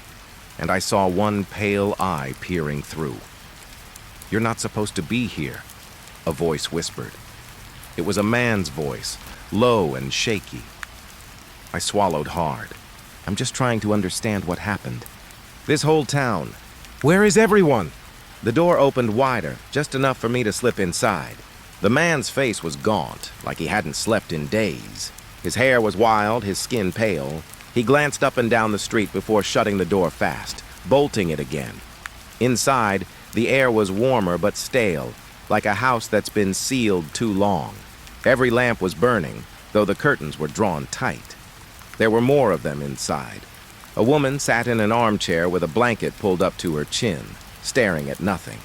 and I saw one pale eye peering through. "You're not supposed to be here," a voice whispered. It was a man's voice, low and shaky. I swallowed hard. I'm just trying to understand what happened. This whole town. Where is everyone? The door opened wider, just enough for me to slip inside. The man's face was gaunt, like he hadn't slept in days. His hair was wild, his skin pale. He glanced up and down the street before shutting the door fast, bolting it again. Inside, the air was warmer but stale, like a house that's been sealed too long. Every lamp was burning, though the curtains were drawn tight. There were more of them inside. A woman sat in an armchair with a blanket pulled up to her chin, staring at nothing.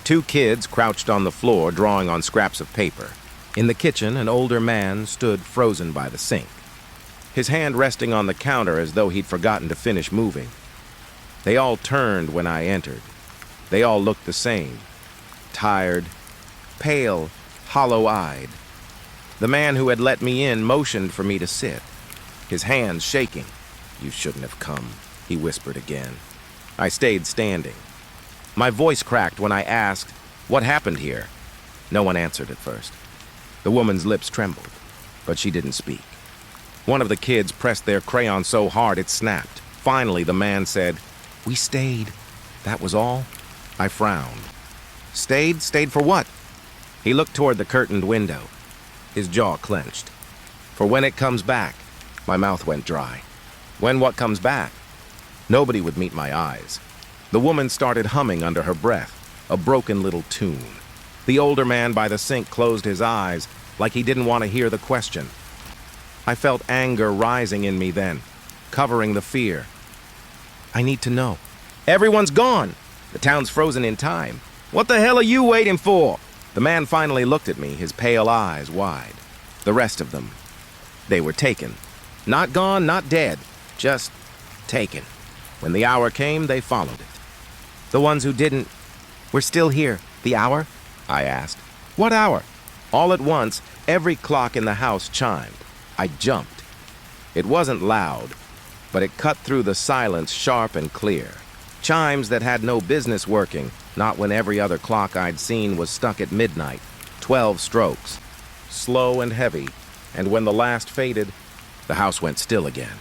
2 kids crouched on the floor, drawing on scraps of paper. In the kitchen, an older man stood frozen by the sink, his hand resting on the counter as though he'd forgotten to finish moving. They all turned when I entered. They all looked the same, tired, pale, hollow-eyed. The man who had let me in motioned for me to sit, his hands shaking. "You shouldn't have come," he whispered again. I stayed standing. My voice cracked when I asked, "What happened here?" No one answered at first. The woman's lips trembled, but she didn't speak. One of the kids pressed their crayon so hard it snapped. Finally, the man said, "We stayed. That was all." I frowned. "Stayed? Stayed for what?" He looked toward the curtained window. His jaw clenched. "For when it comes back." My mouth went dry. When what comes back? Nobody would meet my eyes. The woman started humming under her breath, a broken little tune. The older man by the sink closed his eyes, like he didn't want to hear the question. I felt anger rising in me then, covering the fear. "I need to know." "Everyone's gone. The town's frozen in time. What the hell are you waiting for?" The man finally looked at me, his pale eyes wide. The rest of them, they were taken. Not gone, not dead, just taken. When the hour came, they followed it. "The ones who didn't, were still here. The hour?" I asked. "What hour?" All at once, every clock in the house chimed. I jumped. It wasn't loud, but it cut through the silence sharp and clear. Chimes that had no business working, not when every other clock I'd seen was stuck at midnight. 12 strokes, slow and heavy, and when the last faded, the house went still again.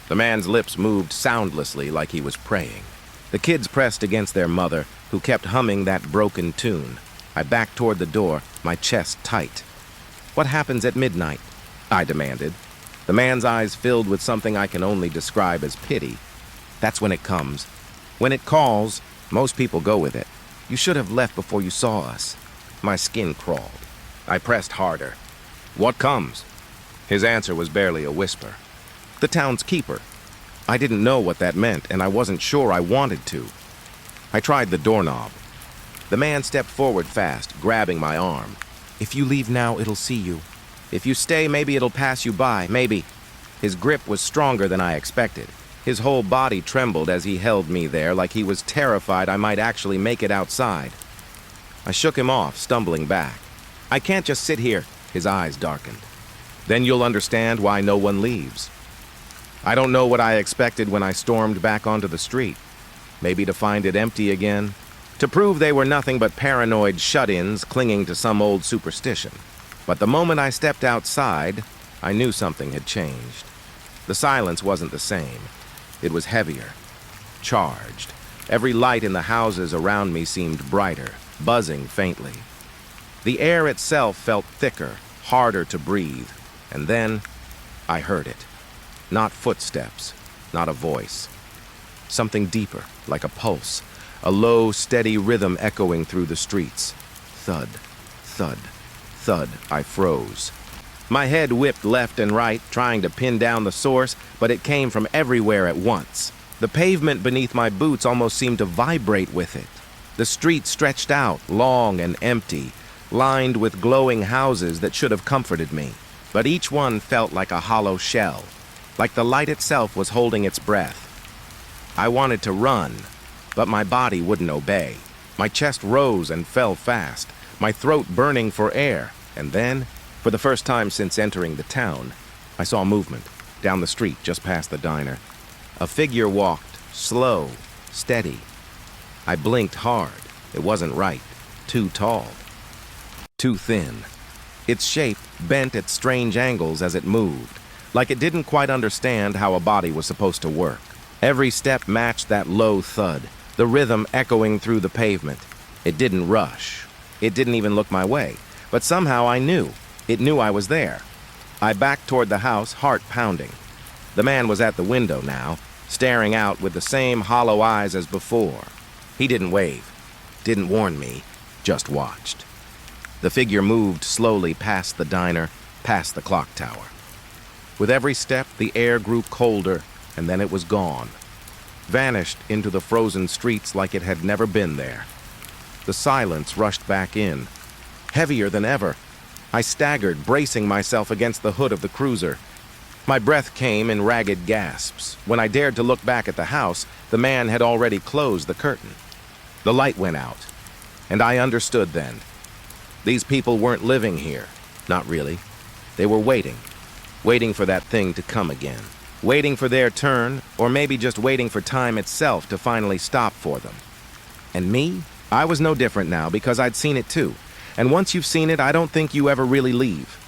The man's lips moved soundlessly like he was praying. The kids pressed against their mother, who kept humming that broken tune. I backed toward the door, my chest tight. "What happens at midnight?" I demanded. The man's eyes filled with something I can only describe as pity. "That's when it comes. When it calls, most people go with it. You should have left before you saw us." My skin crawled. I pressed harder. "What comes?" His answer was barely a whisper. "The town's keeper." I didn't know what that meant, and I wasn't sure I wanted to. I tried the doorknob. The man stepped forward fast, grabbing my arm. "If you leave now, it'll see you. If you stay, maybe it'll pass you by, maybe." His grip was stronger than I expected. His whole body trembled as he held me there, like he was terrified I might actually make it outside. I shook him off, stumbling back. "I can't just sit here." His eyes darkened. "Then you'll understand why no one leaves." I don't know what I expected when I stormed back onto the street. Maybe to find it empty again, to prove they were nothing but paranoid shut-ins clinging to some old superstition. But the moment I stepped outside, I knew something had changed. The silence wasn't the same. It was heavier, charged. Every light in the houses around me seemed brighter, buzzing faintly. The air itself felt thicker, harder to breathe. And then I heard it. Not footsteps, not a voice. Something deeper, like a pulse, a low, steady rhythm echoing through the streets. Thud, thud, thud. I froze. My head whipped left and right, trying to pin down the source, but it came from everywhere at once. The pavement beneath my boots almost seemed to vibrate with it. The street stretched out, long and empty, lined with glowing houses that should have comforted me. But each one felt like a hollow shell, like the light itself was holding its breath. I wanted to run, but my body wouldn't obey. My chest rose and fell fast, my throat burning for air. And then, for the first time since entering the town, I saw movement down the street just past the diner. A figure walked, slow, steady. I blinked hard. It wasn't right. Too tall. Too thin. Its shape bent at strange angles as it moved, like it didn't quite understand how a body was supposed to work. Every step matched that low thud, the rhythm echoing through the pavement. It didn't rush. It didn't even look my way, but somehow I knew. It knew I was there. I backed toward the house, heart pounding. The man was at the window now, staring out with the same hollow eyes as before. He didn't wave, didn't warn me, just watched. The figure moved slowly past the diner, past the clock tower. With every step, the air grew colder, and then it was gone. Vanished into the frozen streets like it had never been there. The silence rushed back in, heavier than ever. I staggered, bracing myself against the hood of the cruiser. My breath came in ragged gasps. When I dared to look back at the house, the man had already closed the curtain. The light went out, and I understood then. These people weren't living here. Not really. They were waiting for that thing to come again. Waiting for their turn, or maybe just waiting for time itself to finally stop for them. And me? I was no different now because I'd seen it too. And once you've seen it, I don't think you ever really leave.